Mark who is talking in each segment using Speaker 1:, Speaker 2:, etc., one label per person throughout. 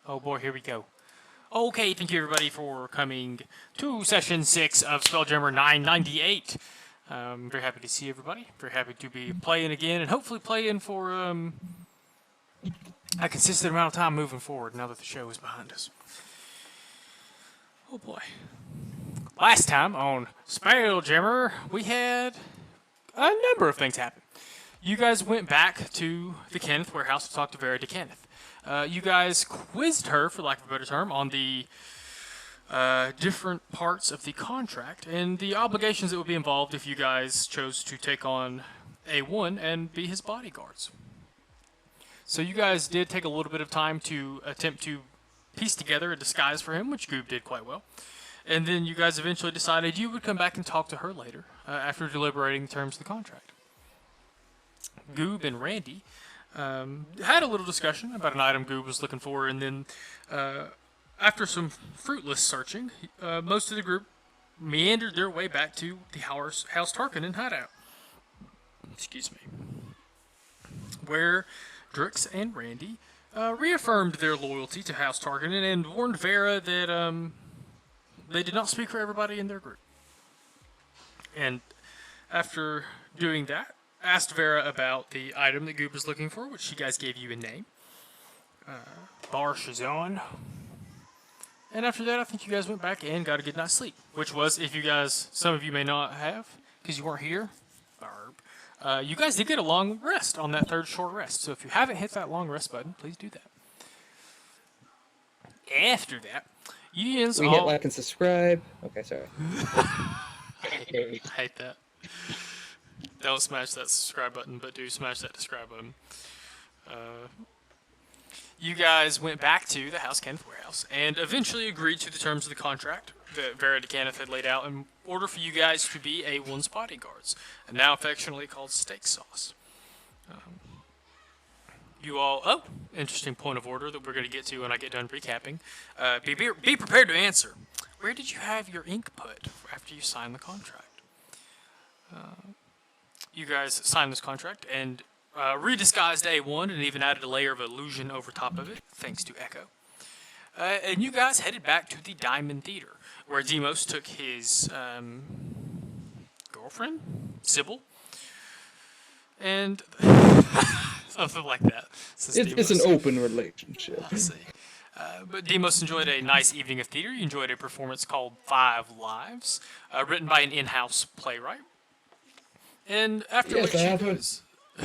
Speaker 1: Oh boy, here we go. Okay, thank you everybody for coming to session 6 of Spelljammer 998. Very happy to see everybody. Very happy to be playing again, and hopefully playing for a consistent amount of time moving forward now that the show is behind us. Oh boy. Last time on Spelljammer, we had a number of things happen. You guys went back to the Kenneth warehouse to talk to Vera de Kenneth. You guys quizzed her, for lack of a better term, on the different parts of the contract and the obligations that would be involved if you guys chose to take on A1 and be his bodyguards. So you guys did take a little bit of time to attempt to piece together a disguise for him, which Goob did quite well. And then you guys eventually decided you would come back and talk to her later, after deliberating the terms of the contract. Goob and Randy had a little discussion about an item Goob was looking for, and then after some fruitless searching, most of the group meandered their way back to the House Tarkanan hideout. Excuse me. Where Drix and Randy reaffirmed their loyalty to House Tarkanan and warned Vera that they did not speak for everybody in their group. And after doing that, asked Vera about the item that Goob was looking for, which you guys gave you a name. Bar Shazan. And after that, I think you guys went back and got a good night's sleep. Which was, if you guys, some of you may not have, because you weren't here, you guys did get a long rest on that third short rest. So if you haven't hit that long rest button, please do that. After that, you ends
Speaker 2: we hit like and subscribe. Okay, sorry.
Speaker 1: I hate that. Don't smash that subscribe button, but do smash that subscribe button. You guys went back to the House Kenneth warehouse and eventually agreed to the terms of the contract that Vera de Kenneth had laid out in order for you guys to be A1's bodyguards, and now affectionately called Steak Sauce. You all, interesting point of order that we're going to get to when I get done recapping. Be prepared to answer. Where did you have your ink put after you signed the contract? You guys signed this contract and redisguised A1 and even added a layer of illusion over top of it, thanks to Echo. And you guys headed back to the Diamond Theater, where Demos took his girlfriend, Sybil, and something like that.
Speaker 2: It's an open relationship.
Speaker 1: I see. But Demos enjoyed a nice evening of theater. You enjoyed a performance called 5 Lives, written by an in-house playwright. And after which you guys...
Speaker 2: I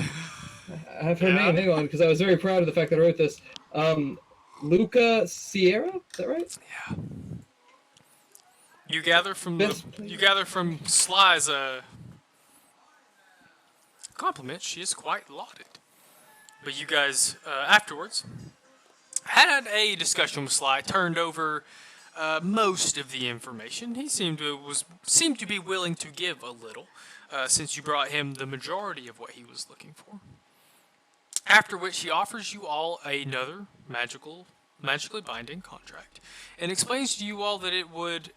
Speaker 2: have her name, hang on, because I was very proud of the fact that I wrote this. Luca Sierra, is that right?
Speaker 1: Yeah. You gather from Sly's compliment, she is quite lauded. But you guys, afterwards, had a discussion with Sly, turned over most of the information. He seemed to be willing to give a little, since you brought him the majority of what he was looking for. After which he offers you all another magically binding contract, and explains to you all that it would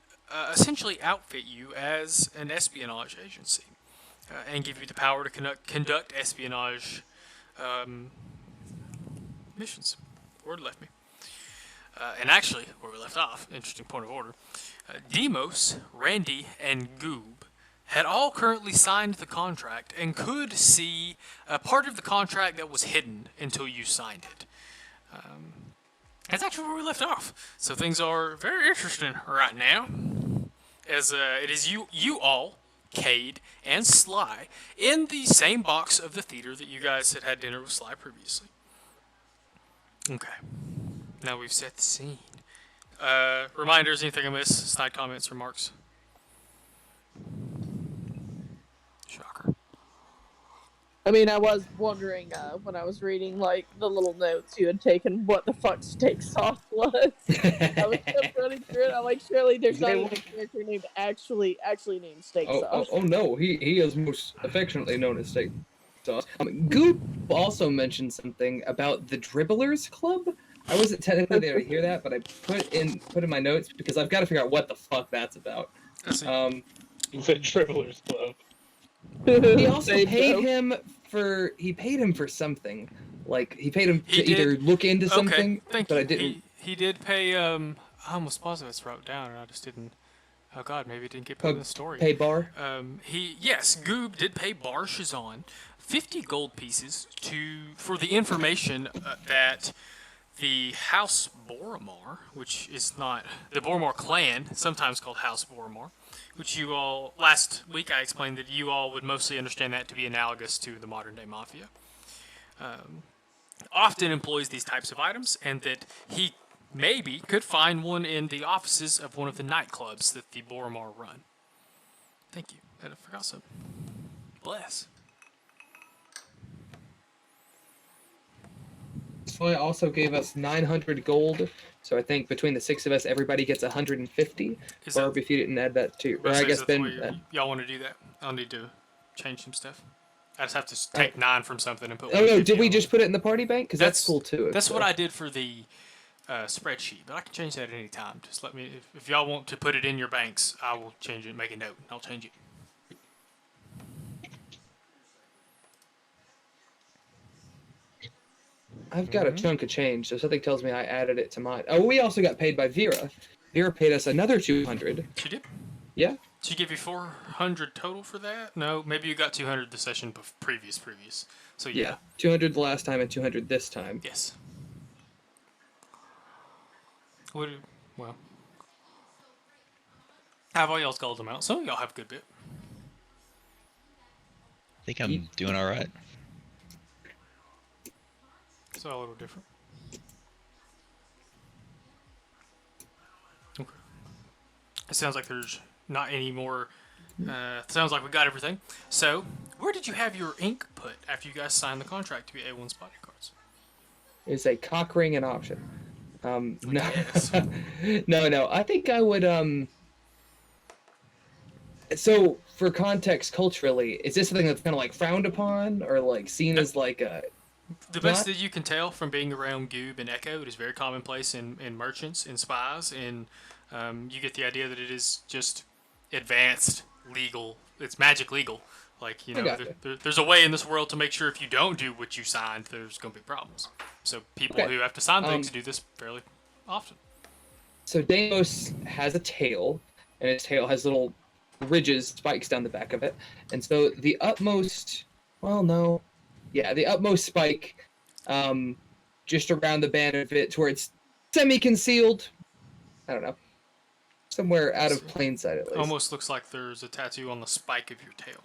Speaker 1: essentially outfit you as an espionage agency, and give you the power to conduct espionage missions. Word left me. And actually, where we left off, interesting point of order, Demos, Randy, and Goob had all currently signed the contract and could see a part of the contract that was hidden until you signed it. That's actually where we left off. So things are very interesting right now, as it is you all, Cade, and Sly, in the same box of the theater that you guys had dinner with Sly previously. Okay. Now we've set the scene. Reminders, anything I missed? Side comments, remarks? Shocker.
Speaker 3: I mean, I was wondering when I was reading like the little notes you had taken, what the fuck Steak Sauce was. I was just running through it. I'm like, surely there's not even a character named actually named Steak Sauce.
Speaker 2: Oh no, he is most affectionately known as Steak Sauce. Goop also mentioned something about the Dribblers Club. I wasn't technically there to hear that, but I put in my notes because I've got to figure out what the fuck that's about.
Speaker 4: The Dribblers Club.
Speaker 2: He also paid him for something. Like he paid him to either look into something, but I didn't.
Speaker 1: He did pay. I almost positive it's wrote down, and I just didn't. Oh God, maybe it didn't get put in the story.
Speaker 2: Pay Bar?
Speaker 1: Yes, Goob did pay Bar Shazan 50 gold pieces for the information that the House Boromar, which is not the Boromar clan, sometimes called House Boromar, which you all last week I explained that you all would mostly understand that to be analogous to the modern day mafia. Often employs these types of items, and that he maybe could find one in the offices of one of the nightclubs that the Boromar run. Thank you. I forgot something. Bless.
Speaker 2: Soy also gave us 900 gold, so I think between the 6 of us, everybody gets 150. Or if you didn't add that too. Or I guess Ben.
Speaker 1: Y'all want to do that? I'll need to change some stuff. I just have to take 9 from something and put.
Speaker 2: Oh no! Did we just put it in the party bank? Because that's cool too.
Speaker 1: That's what I did for the spreadsheet, but I can change that at any time. Just let me. If y'all want to put it in your banks, I will change it. Make a note. I'll change it.
Speaker 2: I've got a chunk of change, so something tells me I added it to mine. Oh, we also got paid by Vera. Vera paid us another 200.
Speaker 1: She did?
Speaker 2: Yeah.
Speaker 1: Did she give you 400 total for that? No, maybe you got 200 the session previous. So yeah.
Speaker 2: 200 the last time and 200 this time.
Speaker 1: Yes. Well, I have all y'all's gold amount. Some of y'all have a good bit.
Speaker 5: I think I'm doing all right.
Speaker 1: So a little different. Okay. It sounds like there's not any more. Sounds like we got everything. So, where did you have your ink put after you guys signed the contract to be A1's bodyguards?
Speaker 2: It's a cock ring and option. No.
Speaker 1: Yes.
Speaker 2: No. I think I would. So, for context culturally, is this something that's kind of like frowned upon or like seen as like a.
Speaker 1: The best that you can tell from being around Goob and Echo, it is very commonplace in merchants and spies, and you get the idea that it is just advanced legal. It's magic legal. Like, you know, there's a way in this world to make sure if you don't do what you signed, there's going to be problems. So people who have to sign things do this fairly often.
Speaker 2: So Deimos has a tail, and its tail has little ridges, spikes down the back of it. And so the utmost, the utmost spike just around the band of it to where it's semi-concealed. I don't know. Somewhere out of plain sight, at least.
Speaker 1: Almost looks like there's a tattoo on the spike of your tail.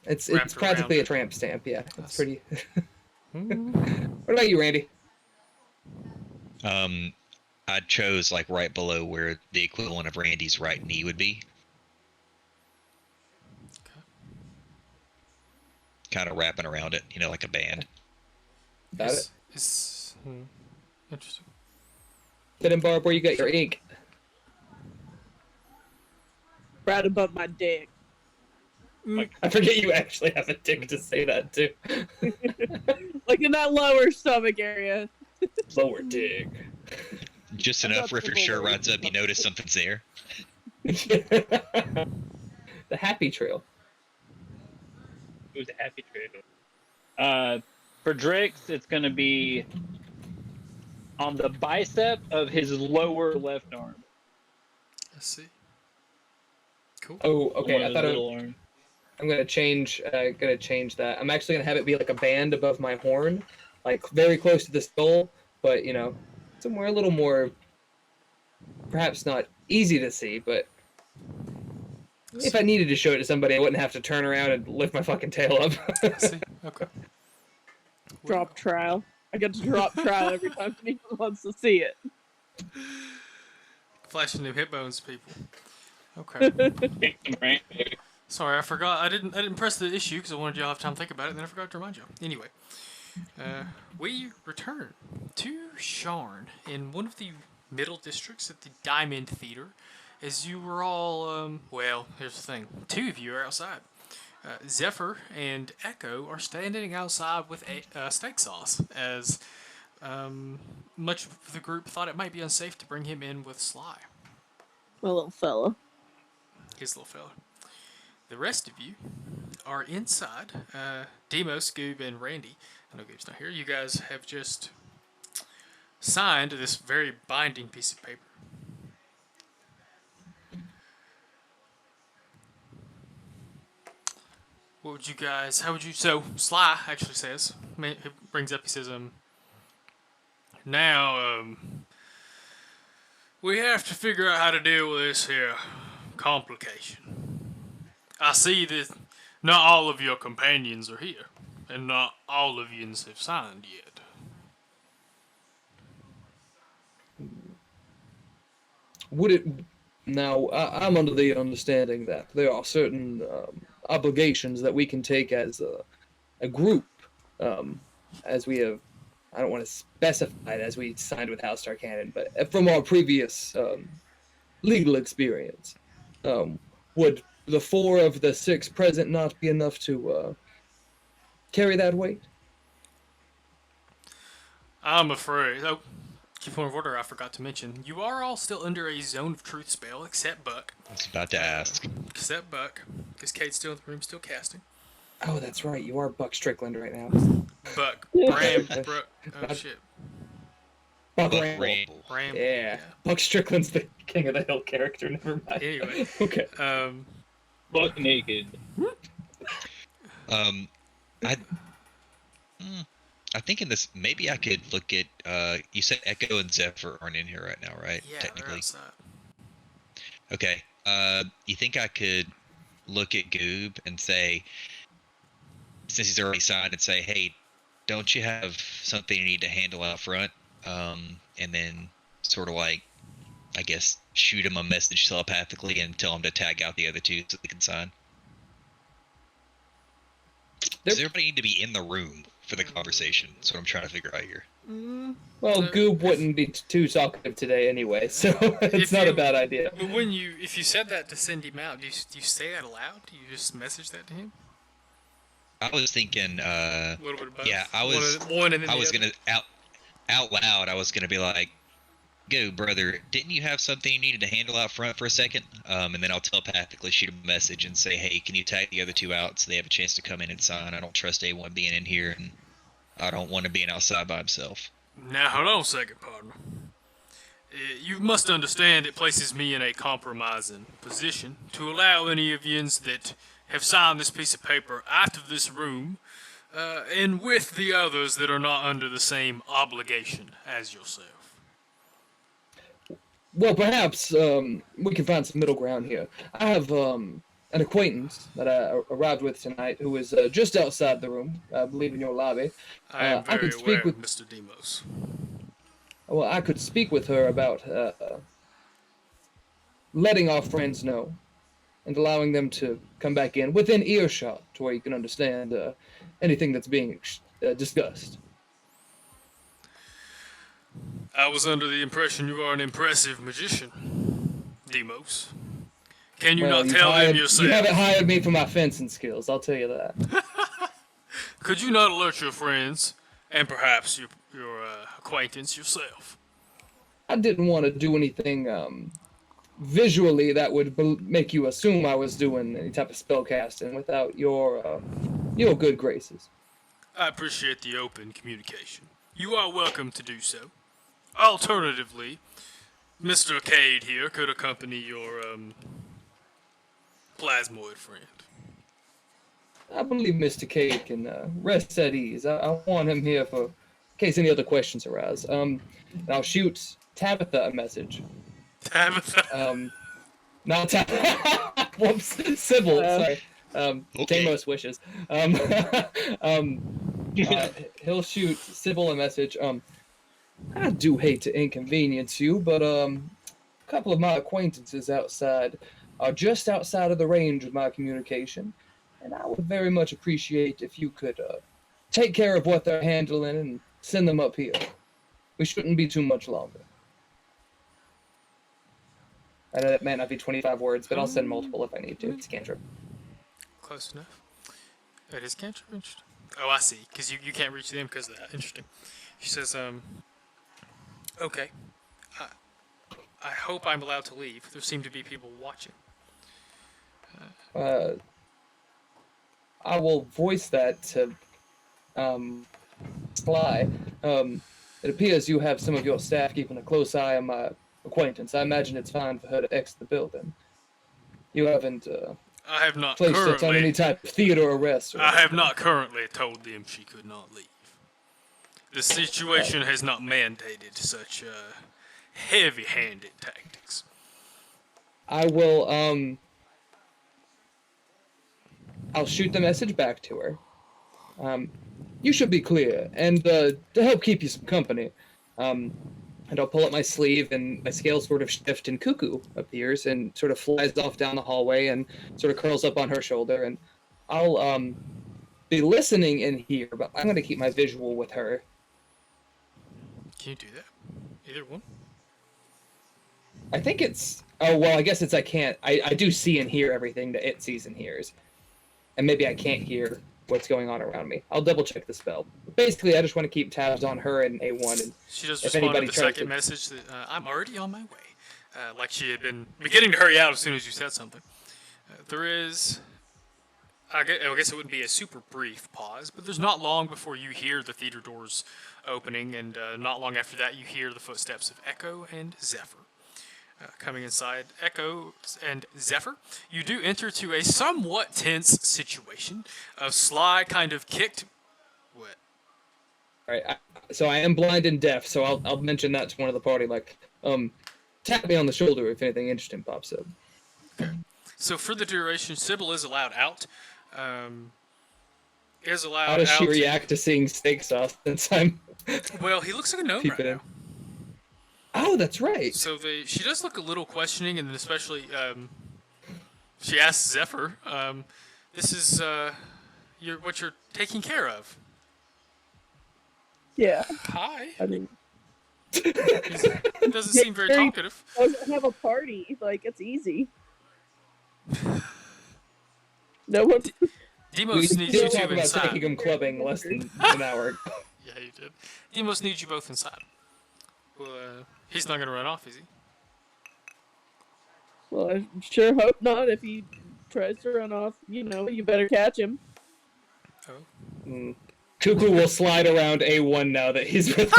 Speaker 2: It's practically a tramp stamp, yeah. It's pretty... What about you, Randy?
Speaker 5: I chose like right below where the equivalent of Randy's right knee would be.
Speaker 1: Okay.
Speaker 5: Kind of wrapping around it, you know, like a band.
Speaker 2: Got it.
Speaker 1: Interesting.
Speaker 2: Then in Barb, where you got your ink?
Speaker 3: Right above my dick.
Speaker 2: I forget you actually have a dick to say that, too.
Speaker 3: Like in that lower stomach area.
Speaker 2: Lower dick.
Speaker 5: Just enough where if your shirt rides up, you notice something's there.
Speaker 2: The happy trail.
Speaker 4: It was a happy trail. For Drix, it's going to be on the bicep of his lower left arm.
Speaker 1: Let's see. Cool.
Speaker 2: Oh, okay. I thought I'm gonna change that. I'm actually gonna have it be like a band above my horn, like very close to the skull, but you know, somewhere a little more, perhaps not easy to see, but if I needed to show it to somebody, I wouldn't have to turn around and lift my fucking tail up.
Speaker 1: I see. Okay.
Speaker 3: Drop trial. I get to drop trial every time anyone wants to see it.
Speaker 1: Flashing them hip bones, people. Okay. Sorry, I forgot. I didn't press the issue because I wanted y'all to have time to think about it, and then I forgot to remind y'all. Anyway, we return to Sharn in one of the middle districts at the Diamond Theater, as you were all, well, here's the thing. 2 of you are outside. Zephyr and Echo are standing outside with steak sauce, as much of the group thought it might be unsafe to bring him in with Sly.
Speaker 3: My little fella.
Speaker 1: His little fella. The rest of you are inside. Demos, Goob, and Randy. I know Goob's not here. You guys have just signed this very binding piece of paper. What would you guys? How would you? So Sly actually says, he brings up. He says, now we have to figure out how to deal with this here complication. I see that not all of your companions are here, and not all of you have signed yet.
Speaker 2: Would it now? I'm under the understanding that there are certain obligations that we can take as a group, as we have. I don't want to specify it as we signed with House Tarkanan, but from our previous legal experience, would the 4 of the 6 present not be enough to carry that weight?
Speaker 1: I'm afraid. Oh, key point of order I forgot to mention. You are all still under a zone of truth spell, except Buck.
Speaker 5: I was about to ask.
Speaker 1: Except Buck, because Kate's still in the room, still casting.
Speaker 2: Oh, that's right. You are Buck Strickland right now.
Speaker 1: Buck, Bram, oh shit.
Speaker 2: Buck
Speaker 5: Buck
Speaker 2: Ramble.
Speaker 5: Ramble.
Speaker 1: Bram.
Speaker 2: Yeah. Buck Strickland's the King of the Hill character. Never mind.
Speaker 1: Anyway,
Speaker 2: Okay.
Speaker 4: Buck naked.
Speaker 5: I think in this, maybe I could look at, you said Echo and Zephyr aren't in here right now, right?
Speaker 1: yeah,
Speaker 5: Technically.
Speaker 1: they're outside.
Speaker 5: Okay. You think I could look at Goob and say, since he's already signed, and say, hey, don't you have something you need to handle out front? And then sort of like, I guess, shoot him a message telepathically and tell him to tag out the other 2 so they can sign. Does everybody need to be in the room for the conversation? That's what I'm trying to figure out here.
Speaker 2: Well, Goob wouldn't be too talkative today anyway, so it's not a bad idea.
Speaker 1: But if you said that to send him out, do you say that aloud? Do you just message that to him?
Speaker 5: I was thinking,
Speaker 1: A little bit of both.
Speaker 5: yeah, I was
Speaker 1: One and then
Speaker 5: I was
Speaker 1: the other.
Speaker 5: gonna out loud. I was gonna be like, "Go, brother! Didn't you have something you needed to handle out front for a second?" And then I'll telepathically shoot a message and say, "Hey, can you tag the other 2 out so they have a chance to come in and sign? I don't trust A1 being in here, and I don't want him being outside by himself."
Speaker 1: Now, hold on a second, partner. You must understand it places me in a compromising position to allow any of yins that have signed this piece of paper out of this room, and with the others that are not under the same obligation as yourself.
Speaker 2: Well, perhaps we can find some middle ground here. I have an acquaintance that I arrived with tonight who is just outside the room, I believe in your lobby.
Speaker 1: I am
Speaker 2: I
Speaker 1: very
Speaker 2: could
Speaker 1: aware,
Speaker 2: speak with.
Speaker 1: Mr. Demos.
Speaker 2: Well, I could speak with her about letting our friends know and allowing them to come back in within earshot to where you can understand anything that's being discussed.
Speaker 1: I was under the impression you are an impressive magician, Demos. Can you not
Speaker 2: you've
Speaker 1: tell them
Speaker 2: You
Speaker 1: yourself?
Speaker 2: haven't hired me for my fencing skills, I'll tell you that.
Speaker 1: Could you not alert your friends, and perhaps your acquaintance yourself?
Speaker 2: I didn't want to do anything visually that would make you assume I was doing any type of spell casting without your good graces.
Speaker 1: I appreciate the open communication. You are welcome to do so. Alternatively, Mr. Cade here could accompany your plasmoid friend.
Speaker 2: I believe Mr. K can rest at ease. I want him here for in case any other questions arise. And I'll shoot Tabitha a message.
Speaker 1: Tabitha.
Speaker 2: Not Tabitha. Whoops. Sybil, sorry.
Speaker 5: Okay.
Speaker 2: Damos wishes. He'll shoot Sybil a message. I do hate to inconvenience you, but a couple of my acquaintances outside are just outside of the range of my communication, and I would very much appreciate if you could take care of what they're handling and send them up here. We shouldn't be too much longer. I know that might not be 25 words, but I'll send multiple if I need to. It's a cantrip.
Speaker 1: Close enough. That is cantrip. Interesting. Oh, I see. Because you can't reach them because of that. Interesting. She says, okay. I hope I'm allowed to leave. There seem to be people watching.
Speaker 2: I will voice that to Sly. It appears you have some of your staff keeping a close eye on my acquaintance. I imagine it's fine for her to exit the building. You haven't
Speaker 1: I have not
Speaker 2: placed it on
Speaker 1: currently.
Speaker 2: any type of theater arrest. Or
Speaker 1: I have not currently told them she could not leave. The situation has not mandated such heavy-handed tactics.
Speaker 2: I will I'll shoot the message back to her. You should be clear, and to help keep you some company, and I'll pull up my sleeve, and my scales sort of shift, and Cuckoo appears and sort of flies off down the hallway and sort of curls up on her shoulder, and I'll be listening in here, but I'm going to keep my visual with her.
Speaker 1: Can you do that? Either one?
Speaker 2: I think it's... Oh, well, I guess it's I can't... I do see and hear everything that it sees and hears. And maybe I can't hear what's going on around me. I'll double-check the spell. Basically, I just want to keep tabs on her and A1. And
Speaker 1: she does
Speaker 2: if
Speaker 1: respond to
Speaker 2: anybody
Speaker 1: the
Speaker 2: tries
Speaker 1: second
Speaker 2: to...
Speaker 1: message that I'm already on my way. Like she had been beginning to hurry out as soon as you said something. There is... I guess it wouldn't be a super brief pause, but there's not long before you hear the theater doors opening, and not long after that you hear the footsteps of Echo and Zephyr. Coming inside Echo and Zephyr, you do enter to a somewhat tense situation. Sly kind of kicked... What?
Speaker 2: Alright, so I am blind and deaf, so I'll mention that to one of the party, like, tap me on the shoulder if anything interesting pops up.
Speaker 1: Okay. So for the duration, Sybil is allowed out.
Speaker 2: How does she react to seeing steak sauce since I'm...
Speaker 1: Well, he looks like a gnome right now.
Speaker 2: Oh, that's right.
Speaker 1: So she does look a little questioning, and then especially she asks Zephyr, "This is what you're taking care of."
Speaker 3: Yeah.
Speaker 1: Hi.
Speaker 3: I mean,
Speaker 1: He doesn't seem very talkative.
Speaker 3: Have a party. Like, it's easy. No one.
Speaker 1: Demos
Speaker 2: We
Speaker 1: needs
Speaker 2: did
Speaker 1: you
Speaker 2: talk
Speaker 1: two
Speaker 2: about
Speaker 1: inside.
Speaker 2: taking him clubbing less than an hour ago.
Speaker 1: Yeah, you did. Demos needs you both inside. Well, he's not gonna run off, is he?
Speaker 3: Well, I sure hope not. If he tries to run off, you better catch him.
Speaker 1: Oh.
Speaker 2: Cuckoo will slide around A1 now that he's with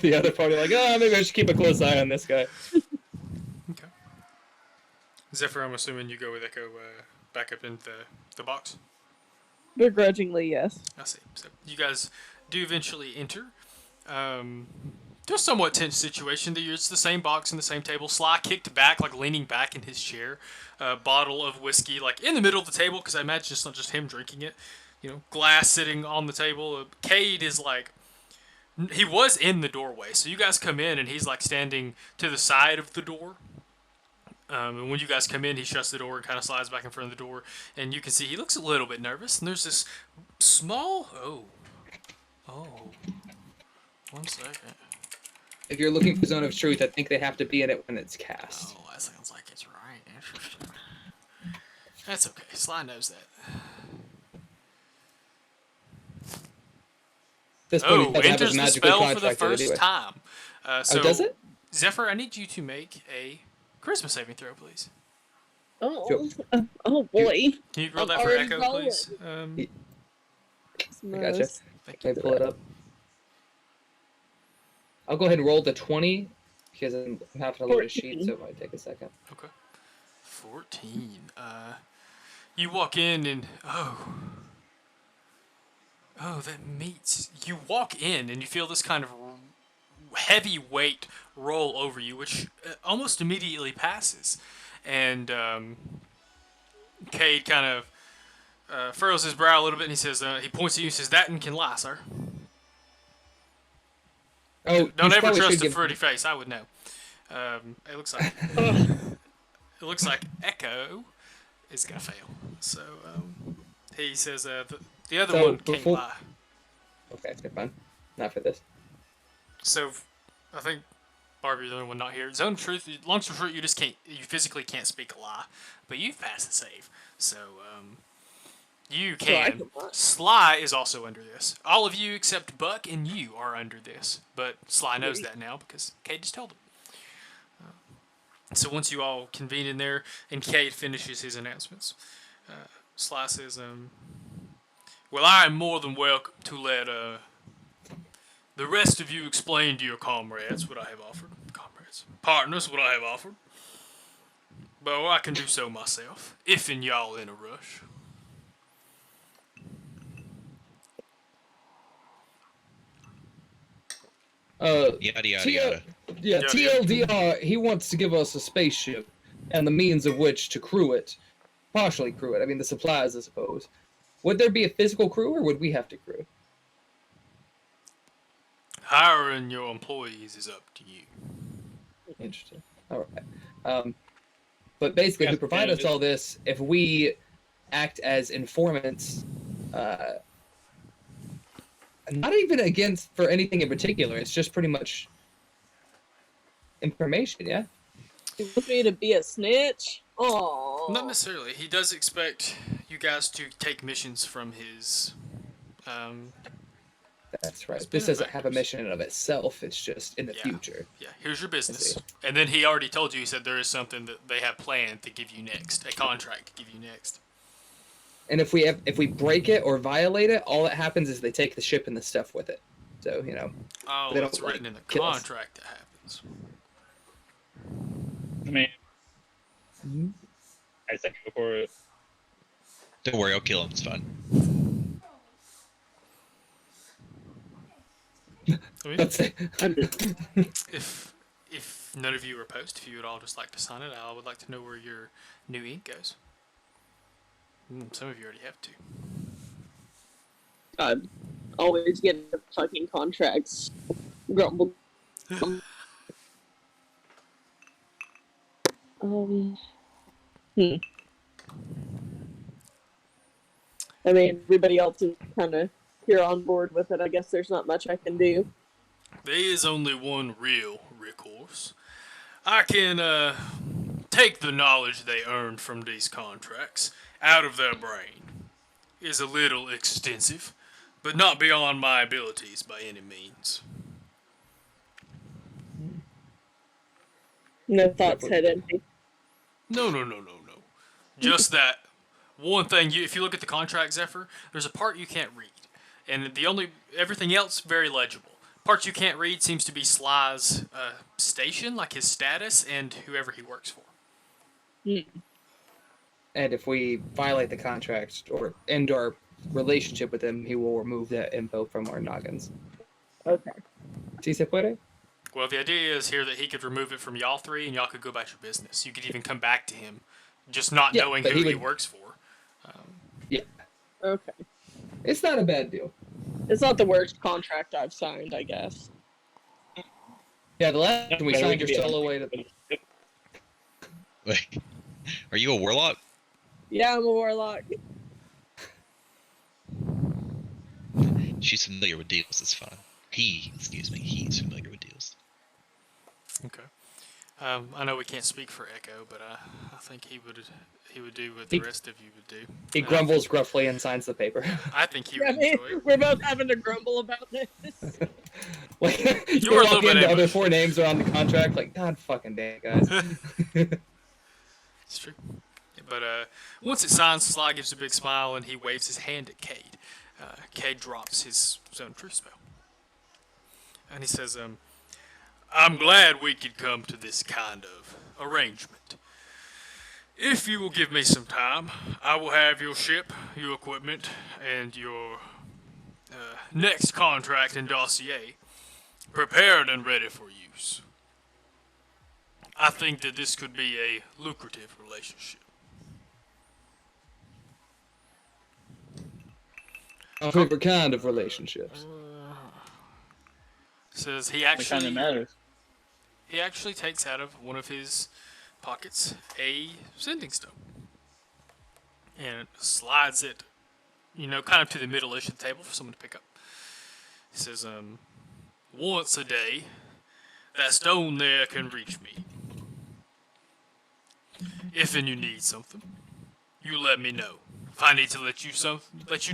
Speaker 2: the other party. Like, maybe I should keep a close eye on this guy.
Speaker 1: Okay. Zephyr, I'm assuming you go with Echo back up into the box.
Speaker 3: Begrudgingly, yes.
Speaker 1: I see. So you guys do eventually enter. Just somewhat tense situation. It's the same box and the same table. Sly kicked back, like leaning back in his chair. Bottle of whiskey, like in the middle of the table, because I imagine it's not just him drinking it. Glass sitting on the table. Cade is like, he was in the doorway. So you guys come in, and he's like standing to the side of the door. And when you guys come in, he shuts the door and kind of slides back in front of the door. And you can see he looks a little bit nervous. And there's this small... Oh. 1 second.
Speaker 2: If you're looking for Zone of Truth, I think they have to be in it when it's cast.
Speaker 1: Oh, that sounds like it's right. Interesting. That's okay. Sly knows that.
Speaker 2: This point, he doesn't have his
Speaker 1: enters the
Speaker 2: magical
Speaker 1: spell for the
Speaker 2: contract
Speaker 1: first
Speaker 2: anyway.
Speaker 1: time. So,
Speaker 2: does it?
Speaker 1: Zephyr, I need you to make a charisma saving throw, please.
Speaker 3: Oh,
Speaker 2: Sure.
Speaker 3: oh boy.
Speaker 1: Can you roll
Speaker 3: I'm
Speaker 1: that for
Speaker 3: already
Speaker 1: Echo,
Speaker 3: rolling.
Speaker 1: please?
Speaker 2: I gotcha.
Speaker 1: Thank
Speaker 2: Can
Speaker 1: you.
Speaker 2: I pull it up? I'll go ahead and roll the 20 because I'm having to load a sheet, so it might take a second.
Speaker 1: Okay. 14. You walk in and that meets. You walk in and you feel this kind of heavy weight roll over you, which almost immediately passes. And Cade kind of furrows his brow a little bit, and he says, he points at you and says, "That can lie, sir."
Speaker 2: Oh,
Speaker 1: Don't
Speaker 2: you
Speaker 1: ever
Speaker 2: probably
Speaker 1: trust
Speaker 2: should
Speaker 1: a
Speaker 2: give-
Speaker 1: pretty face. I would know. It looks like Echo is gonna fail. So he says the other
Speaker 2: So,
Speaker 1: one can't
Speaker 2: before-
Speaker 1: lie.
Speaker 2: Okay, fine. Not for this.
Speaker 1: So I think Barbie, the only one not here. Zone of Truth. Long story short, you physically can't speak a lie, but you've passed the save. So you
Speaker 3: So I
Speaker 1: can.
Speaker 3: can lie.
Speaker 1: Sly is also under this. All of you except Buck and you are under this, but Sly knows that now because Cade just told him. So once you all convene in there and Cade finishes his announcements, Sly says, "Well, I am more than welcome to let The rest of you explain to your comrades what I have offered. Comrades. Partners, what I have offered. But I can do so myself, if and y'all in a rush.
Speaker 5: Yada yada yada.
Speaker 2: Yeah,
Speaker 1: Yada,
Speaker 2: TLDR, he wants to give us a spaceship and the means of which to crew it. Partially crew it. I mean, the supplies, I suppose. Would there be a physical crew, or would we have to crew?
Speaker 1: Hiring your employees is up to you.
Speaker 2: Interesting. All right. But basically, who provide us all this, if we act as informants, not even against for anything in particular, it's just pretty much information, yeah?
Speaker 3: You want me to be a snitch? Oh.
Speaker 1: Not necessarily. He does expect you guys to take missions from his.
Speaker 2: That's right. This doesn't have a mission in of itself, it's just in the future.
Speaker 1: Yeah, here's your business. And then he already told you, he said there is something that they have planned to give you next, a contract to give you next.
Speaker 2: And if we break it or violate it, all that happens is they take the ship and the stuff with it. So, you know.
Speaker 1: Oh,
Speaker 2: they
Speaker 1: it's
Speaker 2: don't,
Speaker 1: written in the
Speaker 2: kill us.
Speaker 1: contract that happens.
Speaker 4: I mean, I said go for it.
Speaker 5: Don't worry, I'll kill him. It's fine.
Speaker 2: That's it.
Speaker 1: If none of you are opposed, if you would all just like to sign it, I would like to know where your new ink goes. Some of you already have to.
Speaker 3: I'm always getting the fucking contracts. Grumble. I mean, everybody else is kind of here on board with it. I guess there's not much I can do.
Speaker 1: There is only one real recourse. I can take the knowledge they earned from these contracts out of their brain. It's a little extensive, but not beyond my abilities by any means.
Speaker 3: No thoughts head empty.
Speaker 1: No. Just that one thing. If you look at the contract, Zephyr, there's a part you can't read, and everything else very legible. Part you can't read seems to be Sly's station, like his status, and whoever he works for.
Speaker 2: And if we violate the contract or end our relationship with him, he will remove that info from our noggins.
Speaker 3: Okay.
Speaker 2: Si se puede?
Speaker 1: Well, the idea is here that he could remove it from y'all three, and y'all could go about your business. You could even come back to him, just not knowing who he works for.
Speaker 2: Yeah.
Speaker 3: Okay.
Speaker 2: It's not a bad deal.
Speaker 3: It's not the worst contract I've signed, I guess.
Speaker 2: Yeah, the last time we signed your still away to...
Speaker 5: Wait, are you a warlock?
Speaker 3: Yeah, I'm a warlock.
Speaker 5: She's familiar with deals. It's fine. He's familiar with deals.
Speaker 1: Okay. I know we can't speak for Echo, but I think he would do what the rest of you would do.
Speaker 2: He grumbles gruffly and signs the paper.
Speaker 1: I think he would enjoy it.
Speaker 3: We're both having to grumble about this.
Speaker 2: Like,
Speaker 1: You were a little bit
Speaker 2: the other
Speaker 1: ambushed.
Speaker 2: 4 names are on the contract. Like, God fucking damn it, guys.
Speaker 1: It's true. But once it's signed, Sly gives a big smile and he waves his hand at Cade. Cade drops his zone truth spell. And he says, I'm glad we could come to this kind of arrangement. If you will give me some time, I will have your ship, your equipment, and your next contract and dossier prepared and ready for use. I think that this could be a lucrative relationship.
Speaker 2: Our favorite kind of relationships.
Speaker 1: Says he
Speaker 4: What kind
Speaker 1: actually
Speaker 4: of matters?
Speaker 1: he actually takes out of one of his pockets a sending stone and slides it, kind of to the middle-ish of the table for someone to pick up. He says, once a day, that stone there can reach me. If and you need something, you let me know. If I need to let you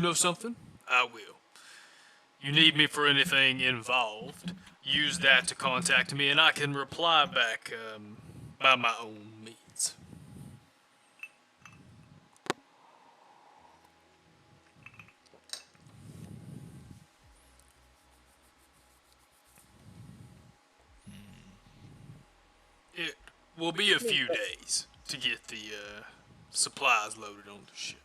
Speaker 1: know something, I will. You need me for anything involved, use that to contact me, and I can reply back by my own means. will be a few days to get the supplies loaded on the ship.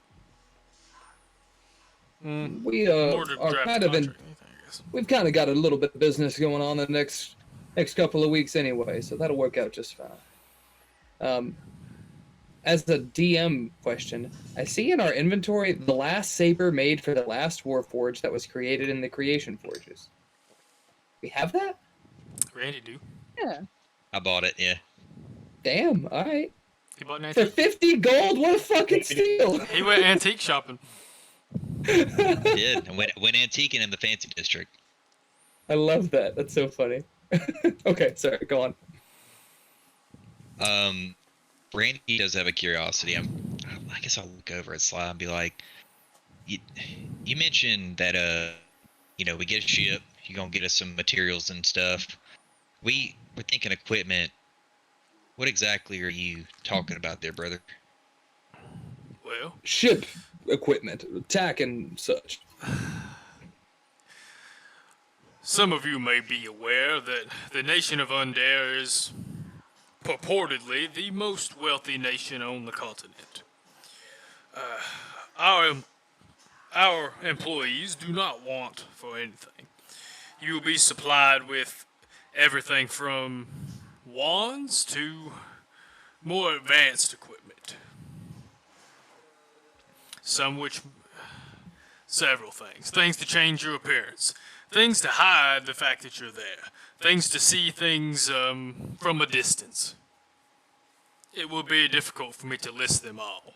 Speaker 2: We
Speaker 1: More to
Speaker 2: are
Speaker 1: draft
Speaker 2: kind
Speaker 1: the
Speaker 2: of in.
Speaker 1: contract, anything, I guess.
Speaker 2: We've kind of got a little bit of business going on the next couple of weeks anyway, so that'll work out just fine. As a DM question, I see in our inventory the last saber made for the last Warforge that was created in the Creation Forges. We have that?
Speaker 1: Randy do.
Speaker 3: Yeah.
Speaker 5: I bought it. Yeah.
Speaker 2: Damn, alright.
Speaker 1: He bought an
Speaker 2: For
Speaker 1: antique.
Speaker 2: 50 gold? What a fucking steal!
Speaker 1: He went antique shopping.
Speaker 5: Did. I went antiquing in the fancy district.
Speaker 2: I love that. That's so funny. Okay, sorry, go on.
Speaker 5: Brandy does have a curiosity. I guess I'll look over at Sly and be like, you mentioned that we get a ship, you're gonna get us some materials and stuff. We're thinking equipment. What exactly are you talking about there, brother?
Speaker 1: Well,
Speaker 2: Ship equipment, tack and such.
Speaker 1: some of you may be aware that the nation of Undair is purportedly the most wealthy nation on the continent. Our employees do not want for anything. You will be supplied with everything from wands to more advanced equipment. Several things. Things to change your appearance. Things to hide the fact that you're there. Things to see things from a distance. It will be difficult for me to list them all.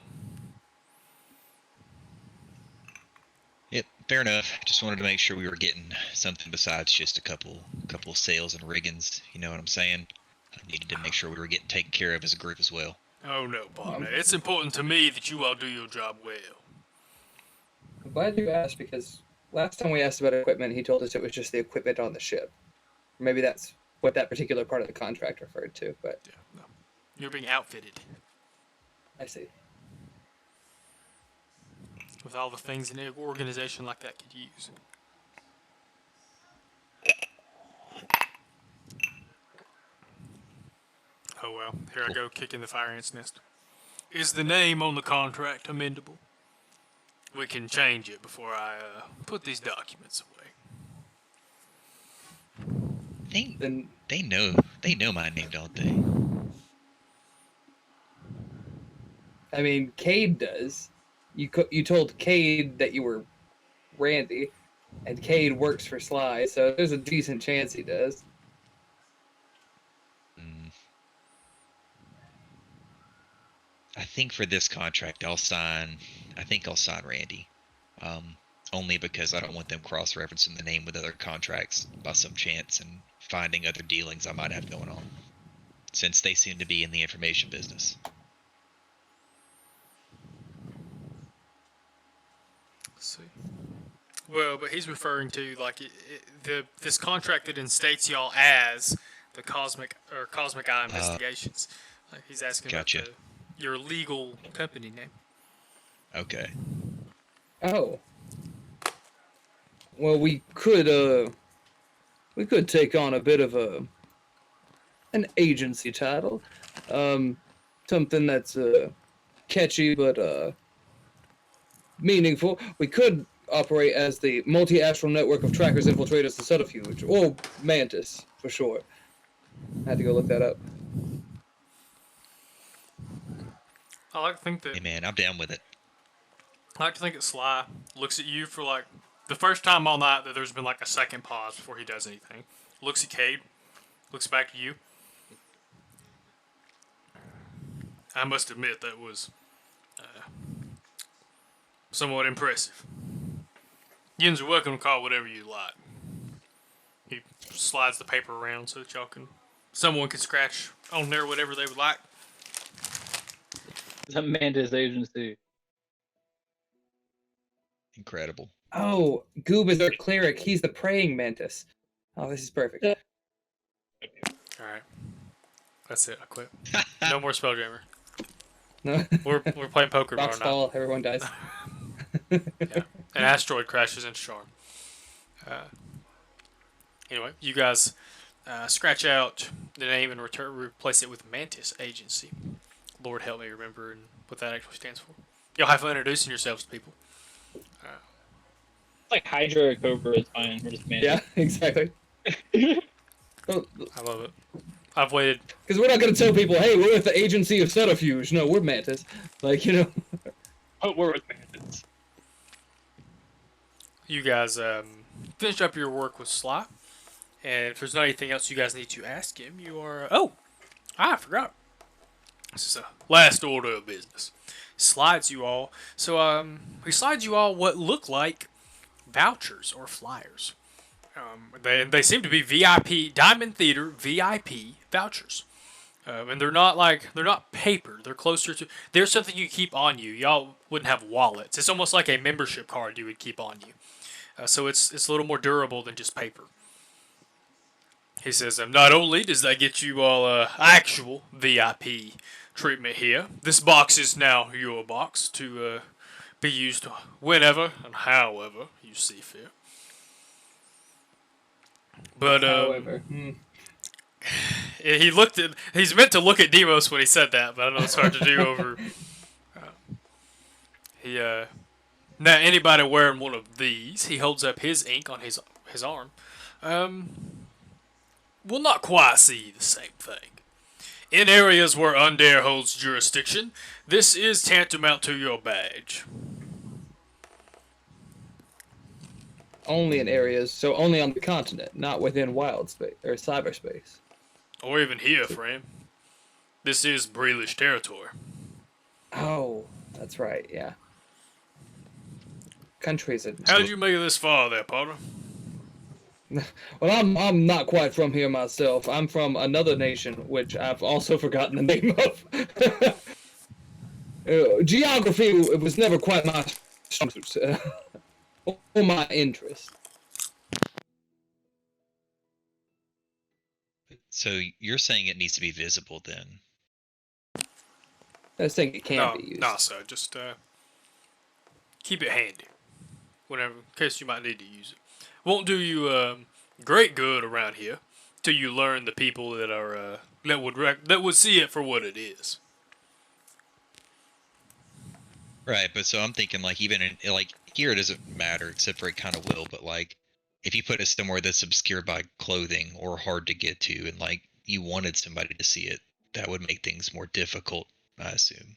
Speaker 5: Yep, fair enough. Just wanted to make sure we were getting something besides just a couple of sails and riggings. You know what I'm saying? I needed to make sure we were getting taken care of as a group as well.
Speaker 1: Oh no, partner. It's important to me that you all do your job well.
Speaker 2: I'm glad you asked, because last time we asked about equipment, he told us it was just the equipment on the ship. Maybe that's what that particular part of the contract referred to, but
Speaker 1: Yeah, no. You're being outfitted
Speaker 2: I see.
Speaker 1: with all the things an organization like that could use. Oh well, here I go kicking the fire ant's nest. Is the name on the contract amendable? We can change it before I put these documents away.
Speaker 2: Then
Speaker 5: They know my name, don't they?
Speaker 2: I mean, Cade does. You told Cade that you were Randy, and Cade works for Sly, so there's a decent chance he does.
Speaker 5: I think for this contract, I'll sign Randy. Only because I don't want them cross-referencing the name with other contracts by some chance and finding other dealings I might have going on, since they seem to be in the information business.
Speaker 1: Let's see. Well, but he's referring to like this contract that instates y'all as the Cosmic Eye Investigations. Like, he's asking
Speaker 5: Gotcha.
Speaker 1: about your legal company name.
Speaker 5: Okay.
Speaker 2: Oh. Well, we could take on a bit of an agency title. Something that's catchy but meaningful. We could operate as the multi-astral network of trackers, infiltrators, and subterfuge, or M.A.N.T.I.S, for sure. I had to go look that up.
Speaker 1: I like to think that
Speaker 5: Hey man, I'm down with it.
Speaker 1: I like to think that Sly looks at you for like the first time all night that there's been like a second pause before he does anything. Looks at Cade, looks back at you. I must admit that was somewhat impressive. Yins are welcome to call whatever you like. He slides the paper around so that someone can scratch on there whatever they would like.
Speaker 4: It's a Mantis agency.
Speaker 5: Incredible.
Speaker 2: Oh, Goob is our cleric. He's the praying mantis. Oh, this is perfect.
Speaker 1: All right, that's it. I quit. No more Spelljammer.
Speaker 2: No.
Speaker 1: We're playing poker
Speaker 2: Rocks
Speaker 1: tomorrow night.
Speaker 2: fall, everyone dies.
Speaker 1: Yeah. An asteroid crashes into Charm. Anyway, you guys Scratch out the name and replace it with Mantis Agency. Lord help me remember what that actually stands for. Y'all have fun introducing yourselves to people.
Speaker 4: Like Hydra or Cobra is fine. We're just
Speaker 2: Yeah, exactly.
Speaker 1: I love it. I've waited.
Speaker 2: Because we're not going to tell people, hey, we're with the agency of Subterfuge. No, we're Mantis. Like, you know.
Speaker 4: Oh, we're with Mantis.
Speaker 1: You guys finished up your work with Sly. And if there's not anything else you guys need to ask him, you are... I forgot. This is a last order of business. Slides you all. So, he slides you all what look like vouchers or flyers. They seem to be VIP, Diamond Theater VIP vouchers. And they're not paper. They're closer to... There's something you keep on you. Y'all wouldn't have wallets. It's almost like a membership card you would keep on you. So it's a little more durable than just paper. He says, not only does that get you all actual VIP treatment here, this box is now your box to be used whenever and however you see fit. But
Speaker 2: However.
Speaker 1: he's meant to look at Demos when he said that, but I know it's hard to do over. Now anybody wearing one of these, he holds up his ink on his arm. Will not quite see the same thing. In areas where Undair holds jurisdiction, this is tantamount to your badge.
Speaker 2: Only in areas, so only on the continent, not within Wildspace or cyberspace.
Speaker 1: Or even here, friend. This is Breelish territory.
Speaker 2: Oh, that's right, yeah. Countries.
Speaker 1: How did you make it this far there, Potter?
Speaker 2: Well, I'm not quite from here myself. I'm from another nation, which I've also forgotten the name of. Geography was never quite my strong suit, or my interest.
Speaker 5: So you're saying it needs to be visible then?
Speaker 2: I was saying it can be used.
Speaker 1: No, sir. Just keep it handy, whenever, in case you might need to use it. Won't do you great good around here till you learn the people that are that would see it for what it is.
Speaker 5: Right, but so I'm thinking like even in, like here it doesn't matter except for it kind of will, but like if you put it somewhere that's obscured by clothing or hard to get to, and like you wanted somebody to see it, that would make things more difficult, I assume.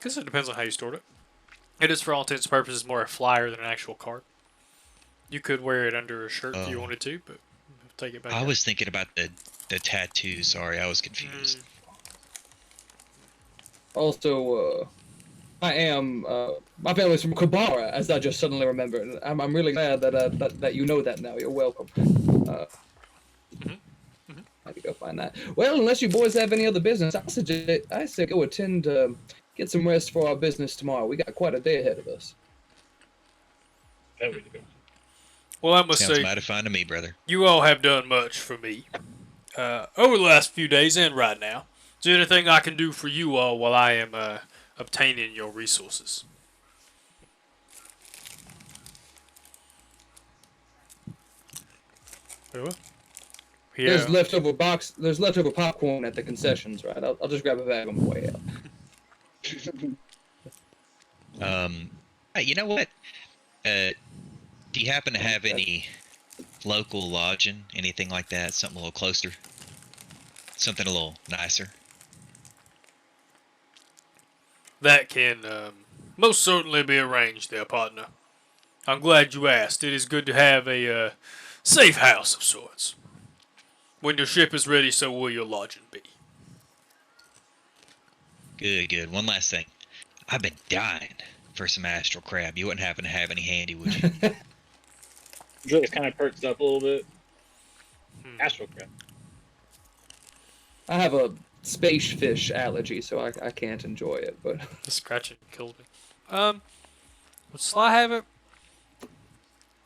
Speaker 1: Guess it depends on how you stored it. It is, for all intents and purposes, more a flyer than an actual card. You could wear it under a shirt if you wanted to, but take it back.
Speaker 5: I was thinking about the tattoo. Sorry, I was confused.
Speaker 2: Also, I am my family's from Khorvaire, as I just suddenly remembered. I'm really glad that you know that now. You're welcome. I can go find that. Well, unless you boys have any other business, I say go attend. Get some rest for our business tomorrow. We got quite a day ahead of us.
Speaker 4: There we go.
Speaker 1: Well, I must
Speaker 5: Sounds
Speaker 1: say,
Speaker 5: mighty fine to me, brother.
Speaker 1: you all have done much for me over the last few days and right now. Is there anything I can do for you all while I am obtaining your resources? Yeah.
Speaker 2: There's leftover popcorn at the concessions, right? I'll just grab a bag on the way out.
Speaker 5: You know what? Do you happen to have any local lodging, anything like that? Something a little closer? Something a little nicer?
Speaker 1: That can most certainly be arranged there, partner. I'm glad you asked. It is good to have a safe house of sorts. When your ship is ready, so will your lodging be.
Speaker 5: Good, good. One last thing. I've been dying for some astral crab. You wouldn't happen to have any handy, would you?
Speaker 4: Julius kind of perks up a little bit. Astral crab.
Speaker 2: I have a space fish allergy, so I can't enjoy it. But
Speaker 1: The scratching killed me. Would Sly have it?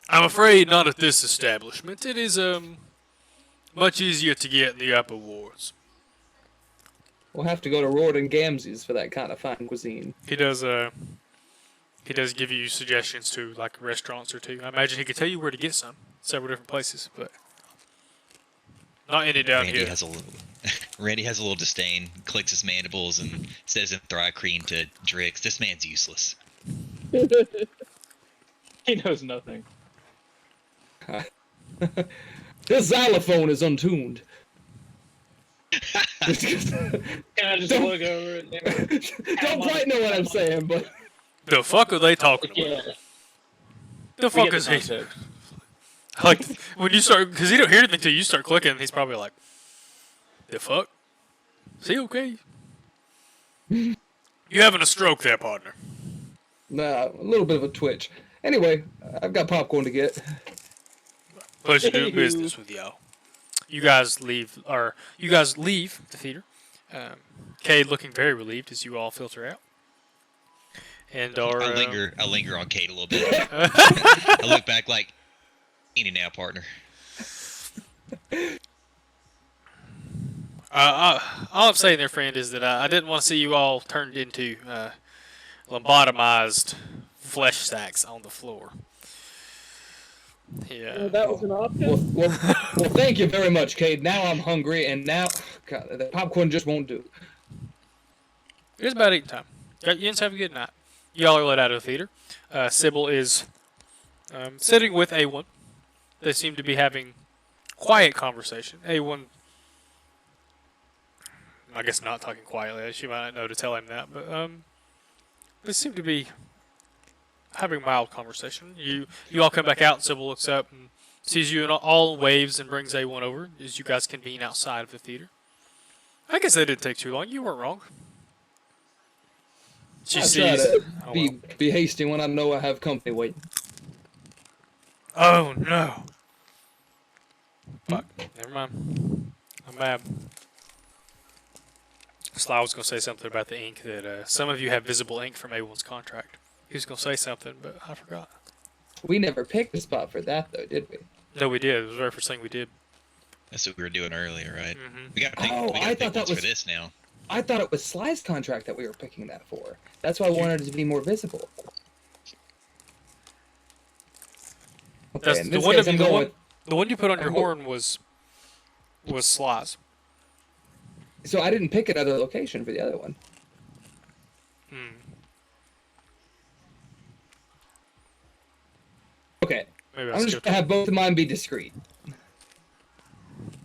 Speaker 1: I'm afraid not at this establishment. It is much easier to get in the upper wards.
Speaker 2: we'll have to go to Rord and Gamzee's for that kind of fine cuisine.
Speaker 1: He does He does give you suggestions to like restaurants or two. I imagine he could tell you where to get some, several different places, but not any down
Speaker 5: Randy
Speaker 1: here.
Speaker 5: has a little. Randy has a little disdain, clicks his mandibles, and says in Thri-Kreen to Drix, "This man's useless."
Speaker 4: He knows nothing.
Speaker 2: This xylophone is untuned.
Speaker 4: Can I just
Speaker 2: Don't-
Speaker 4: look over it?
Speaker 2: Don't quite know what I'm saying, but
Speaker 1: The fuck are they talking about?
Speaker 4: Yeah.
Speaker 1: The
Speaker 4: We
Speaker 1: fuck
Speaker 4: get
Speaker 1: is
Speaker 4: the
Speaker 1: he?
Speaker 4: concept.
Speaker 1: Like when you start, because he don't hear anything until you start clicking. He's probably like, "The fuck? Is he okay? You having a stroke there, partner?"
Speaker 2: nah, a little bit of a twitch. Anyway, I've got popcorn to get.
Speaker 1: Pleasure doing business with y'all. You guys leave the theater. Cade looking very relieved as you all filter out. And are
Speaker 5: I linger on Kate a little bit. I look back like, "Eating now, partner."
Speaker 1: all I'm saying there, friend, is that I didn't want to see you all turned into lobotomized flesh sacks on the floor. Yeah.
Speaker 3: That was an option.
Speaker 2: Well, thank you very much, Cade. Now I'm hungry, and now God, the popcorn just won't do.
Speaker 1: It's about eating time. You guys have a good night. Y'all are let out of the theater. Sybil is sitting with A1. They seem to be having quiet conversation. A1, I guess not talking quietly. She might not know to tell him that, but they seem to be having mild conversation. You all come back out, and Sybil looks up and sees you in all waves and brings A1 over as you guys convene outside of the theater. I guess that didn't take too long. You weren't wrong. She
Speaker 2: I try
Speaker 1: sees.
Speaker 2: to
Speaker 1: Oh,
Speaker 2: be hasty when I know I have company waiting.
Speaker 1: oh no! Fuck. Never mind. I'm mad. Sly was gonna say something about the ink that some of you have visible ink from A1's contract. He was gonna say something, but I forgot.
Speaker 2: We never picked a spot for that, though, did we?
Speaker 1: No, we did. It was the very first thing we did.
Speaker 5: That's what we were doing earlier, right?
Speaker 1: Mhm.
Speaker 5: We got to pick,
Speaker 2: Oh,
Speaker 5: we gotta
Speaker 2: I
Speaker 5: pick
Speaker 2: thought that
Speaker 5: ones
Speaker 2: was-
Speaker 5: for this now.
Speaker 2: I thought it was Sly's contract that we were picking that for. That's why I wanted it to be more visible. Okay,
Speaker 1: That's
Speaker 2: in
Speaker 1: the
Speaker 2: this
Speaker 1: one.
Speaker 2: case, I'm going with.
Speaker 1: The one you put on your
Speaker 2: I'm go-
Speaker 1: horn was Sly's.
Speaker 2: So I didn't pick another location for the other one.
Speaker 1: Hmm.
Speaker 2: Okay,
Speaker 1: Maybe I
Speaker 2: I'm just
Speaker 1: skipped
Speaker 2: gonna
Speaker 1: one.
Speaker 2: have both of mine be discreet.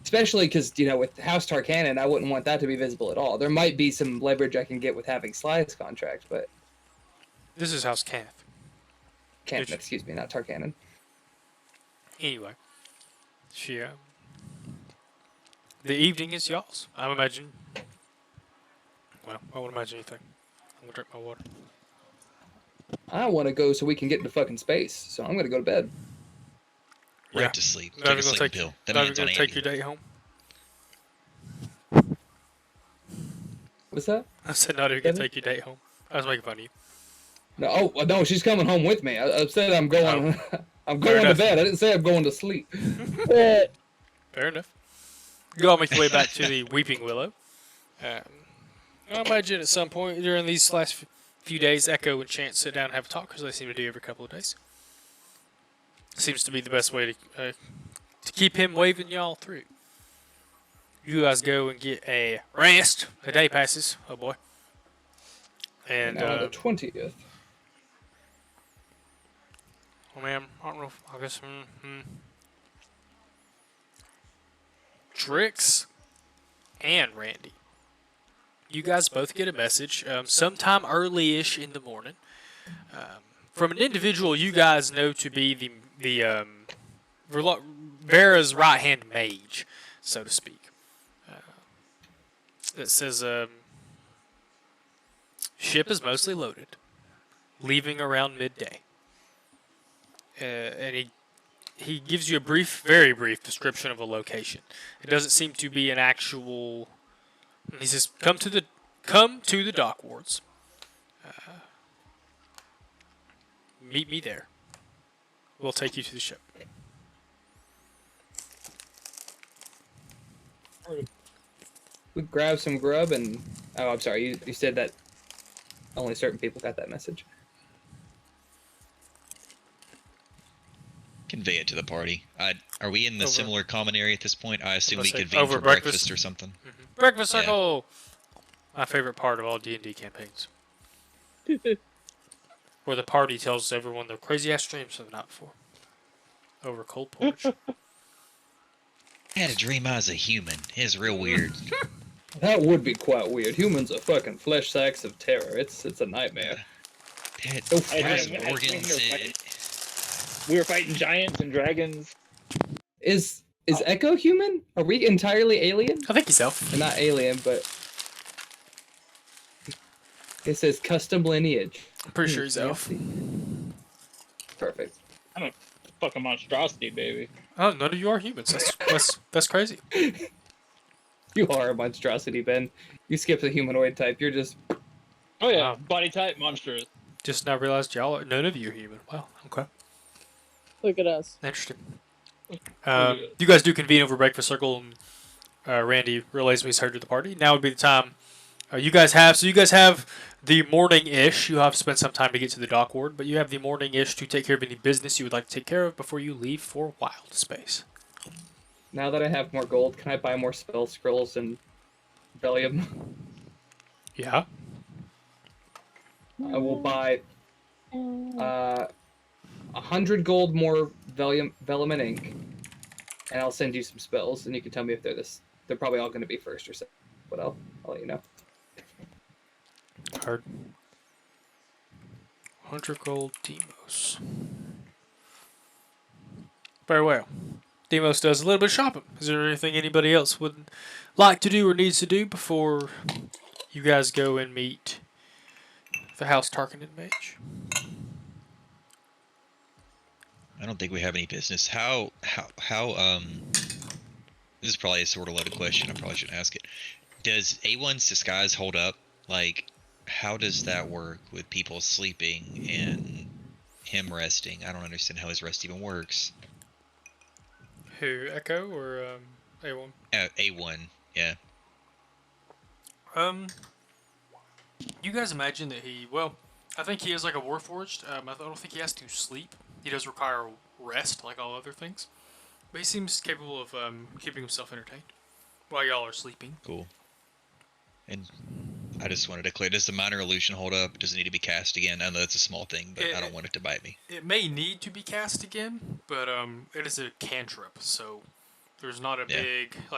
Speaker 2: Especially because, with House Tarkanan, I wouldn't want that to be visible at all. There might be some leverage I can get with having Sly's contract, but
Speaker 1: This is House Kenneth.
Speaker 2: can't.
Speaker 1: Which-
Speaker 2: Excuse me, not Tarkanan.
Speaker 1: Anyway, she. The evening is y'all's. I imagine. Well, I won't imagine anything. I'm gonna drink my water.
Speaker 2: I want to go so we can get into fucking space. So I'm gonna go to bed.
Speaker 5: Right
Speaker 1: Yeah.
Speaker 5: to sleep.
Speaker 1: Not
Speaker 5: Take a
Speaker 1: even gonna
Speaker 5: sleeping
Speaker 1: take
Speaker 5: pill. That
Speaker 1: Not
Speaker 5: man's
Speaker 1: even
Speaker 5: on
Speaker 1: gonna take your
Speaker 5: Ambien.
Speaker 1: date home.
Speaker 2: What's that?
Speaker 1: I said not even gonna
Speaker 2: Kevin?
Speaker 1: take your date home. I was making fun of you.
Speaker 2: No, no, she's coming home with me. I said I'm going. I'm going to
Speaker 1: enough.
Speaker 2: bed. I didn't say I'm going to sleep.
Speaker 3: But
Speaker 1: Fair enough. You all make your way back to the Weeping Willow. I imagine at some point during these last few days, Echo and Chance sit down and have a talk, because they seem to do every couple of days. Seems to be the best way to keep him waving y'all through. You guys go and get a rest. A day passes. Oh boy. And
Speaker 2: Now on the 20th.
Speaker 1: oh man, I don't know. I guess. Drix and Randy. You guys both get a message sometime early-ish in the morning from an individual you guys know to be Vera's right-hand mage, so to speak. That says ship is mostly loaded, leaving around midday. And he gives you a brief, very brief description of a location. It doesn't seem to be an actual. He says, "Come to the dock wards. Meet me there. We'll take you to the ship."
Speaker 2: We grab some grub and. Oh, I'm sorry. You said that only certain people got that message.
Speaker 5: convey it to the party. Are we in the
Speaker 1: Over-
Speaker 5: similar common area at this point? I assume
Speaker 1: Let's
Speaker 5: we
Speaker 1: say
Speaker 5: convene
Speaker 1: over
Speaker 5: for breakfast
Speaker 1: breakfast.
Speaker 5: or something.
Speaker 1: Breakfast
Speaker 5: Yeah.
Speaker 1: circle. My favorite part of all D&D campaigns, where the party tells everyone their crazy ass dreams of the night before, over cold porridge.
Speaker 5: I had a dream I was a human. It was real weird.
Speaker 2: That would be quite weird. Humans are fucking flesh sacks of terror. It's a nightmare.
Speaker 5: There
Speaker 2: I
Speaker 5: had
Speaker 2: dream-
Speaker 5: some organs.
Speaker 4: We were fighting giants and dragons.
Speaker 2: Is Echo human? Are we entirely alien?
Speaker 1: I think so.
Speaker 2: Not alien, but it says custom lineage.
Speaker 1: I'm pretty sure he's elf.
Speaker 2: Perfect.
Speaker 4: Fucking monstrosity, baby.
Speaker 1: Oh, none of you are humans. That's crazy.
Speaker 2: You are a monstrosity, Ben. You skip the humanoid type. You're just
Speaker 4: Oh yeah,
Speaker 1: Wow.
Speaker 4: body type monstrous.
Speaker 1: Just now realized none of you are human. Wow. Okay.
Speaker 3: Look at us.
Speaker 1: Interesting. You guys do convene over breakfast circle, and Randy relays what he's heard to the party. Now would be the time. You guys have the morning-ish. You have to spend some time to get to the dock ward, but you have the morning-ish to take care of any business you would like to take care of before you leave for Wildspace.
Speaker 2: now that I have more gold, can I buy more spell scrolls and Valium?
Speaker 1: Yeah.
Speaker 2: I will buy 100 gold more vellum and ink, and I'll send you some spells, and you can tell me if they're probably all going to be first or second, but I'll let you know.
Speaker 1: Heard. 100 gold Demos. Very well. Demos does a little bit of shopping. Is there anything anybody else would like to do or needs to do before you guys go and meet the House Tarkanan mage?
Speaker 5: I don't think we have any business. How this is probably a sort of loaded question. I probably shouldn't ask it. Does A1's disguise hold up? Like, how does that work with people sleeping and him resting? I don't understand how his rest even works.
Speaker 1: Who, Echo or A1?
Speaker 5: A1, yeah.
Speaker 1: You guys imagine that I think he is like a warforged. I don't think he has to sleep. He does require rest, like all other things. But he seems capable of keeping himself entertained while y'all are sleeping.
Speaker 5: Cool. And I just wanted to clear, does the minor illusion hold up? Does it need to be cast again? I know it's a small thing, but I don't want it to bite me.
Speaker 1: It may need to be cast again, but it is a cantrip, so there's not a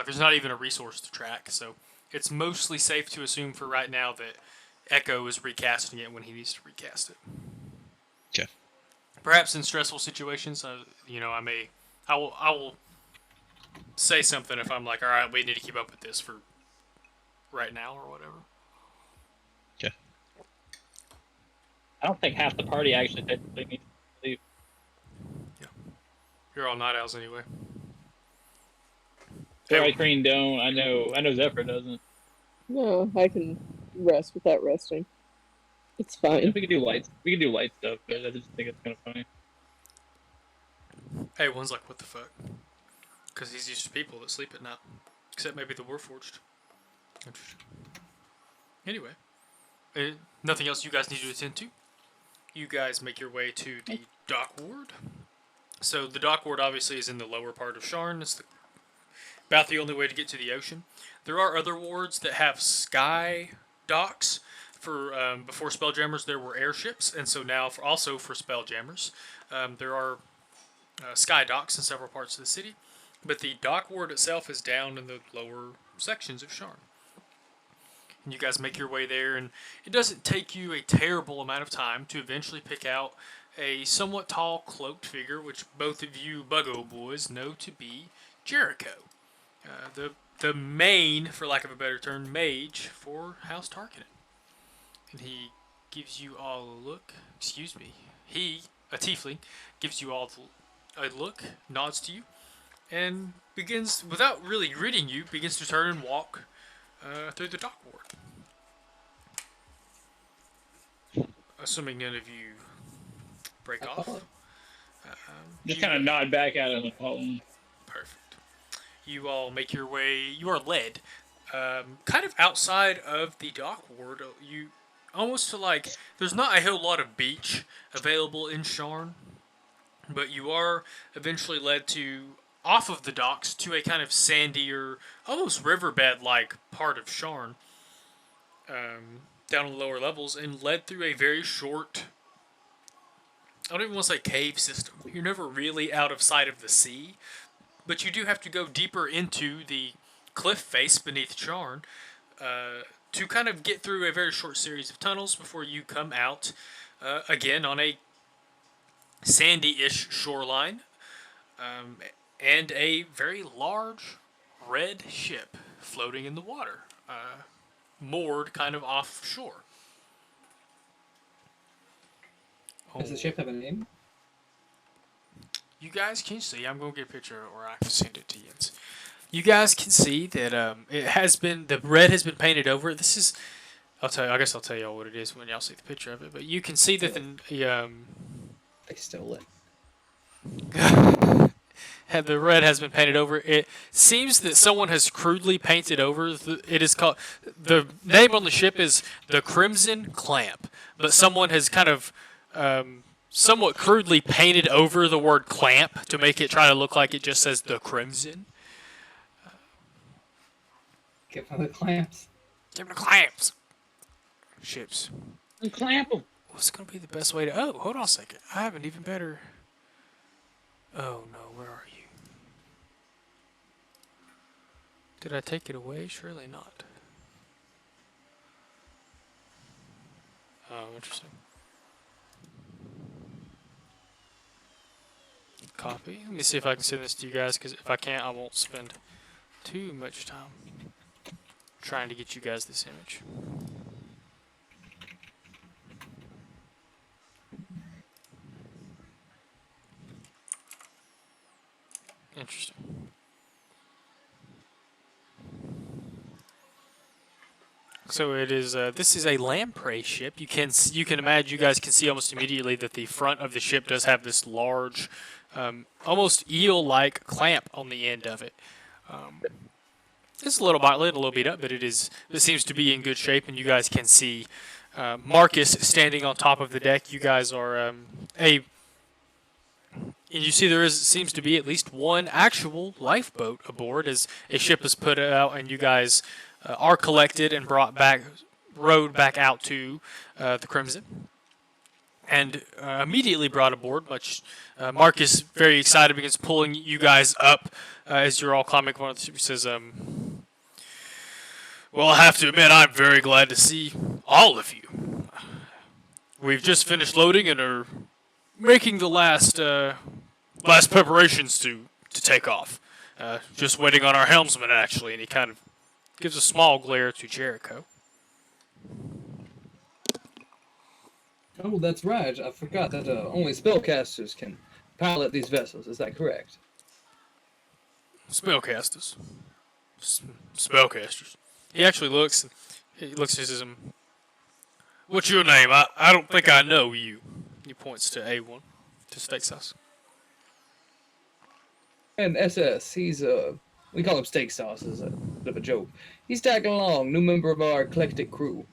Speaker 1: there's not even a resource to track, so it's mostly safe to assume for right now that Echo is recasting it when he needs to recast it.
Speaker 5: Okay.
Speaker 1: Perhaps in stressful situations, I will say something if I'm like, all right, we need to keep up with this for right now or whatever.
Speaker 5: Okay.
Speaker 4: I don't think half the party actually technically needs to sleep.
Speaker 1: You're all night owls anyway.
Speaker 4: Fairy Queen don't. I know Zephyr doesn't.
Speaker 3: No, I can rest without resting. It's fine.
Speaker 4: We could do light. We could do light stuff, but I just think it's kind of funny.
Speaker 1: Hey, one's like, what the fuck? Because he's used to people that sleep at night. Except maybe the Warforged. Interesting. Anyway. Nothing else you guys need to attend to. You guys make your way to the dock ward. So the dock ward obviously is in the lower part of Sharn. It's about the only way to get to the ocean. There are other wards that have sky docks. Before Spelljammers, there were airships, and so now also for Spelljammers, there are sky docks in several parts of the city. But the dock ward itself is down in the lower sections of Sharn. And you guys make your way there, and it doesn't take you a terrible amount of time to eventually pick out a somewhat tall, cloaked figure, which both of you Buggo boys know to be Jericho. The main, for lack of a better term, mage for House Tarkanan. And he gives you all a look. Excuse me. He, a tiefling, gives you all a look, nods to you, and begins, without really greeting you, begins to turn and walk through the dock ward. Assuming none of you break off.
Speaker 4: Just kind of nod back at him.
Speaker 1: Perfect. You all make your way. You are led, kind of outside of the dock ward. You almost to like. There's not a whole lot of beach available in Sharn. but you are eventually led off of the docks to a kind of sandier, almost riverbed-like part of Sharn, down on the lower levels, and led through a very short, I don't even want to say cave system. You're never really out of sight of the sea, but you do have to go deeper into the cliff face beneath Sharn to kind of get through a very short series of tunnels before you come out again on a sandy-ish shoreline and a very large red ship floating in the water, moored kind of offshore.
Speaker 2: Does the ship have a name?
Speaker 1: You guys can see. I'm going to get a picture of it, or I can send it to you. You guys can see that the red has been painted over. This is, I guess I'll tell y'all what it is when y'all see the picture of it. But you can see that
Speaker 2: I stole it.
Speaker 1: the red has been painted over. It seems that someone has crudely painted over. It is called, the name on the ship is the Crimson Clamp, but someone has kind of somewhat crudely painted over the word clamp to make it try to look like it just says the Crimson.
Speaker 2: Give them the clamps.
Speaker 1: Give them the clamps. Ships.
Speaker 4: And clamp them.
Speaker 1: What's going to be the best way to... Oh, hold on a second. I have an even better... Oh, no. Where are you? Did I take it away? Surely not. Oh, interesting. Copy. Let me see if I can send this to you guys, because if I can't, I won't spend too much time trying to get you guys this image. Interesting. So it is. This is a lamprey ship. You can imagine. You guys can see almost immediately that the front of the ship does have this large, almost eel-like clamp on the end of it. It's a little beat up, but it seems to be in good shape. And you guys can see Marcus standing on top of the deck. You guys are and you see seems to be at least one actual lifeboat aboard as a ship is put out, and you guys are collected and rowed back out to the Crimson, and immediately brought aboard. Marcus, very excited, begins pulling you guys up as you're all climbing one of the ship. He says, "Well, I have to admit, I'm very glad to see all of you. We've just finished loading and are making the last preparations to take off. Just waiting on our helmsman, actually." And he kind of gives a small glare to Jericho.
Speaker 2: Oh, that's right. I forgot that only spellcasters can pilot these vessels. Is that correct?
Speaker 1: Spellcasters. Spellcasters. He actually looks. He looks and says, "What's your name? I don't think I know you." He points to A1, to steak sauce.
Speaker 2: And SS, he's we call him Steak Sauce as a bit of a joke. He's tagging along, new member of our eclectic crew.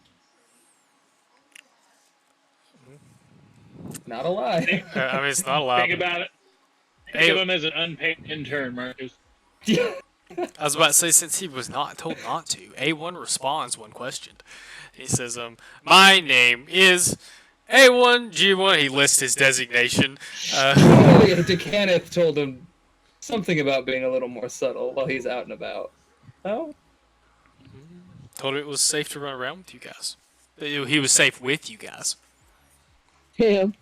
Speaker 2: Not a lie.
Speaker 1: I mean, it's not allowed.
Speaker 4: Think about it. Think of him as an unpaid intern, Marcus.
Speaker 1: I was about to say, since he was not told not to, A1 responds when questioned. He says, "My name is A1G1." He lists his designation.
Speaker 2: DeCanneth told him something about being a little more subtle while he's out and about. Oh?
Speaker 1: Told him it was safe to run around with you guys. He was safe with you guys.
Speaker 3: Him.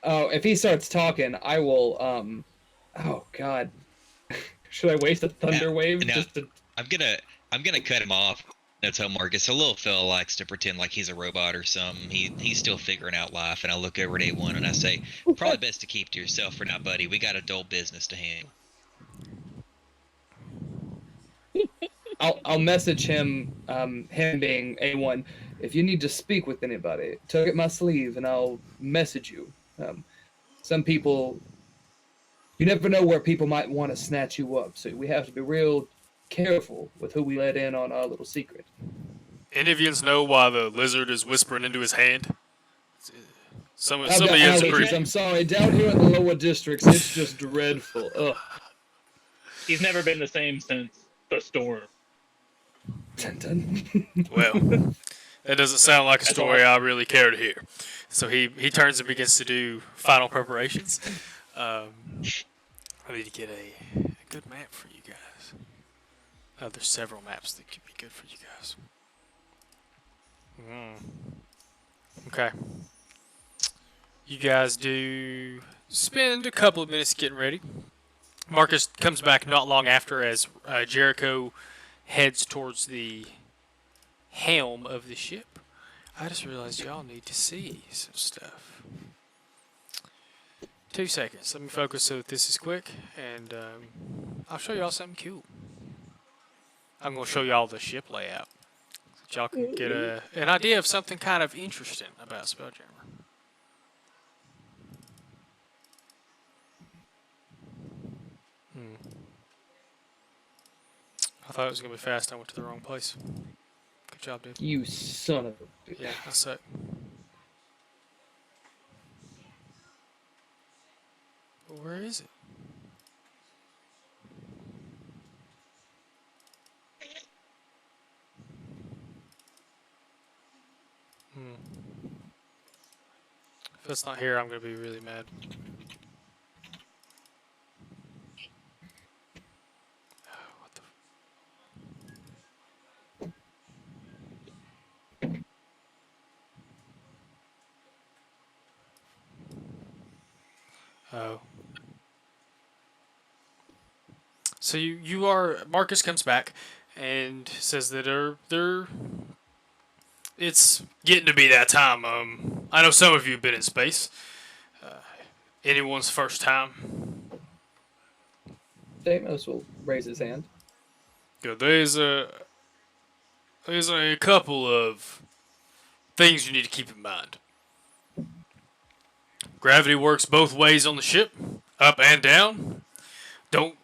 Speaker 2: Oh, if he starts talking, I will, oh, God. Should I waste a thunder wave just to...
Speaker 5: I'm gonna cut him off. No, tell Marcus. A little fella likes to pretend like he's a robot or something. He's still figuring out life. And I look over at A1 and I say, "Probably best to keep to yourself for now, buddy. We got adult business to handle."
Speaker 2: I'll message him, him being A1. If you need to speak with anybody, tug at my sleeve and I'll message you. Some people, you never know where people might want to snatch you up, so we have to be real careful with who we let in on our little secret.
Speaker 1: Any of you know why the lizard is whispering into his hand? Some
Speaker 2: I've
Speaker 1: of
Speaker 2: got
Speaker 1: you have some
Speaker 2: allergies.
Speaker 1: pretty.
Speaker 2: I'm sorry. Down here in the lower districts, it's just dreadful. Ugh.
Speaker 4: He's never been the same since the storm.
Speaker 2: Dun, dun.
Speaker 1: Well, that doesn't sound like a
Speaker 4: That's
Speaker 1: story
Speaker 4: all
Speaker 1: I really care to hear. So he turns and begins to do final preparations. I need to get a good map for you guys. There's several maps that could be good for you guys. Okay. You guys do spend a couple of minutes getting ready. Marcus comes back not long after as Jericho heads towards the helm of the ship. I just realized y'all need to see some stuff. 2 seconds. Let me focus so that this is quick, and I'll show y'all something cool. I'm going to show y'all the ship layout, so y'all can get an idea of something kind of interesting about Spelljammer. I thought it was going to be fast. I went to the wrong place. Good job, dude.
Speaker 2: You son of a...
Speaker 1: Yeah, that's it. Where is it? If it's not here, I'm going to be really mad. What the... Oh. So you are... Marcus comes back and says that it's getting to be that time. I know some of you have been in space. Anyone's first time?
Speaker 2: Deimos will raise his hand.
Speaker 1: Good. There's a couple of things you need to keep in mind. Gravity works both ways on the ship, up and down. Don't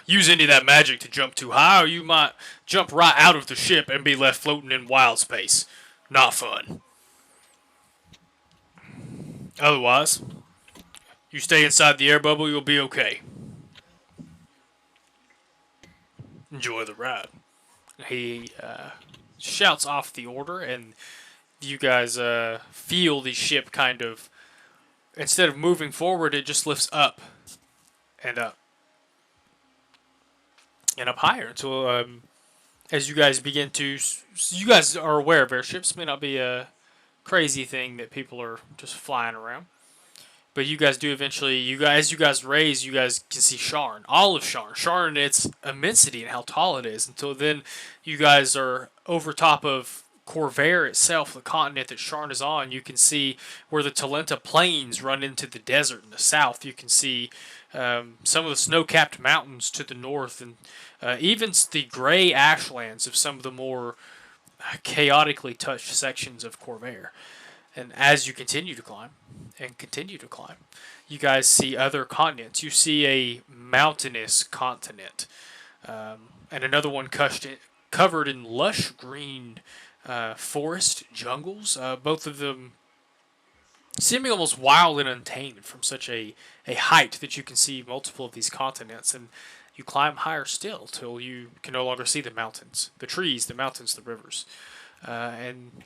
Speaker 1: use any of that magic to jump too high, or you might jump right out of the ship and be left floating in wild space. Not fun. Otherwise, you stay inside the air bubble, you'll be okay. Enjoy the ride. He shouts off the order, and you guys feel the ship kind of, instead of moving forward, it just lifts up and up. And up higher until, as you guys begin to, you guys are aware of airships. May not be a crazy thing that people are just flying around. But you guys do eventually, as you guys raise, you guys can see Sharn. All of Sharn. Sharn, its immensity and how tall it is. Until then, you guys are over top of Khorvaire itself, the continent that Sharn is on. You can see where the Talenta Plains run into the desert in the south. You can see some of the snow-capped mountains to the north, and even the gray ashlands of some of the more chaotically touched sections of Khorvaire. And as you continue to climb, you guys see other continents. You see a mountainous continent, and another one covered in lush green forest jungles, both of them seeming almost wild and untamed from such a height that you can see multiple of these continents. And you climb higher still till you can no longer see the mountains, the trees, the mountains, the rivers, and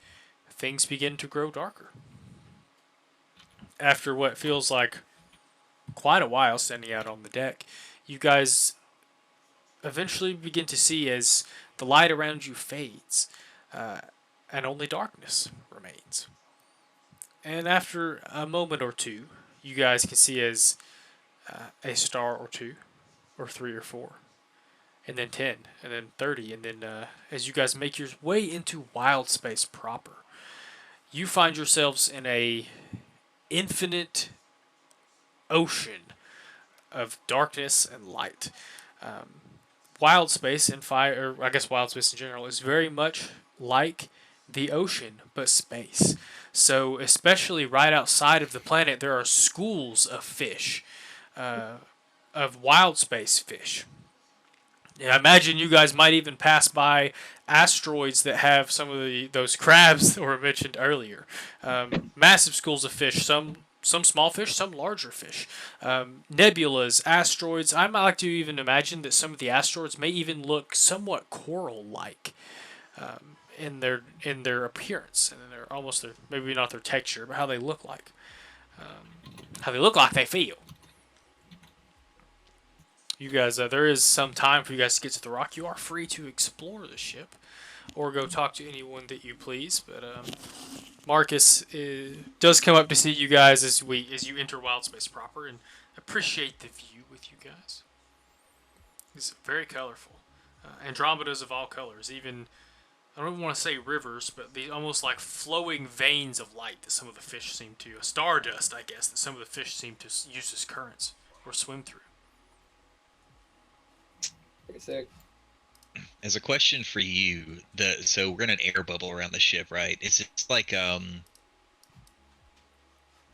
Speaker 1: things begin to grow darker. After what feels like quite a while standing out on the deck, you guys eventually begin to see as the light around you fades, and only darkness remains. And after a moment or two, you guys can see as a star or two, or 3 or 4, and then 10, and then 30, and then as you guys make your way into Wildspace proper, you find yourselves in a infinite ocean of darkness and light. Wildspace and fire, or I guess Wildspace in general, is very much like the ocean, but space. So, especially right outside of the planet, there are schools of fish, of Wildspace fish. Yeah, I imagine you guys might even pass by asteroids that have some of those crabs that were mentioned earlier. Massive schools of fish, some small fish, some larger fish. Nebulas, asteroids. I might like to even imagine that some of the asteroids may even look somewhat coral-like in their appearance and in their maybe not their texture, but how they look like. How they look like they feel. You guys, there is some time for you guys to get to the rock. You are free to explore the ship, or go talk to anyone that you please. But Marcus does come up to see you guys as you enter Wildspace proper, and appreciate the view with you guys. It's very colorful. Andromedas of all colors, even I don't even want to say rivers, but these almost like flowing veins of light that some of the fish seem to, stardust, I guess, that some of the fish seem to use as currents or swim through.
Speaker 2: Pretty sick.
Speaker 5: As a question for you, so we're in an air bubble around the ship, right? It's like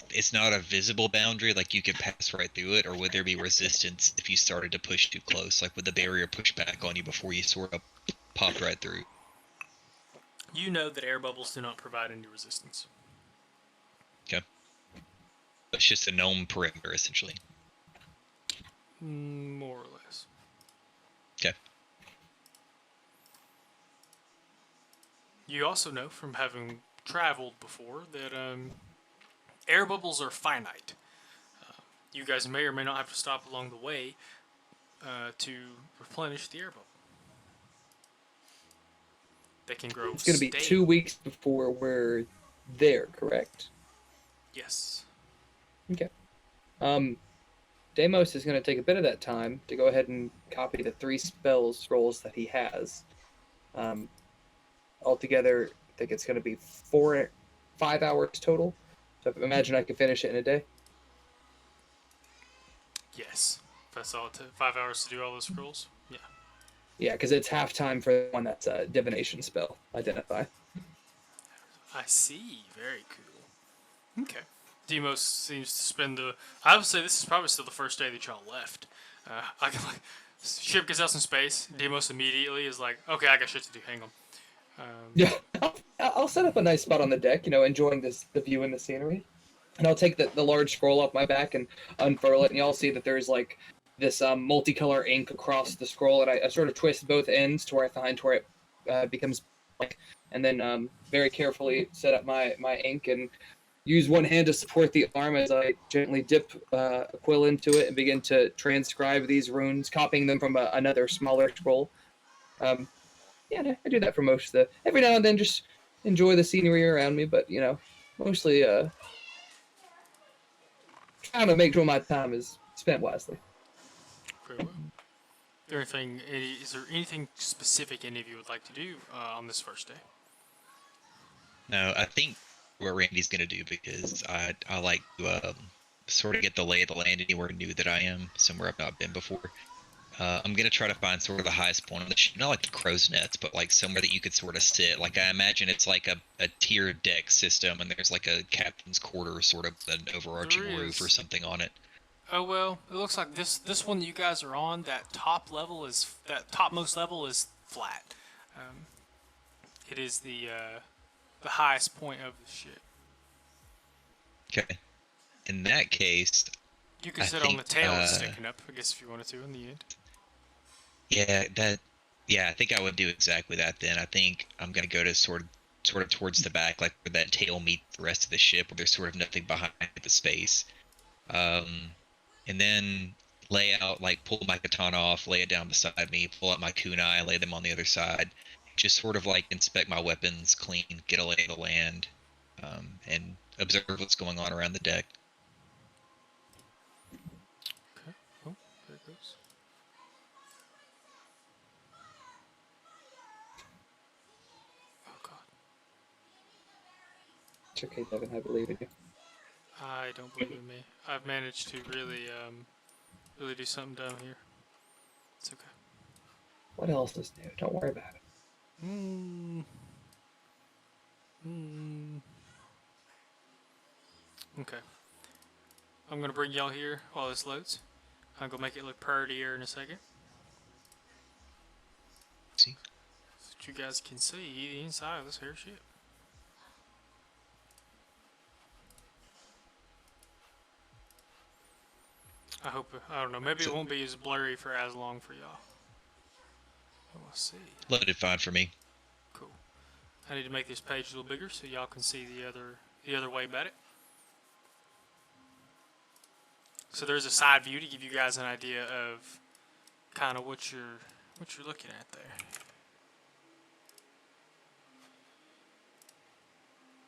Speaker 5: it's not a visible boundary, like you could pass right through it, or would there be resistance if you started to push too close? Like would the barrier push back on you before you sort of popped right through?
Speaker 1: You know that air bubbles do not provide any resistance.
Speaker 5: Okay. It's just a known perimeter, essentially.
Speaker 1: More or less.
Speaker 5: Okay.
Speaker 1: You also know from having traveled before that air bubbles are finite. You guys may or may not have to stop along the way to replenish the air bubble. They can grow.
Speaker 2: It's going to be 2 weeks before we're there, correct?
Speaker 1: Yes.
Speaker 2: Okay. Deimos is going to take a bit of that time to go ahead and copy the 3 spell scrolls that he has. Altogether, I think it's going to be 5 hours total. So imagine I could finish it in a day.
Speaker 1: Yes. That's all. 5 hours to do all those scrolls. Yeah.
Speaker 2: Yeah, because it's half time for the one that's a divination spell. Identify.
Speaker 1: I see. Very cool. Okay. Demos seems to spend I would say this is probably still the first day that y'all left. I can ship gets out in space. Demos immediately is like, okay, I got shit to do. Hang on.
Speaker 2: Yeah, I'll set up a nice spot on the deck, enjoying the view and the scenery. And I'll take the large scroll off my back and unfurl it, and y'all see that there's like this multicolor ink across the scroll, and I sort of twist both ends to where I find where it becomes blank, and then very carefully set up my ink and use one hand to support the arm as I gently dip a quill into it and begin to transcribe these runes, copying them from another smaller scroll. Yeah, I do that for most of the... Every now and then just enjoy the scenery around me, but, mostly trying to make sure my time is spent wisely.
Speaker 1: Very well. Is there anything specific any of you would like to do on this first day?
Speaker 5: No, I think what Randy's going to do, because I like to sort of get the lay of the land anywhere new that I am, somewhere I've not been before. I'm going to try to find sort of the highest point on the ship, not like the crow's nest, but like somewhere that you could sort of sit. Like I imagine it's like a tiered deck system, and there's like a captain's quarter, sort of an overarching roof or something on it.
Speaker 1: Oh well, it looks like this one that you guys are on, that topmost level is flat. It is the highest point of the ship.
Speaker 5: Okay. In that case,
Speaker 1: you can sit on the tail sticking up, I guess, if you wanted to in the end.
Speaker 5: Yeah, I think I would do exactly that then. I think I'm going to go to sort of towards the back, like where that tail meets the rest of the ship, where there's sort of nothing behind the space. And then lay out, like pull my katana off, lay it down beside me, pull out my kunai, lay them on the other side. Just sort of like inspect my weapons, clean, get a lay of the land, and observe what's going on around the deck.
Speaker 1: Okay. Oh, there it goes. Oh God.
Speaker 2: It's okay, Devin. I believe in you.
Speaker 1: I don't believe in me. I've managed to really do something down here. It's okay.
Speaker 2: What else is new? Don't worry about it.
Speaker 1: Okay. I'm gonna bring y'all here while this loads. I'm gonna make it look prettier in a second. you guys can see the inside of this airship. I don't know, maybe it won't be as blurry for as long for y'all. We'll see.
Speaker 5: Loaded fine for me.
Speaker 1: Cool. I need to make this page a little bigger so y'all can see the other way about it. So there's a side view to give you guys an idea of kind of what you're looking at there.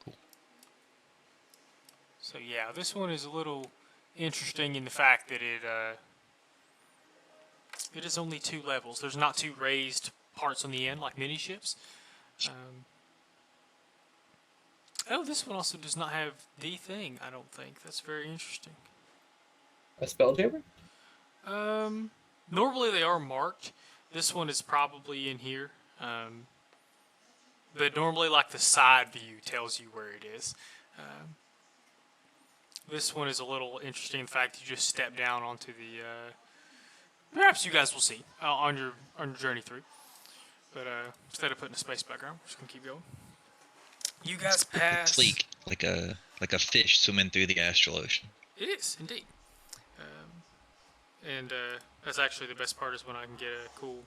Speaker 5: Cool.
Speaker 1: So yeah, this one is a little interesting in the fact that it is only 2 levels. There's not 2 raised parts on the end like mini ships. Oh, this one also does not have the thing, I don't think. That's very interesting.
Speaker 2: A Spelljammer?
Speaker 1: Normally they are marked. This one is probably in here. But normally like the side view tells you where it is. This one is a little interesting in the fact you just step down onto the perhaps you guys will see on your journey through. But instead of putting a space background, we're just gonna keep going. You guys pass.
Speaker 5: Sleek, like a fish swimming through the astral ocean.
Speaker 1: It is indeed. And that's actually the best part is when I can get a cool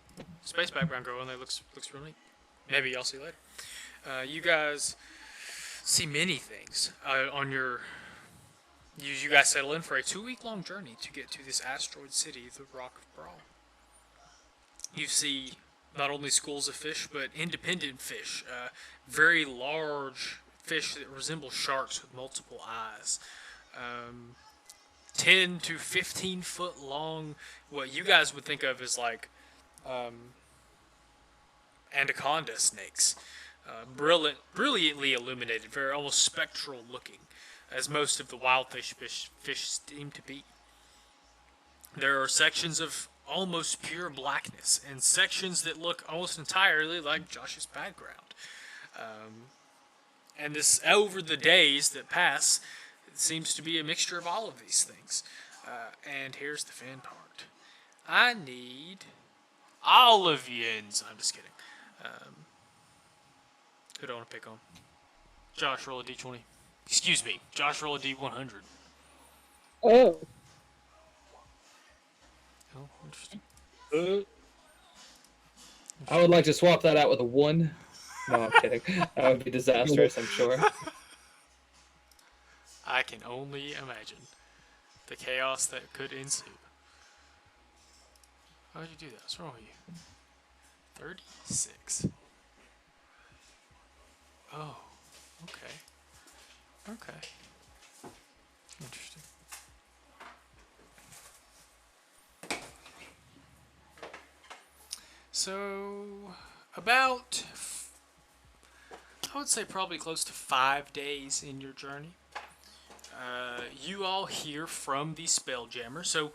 Speaker 1: space background going. That looks real neat. Maybe y'all see later. You guys see many things on your. You guys settle in for a 2-week-long journey to get to this asteroid city, the Rock of Bral. You see not only schools of fish, but independent fish. Very large fish that resemble sharks with multiple eyes. 10 to 15 foot long, what you guys would think of as like anaconda snakes. Brilliantly illuminated, very almost spectral looking, as most of the wild fish seem to be. There are sections of almost pure blackness, and sections that look almost entirely like Josh's background. And this, over the days that pass, it seems to be a mixture of all of these things. And here's the fun part. I need all of yins. I'm just kidding. Who do I want to pick on? Josh, roll a d20. Excuse me. Josh, roll a d100.
Speaker 3: Oh.
Speaker 1: Oh, interesting.
Speaker 2: I would like to swap that out with a 1. No, I'm kidding. That would be disastrous, I'm sure.
Speaker 1: I can only imagine the chaos that could ensue. How did you do that? What's wrong with you? 36. Oh, okay. Okay. Interesting. So, about, I would say probably close to 5 days in your journey. You all hear from the Spelljammer. So,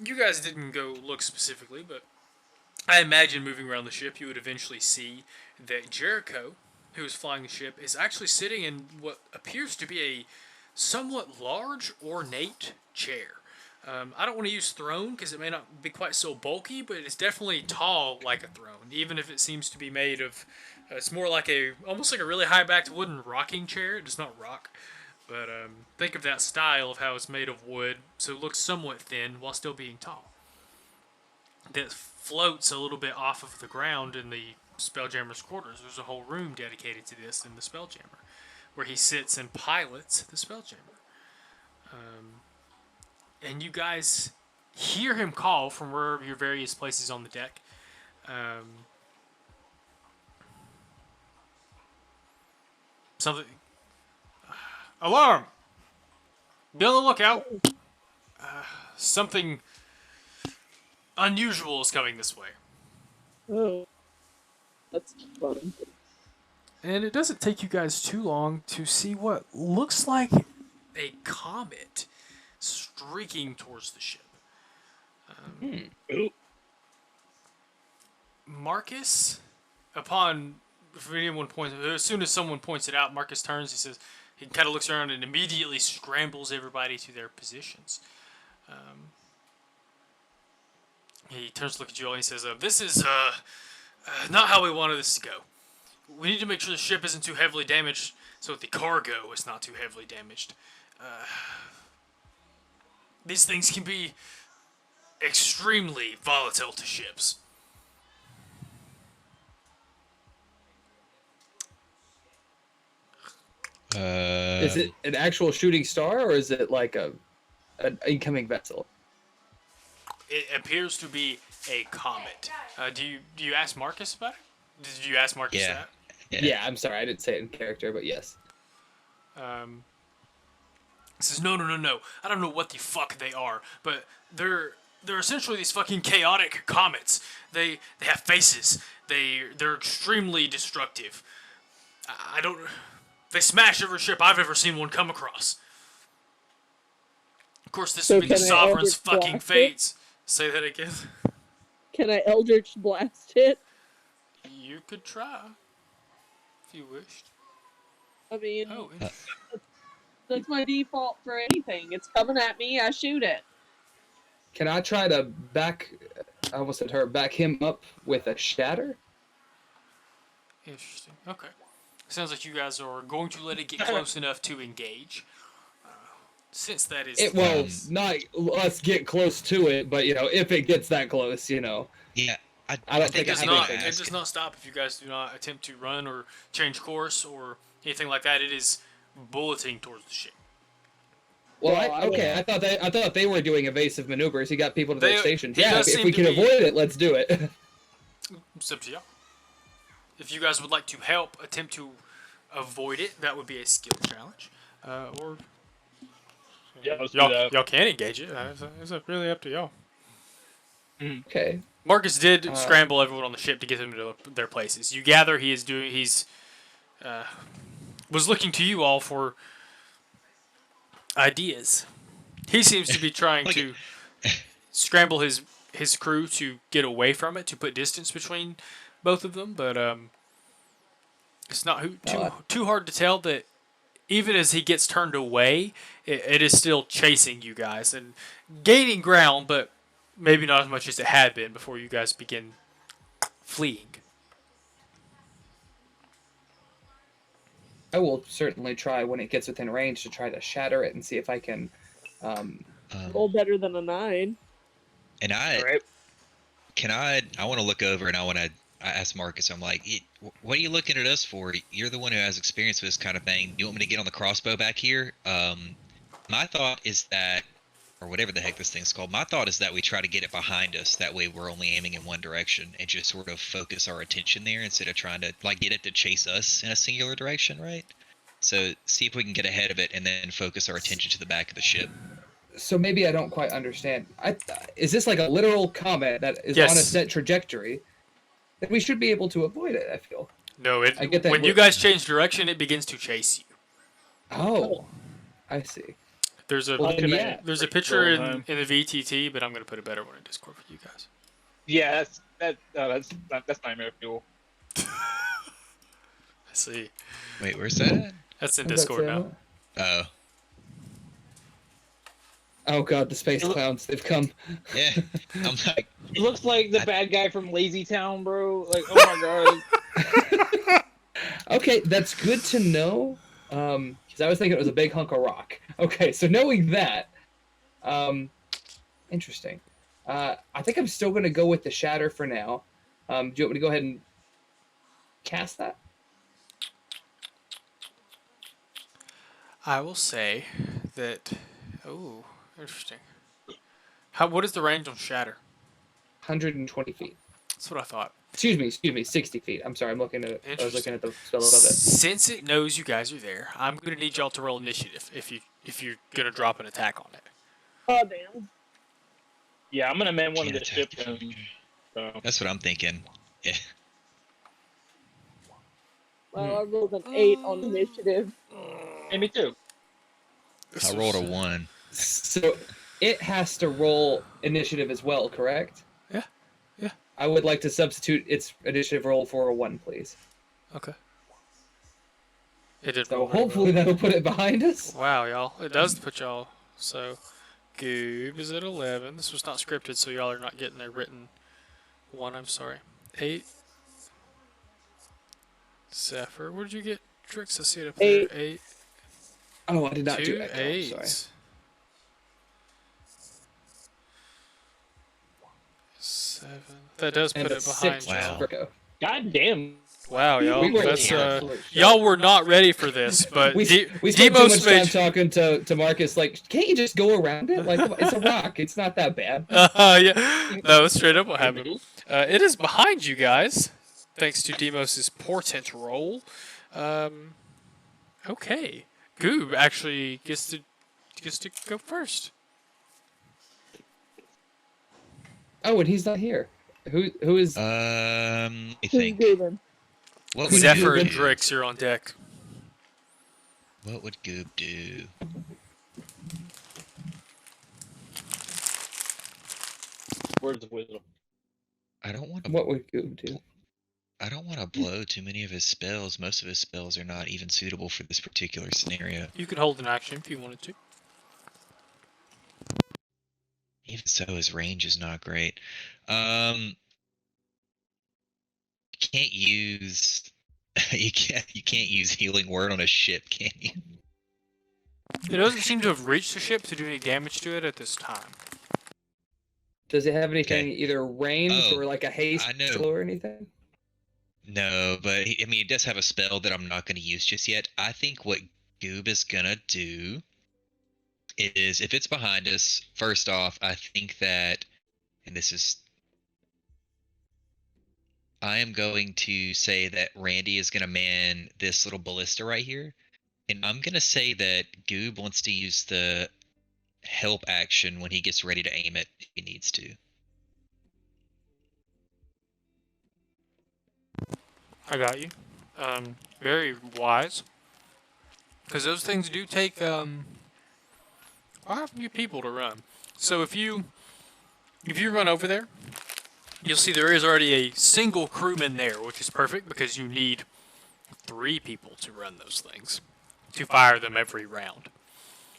Speaker 1: you guys didn't go look specifically, but I imagine moving around the ship, you would eventually see that Jericho, who is flying the ship, is actually sitting in what appears to be a somewhat large, ornate chair. I don't want to use throne because it may not be quite so bulky, but it's definitely tall like a throne, even if it seems to be made of. It's more like almost like a really high-backed wooden rocking chair. It does not rock, but think of that style of how it's made of wood, so it looks somewhat thin while still being tall. That floats a little bit off of the ground in the Spelljammer's quarters. There's a whole room dedicated to this in the Spelljammer, where he sits and pilots the Spelljammer. And you guys hear him call from wherever your various places on the deck. Something. Alarm! Be on the lookout. Something unusual is coming this way.
Speaker 3: Oh. That's fun.
Speaker 1: And it doesn't take you guys too long to see what looks like a comet streaking towards the ship. Marcus, as soon as someone points it out, Marcus turns, he kind of looks around and immediately scrambles everybody to their positions. He turns to look at you all and he says, this is not how we wanted this to go. We need to make sure the ship isn't too heavily damaged, so that the cargo is not too heavily damaged. These things can be extremely volatile to ships.
Speaker 2: Is it an actual shooting star, or is it like an incoming vessel?
Speaker 1: It appears to be a comet. Do you ask Marcus about it? Did you ask Marcus
Speaker 5: Yeah.
Speaker 1: that?
Speaker 2: Yeah, I'm sorry, I didn't say it in character, but yes.
Speaker 1: He says, no. I don't know what the fuck they are, but they're essentially these fucking chaotic comets. They have faces. They're extremely destructive. I don't. They smash every ship I've ever seen one come across. Of course, this
Speaker 3: So
Speaker 1: would be the
Speaker 3: can I
Speaker 1: Sovereign's
Speaker 3: Eldritch
Speaker 1: fucking
Speaker 3: Blast it?
Speaker 1: fates. Say that again.
Speaker 3: Can I Eldritch Blast it?
Speaker 1: You could try, if you wished.
Speaker 3: I mean,
Speaker 1: Oh, interesting.
Speaker 3: that's my default for anything. It's coming at me, I shoot it.
Speaker 2: Can I try to back him up with a shatter?
Speaker 1: Interesting. Okay. Sounds like you guys are going to let it get close enough to engage. Since that is
Speaker 2: It will not us get close to it, but if it gets that close,
Speaker 5: Yeah,
Speaker 2: I don't
Speaker 5: think
Speaker 2: think
Speaker 1: it
Speaker 2: I
Speaker 1: does
Speaker 2: have
Speaker 1: not.
Speaker 2: anything.
Speaker 1: It does not stop if you guys do not attempt to run or change course or anything like that. It is bulleting towards the ship.
Speaker 2: Well,
Speaker 3: Well,
Speaker 2: I thought they were doing evasive maneuvers. He got people to their stations.
Speaker 1: he
Speaker 2: Yeah,
Speaker 1: does
Speaker 2: if
Speaker 1: seem
Speaker 2: we
Speaker 1: to
Speaker 2: can
Speaker 1: be-
Speaker 2: avoid it, let's do it.
Speaker 1: It's up to y'all. If you guys would like to help attempt to avoid it, that would be a skill challenge. Or
Speaker 4: Yeah, let's do that.
Speaker 1: y'all can engage it. It's really up to y'all.
Speaker 2: Okay.
Speaker 1: Marcus did scramble everyone on the ship to get them to their places. You gather he's was looking to you all for ideas. He seems to be trying to scramble his crew to get away from it, to put distance between both of them, but it's not too hard to tell that even as he gets turned away, it is still chasing you guys and gaining ground, but maybe not as much as it had been before you guys begin fleeing.
Speaker 2: I will certainly try when it gets within range to try to shatter it and see if I can.
Speaker 3: roll better than a 9.
Speaker 5: And
Speaker 4: All right.
Speaker 5: I want to look over and I ask Marcus, I'm like, what are you looking at us for? You're the one who has experience with this kind of thing. You want me to get on the crossbow back here? My thought is that, or whatever the heck this thing's called, my thought is that we try to get it behind us. That way we're only aiming in one direction and just sort of focus our attention there instead of trying to get it to chase us in a singular direction, right? So see if we can get ahead of it and then focus our attention to the back of the ship.
Speaker 2: So maybe I don't quite understand. Is this like a literal comet that is
Speaker 1: Yes.
Speaker 2: on a set trajectory? Then we should be able to avoid it, I feel.
Speaker 1: No,
Speaker 2: I get that
Speaker 1: when you
Speaker 2: we're-
Speaker 1: guys change direction, it begins to chase you.
Speaker 2: Oh, I see.
Speaker 1: There's a
Speaker 2: Well, then, yeah.
Speaker 1: there's a picture in
Speaker 4: Time.
Speaker 1: the VTT, but I'm gonna put a better one in Discord for you guys.
Speaker 4: Yeah, that's nightmare fuel.
Speaker 1: I see.
Speaker 5: Wait, where's that?
Speaker 1: That's in
Speaker 2: What does that
Speaker 1: Discord
Speaker 2: say
Speaker 1: now.
Speaker 2: on it?
Speaker 5: Oh,
Speaker 2: Oh god, the space clowns, they've come.
Speaker 5: yeah. I'm like,
Speaker 4: He looks like the bad guy from Lazy Town, bro. Like, oh my god.
Speaker 2: Okay, that's good to know. Because I was thinking it was a big hunk of rock. Okay, so knowing that, interesting. I think I'm still going to go with the shatter for now. Do you want me to go ahead and cast that?
Speaker 1: I will say that. Oh, interesting. What is the range on Shatter?
Speaker 2: 120 feet.
Speaker 1: That's what I thought.
Speaker 2: Excuse me, 60 feet. I'm sorry, I was looking at the spell above it.
Speaker 1: Since it knows you guys are there, I'm gonna need y'all to roll initiative if you're gonna drop an attack on it.
Speaker 3: Oh, damn.
Speaker 4: Yeah, I'm gonna man one of
Speaker 5: Can't
Speaker 4: the ship
Speaker 5: attack.
Speaker 4: and so.
Speaker 5: that's what I'm thinking. Yeah.
Speaker 3: Well, I rolled an 8 on initiative.
Speaker 4: Hey, me too.
Speaker 5: I rolled a 1.
Speaker 2: So it has to roll initiative as well, correct?
Speaker 1: Yeah. Yeah.
Speaker 2: I would like to substitute its initiative roll for a 1, please.
Speaker 1: Okay. It did.
Speaker 2: So
Speaker 1: roll very
Speaker 2: hopefully that'll put it behind us.
Speaker 1: well. Wow, y'all. It does put y'all. So, Goob is at 11. This was not scripted, so y'all are not getting a written one. I'm sorry. 8, Zephyr, what did you get? Tricks, I see it up
Speaker 3: 8.
Speaker 1: there. 8.
Speaker 2: Oh, I did not do
Speaker 1: 2
Speaker 2: Echo. I'm sorry.
Speaker 1: 8s. 7. That does
Speaker 2: And
Speaker 1: put
Speaker 2: a
Speaker 1: it behind
Speaker 2: 6
Speaker 5: Wow.
Speaker 2: for Echo.
Speaker 4: God damn.
Speaker 1: Wow, y'all.
Speaker 2: We were
Speaker 1: That's
Speaker 5: terrible.
Speaker 1: y'all were not ready for this, but
Speaker 2: We spent too
Speaker 1: Demos
Speaker 2: much time
Speaker 1: made.
Speaker 2: talking to Marcus. Like, can't you just go around it? Like, come on, it's a rock. It's not that bad.
Speaker 1: Yeah, no, that's straight up what happened. It is behind you guys, thanks to Demos's portent roll. Okay, Goob actually gets to go first.
Speaker 2: Oh, and he's not here. Who is?
Speaker 5: I
Speaker 3: Who's
Speaker 5: think.
Speaker 3: Gooben?
Speaker 5: What would
Speaker 1: Zephyr
Speaker 5: Goob
Speaker 1: and
Speaker 5: do?
Speaker 1: Drix, you're on deck.
Speaker 5: What would Goob do?
Speaker 4: Words of wisdom.
Speaker 5: I don't want to.
Speaker 2: What would Goob do?
Speaker 5: I don't want to blow too many of his spells. Most of his spells are not even suitable for this particular scenario.
Speaker 1: You could hold an action if you wanted to.
Speaker 5: Even so, his range is not great. Can't use. You can't use healing word on a ship, can you?
Speaker 1: It doesn't seem to have reached the ship to do any damage to it at this time.
Speaker 2: Does it have anything
Speaker 5: Okay.
Speaker 2: either ranged
Speaker 5: Oh,
Speaker 2: or like a haste
Speaker 5: I know.
Speaker 2: or anything?
Speaker 5: No, but I mean, it does have a spell that I'm not going to use just yet. I think what Goob is gonna do is, if it's behind us, first off, I think that, and this is, I am going to say that Randy is gonna man this little ballista right here, and I'm gonna say that Goob wants to use the help action when he gets ready to aim it if he needs to.
Speaker 1: I got you. Very wise. Because those things do take a few people to run. So if you run over there, you'll see there is already a single crewman there, which is perfect because you need 3 people to run those things, to fire them every round.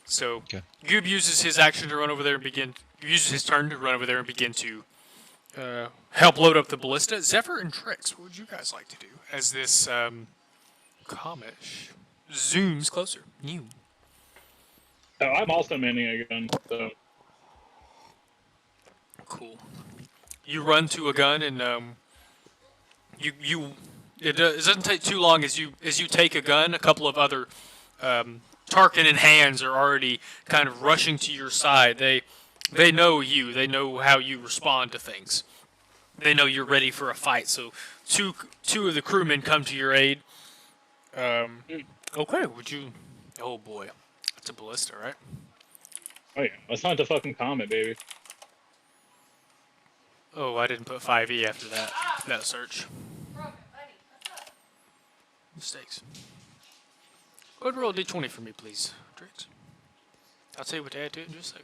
Speaker 1: So
Speaker 5: Okay.
Speaker 1: Goob uses his action to run over there and uses his turn to run over there and begin to help load up the ballista. Zephyr and Trix, what would you guys like to do as this comet zooms closer? You.
Speaker 4: Oh, I'm also manning a gun, so
Speaker 1: Cool. You run to a gun and it doesn't take too long as you take a gun. A couple of other Tarkanan hands are already kind of rushing to your side. They know you. They know how you respond to things. They know you're ready for a fight. So two of the crewmen come to your aid. Okay, would you? Oh boy, that's a ballista, right?
Speaker 4: oh yeah, let's hunt the fucking comet, baby.
Speaker 1: Oh, I didn't put 5e after that search. Mistakes. Go ahead and roll a d20 for me, please, Drix. I'll tell you what to add to it in just a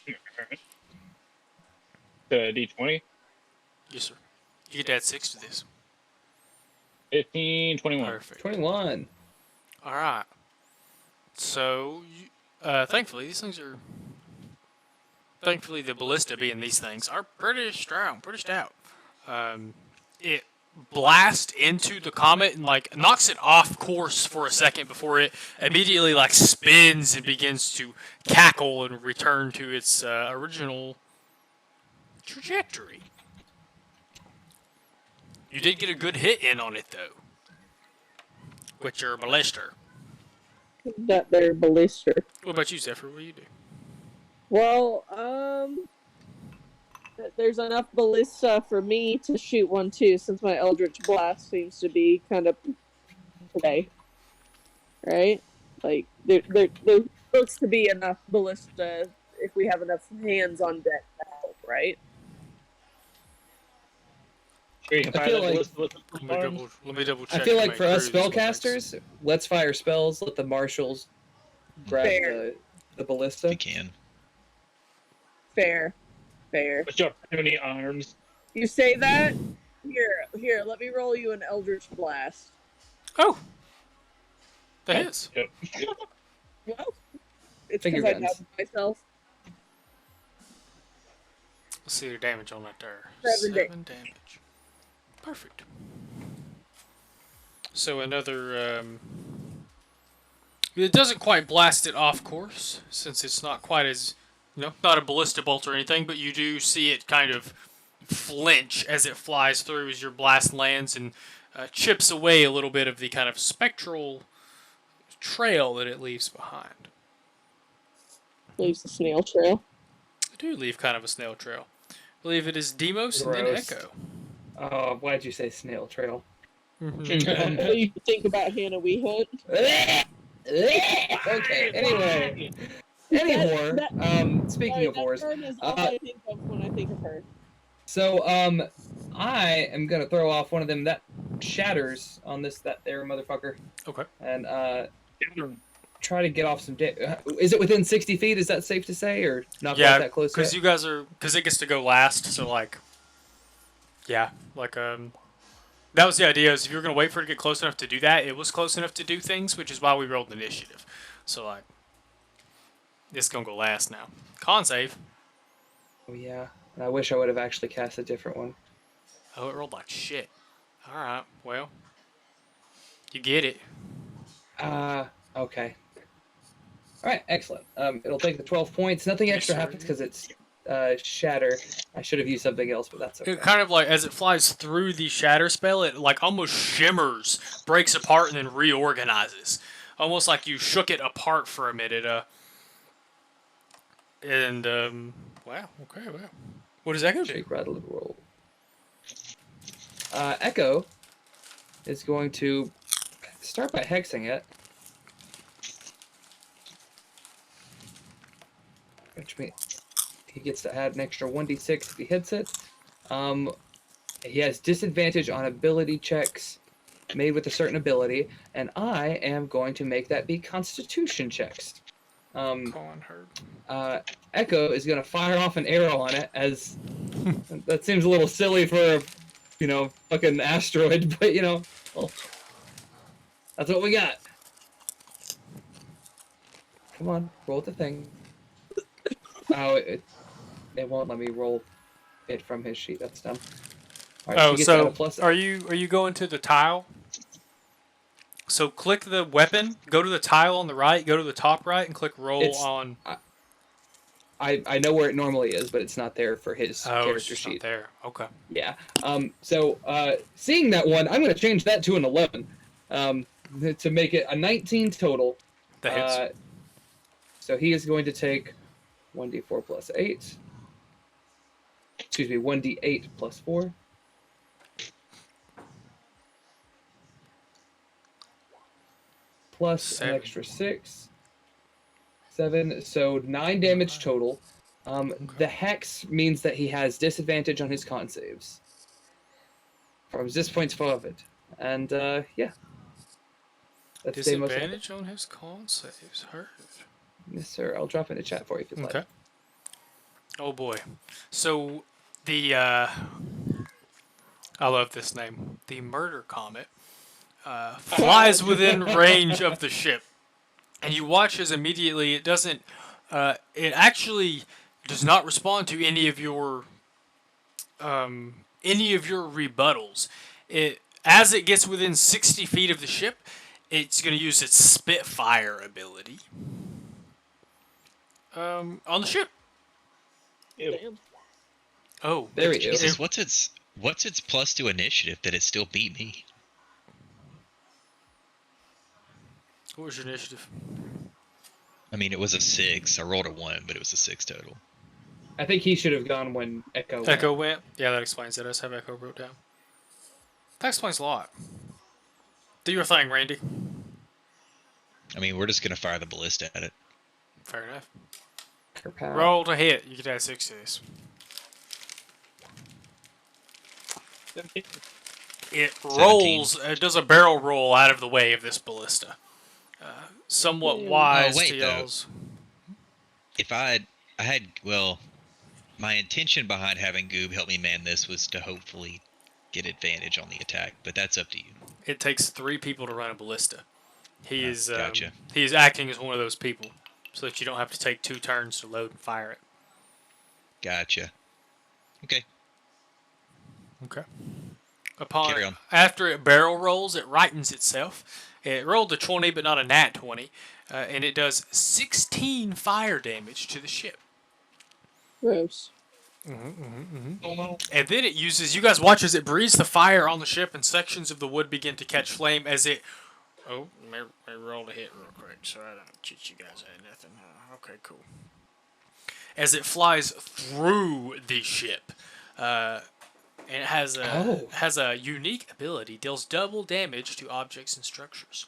Speaker 1: second.
Speaker 4: The D20,
Speaker 1: Yes, sir. You get to add 6 to this.
Speaker 4: 15, 21.
Speaker 1: Perfect.
Speaker 2: 21.
Speaker 1: All right. So, thankfully, these things are. Thankfully, the ballista being these things are pretty strong, pretty stout. It blasts into the comet and like knocks it off course for a second before it immediately like spins and begins to cackle and return to its original trajectory. You did get a good hit in on it though, with your ballista.
Speaker 3: That their ballista.
Speaker 1: What about you, Zephyr? What do you do?
Speaker 3: Well, there's enough ballista for me to shoot one too, since my Eldritch Blast seems to be kind of today. Right? Like, there looks to be enough ballista if we have enough hands on deck to help, right?
Speaker 4: Sure, you can
Speaker 2: I
Speaker 4: fire
Speaker 2: feel
Speaker 4: that
Speaker 2: like-
Speaker 4: ballista with the arms.
Speaker 1: Let me double check.
Speaker 2: I feel
Speaker 1: to
Speaker 2: like
Speaker 1: make
Speaker 2: for us
Speaker 1: sure these ones make
Speaker 2: spellcasters, let's fire spells. Let the marshals grab
Speaker 3: Fair.
Speaker 2: the
Speaker 5: If
Speaker 2: ballista.
Speaker 5: you can.
Speaker 3: Fair.
Speaker 4: But you don't have any arms.
Speaker 3: You say that? Here, let me roll you an Eldritch Blast.
Speaker 1: Oh, that is.
Speaker 4: Yep.
Speaker 3: Well, it's
Speaker 2: Finger
Speaker 3: because I
Speaker 2: guns.
Speaker 3: doubted myself.
Speaker 1: Let's see the damage on that there.
Speaker 3: 7
Speaker 1: 7 damage. Perfect. So another. It doesn't quite blast it off course, since it's not quite as, not a ballista bolt or anything, but you do see it kind of flinch as it flies through as your blast lands and chips away a little bit of the kind of spectral trail that it leaves behind.
Speaker 3: Leaves a snail trail.
Speaker 1: I do leave kind of a snail trail. I believe it is Demos and then
Speaker 2: Gross.
Speaker 1: Echo.
Speaker 2: Oh, why'd you say snail trail?
Speaker 3: What do you think about Hannah We Hunt?
Speaker 2: Okay, anyway. Speaking of whores.
Speaker 3: That is all I think of when I think of her.
Speaker 2: So, I am gonna throw off one of them that shatters on that there motherfucker.
Speaker 1: Okay.
Speaker 2: And, try to get off some is it within 60 feet? Is that safe to say, or not quite that close?
Speaker 1: Because you guys are, because it gets to go last, so like, yeah, like that was the idea. Is if you were gonna wait for it to get close enough to do that, it was close enough to do things, which is why we rolled initiative. So like, it's gonna go last now. Con save.
Speaker 2: Oh yeah, I wish I would have actually cast a different one.
Speaker 1: Oh, it rolled like shit. All right, well, you get it.
Speaker 2: Okay. All right, excellent. It'll take the 12 points. Nothing extra happens because it's shatter. I should have used something else, but that's okay.
Speaker 1: It kind of like, as it flies through the shatter spell, it like almost shimmers, breaks apart, and then reorganizes. Almost like you shook it apart for a minute. Wow, okay, wow. What does Echo do?
Speaker 2: Shake, rattle, and roll. Echo is going to start by hexing it. Which means he gets to add an extra 1d6 if he hits it. He has disadvantage on ability checks made with a certain ability, and I am going to make that be Constitution checks. Echo is going to fire off an arrow on it, as that seems a little silly for a, fucking asteroid, but well, that's what we got. Come on, roll the thing. Oh, it won't let me roll it from his sheet. That's dumb. All right,
Speaker 1: so are you going to the tile? So click the weapon, go to the tile on the right, go to the top right, and click roll on.
Speaker 2: I know where it normally is, but it's not there for his character sheet.
Speaker 1: Not there. Okay.
Speaker 2: Yeah. So seeing that one, I'm going to change that to an 11, to make it a 19 total.
Speaker 1: That hits.
Speaker 2: So he is going to take 1d4 plus 8. Excuse me, 1d8 plus 4. Plus
Speaker 1: 7.
Speaker 2: an extra 6. 7, so 9 damage total. The hex means that he has disadvantage on his con saves. From this point forward. And, yeah. That's
Speaker 1: disadvantage on his con saves. Heard.
Speaker 2: Yes, sir. I'll drop in the chat for you if you'd like.
Speaker 1: Oh, boy. So, I love this name. The Murder Comet flies within range of the ship. And you watch as immediately it doesn't... it actually does not respond to any of your rebuttals. As it gets within 60 feet of the ship, it's going to use its Spitfire ability on the ship.
Speaker 3: Damn.
Speaker 1: Oh,
Speaker 2: there we go.
Speaker 5: Jesus, what's its plus to initiative that it still beat me?
Speaker 1: What was your initiative?
Speaker 5: I mean, it was a 6. I rolled a 1, but it was a 6 total.
Speaker 2: I think he should have gone when Echo went.
Speaker 1: Echo went? Yeah, that explains it. I just have Echo wrote down. That explains a lot. Do your thing, Randy.
Speaker 5: I mean, we're just going to fire the ballista at it.
Speaker 1: Fair enough.
Speaker 2: Kerpow.
Speaker 1: Roll to hit. You get add 6 to this. It rolls. It does a barrel roll out of the way of this ballista. Somewhat wise to y'all's.
Speaker 5: If I had, well, my intention behind having Goob help me man this was to hopefully get advantage on the attack, but that's up to you.
Speaker 1: It takes 3 people to run a ballista. He is
Speaker 5: gotcha.
Speaker 1: He is acting as one of those people, so that you don't have to take 2 turns to load and fire it.
Speaker 5: Gotcha. Okay.
Speaker 1: Okay.
Speaker 5: Carry on.
Speaker 1: After it barrel rolls, it rightens itself. It rolled a 20, but not a nat 20, and it does 16 fire damage to the ship.
Speaker 3: Gross.
Speaker 1: And then it uses, you guys watch as it breathes the fire on the ship, and sections of the wood begin to catch flame as it. Oh, I rolled a hit real quick, so I don't cheat you guys at nothing. Okay, cool. As it flies through the ship, and it has a unique ability, deals double damage to objects and structures.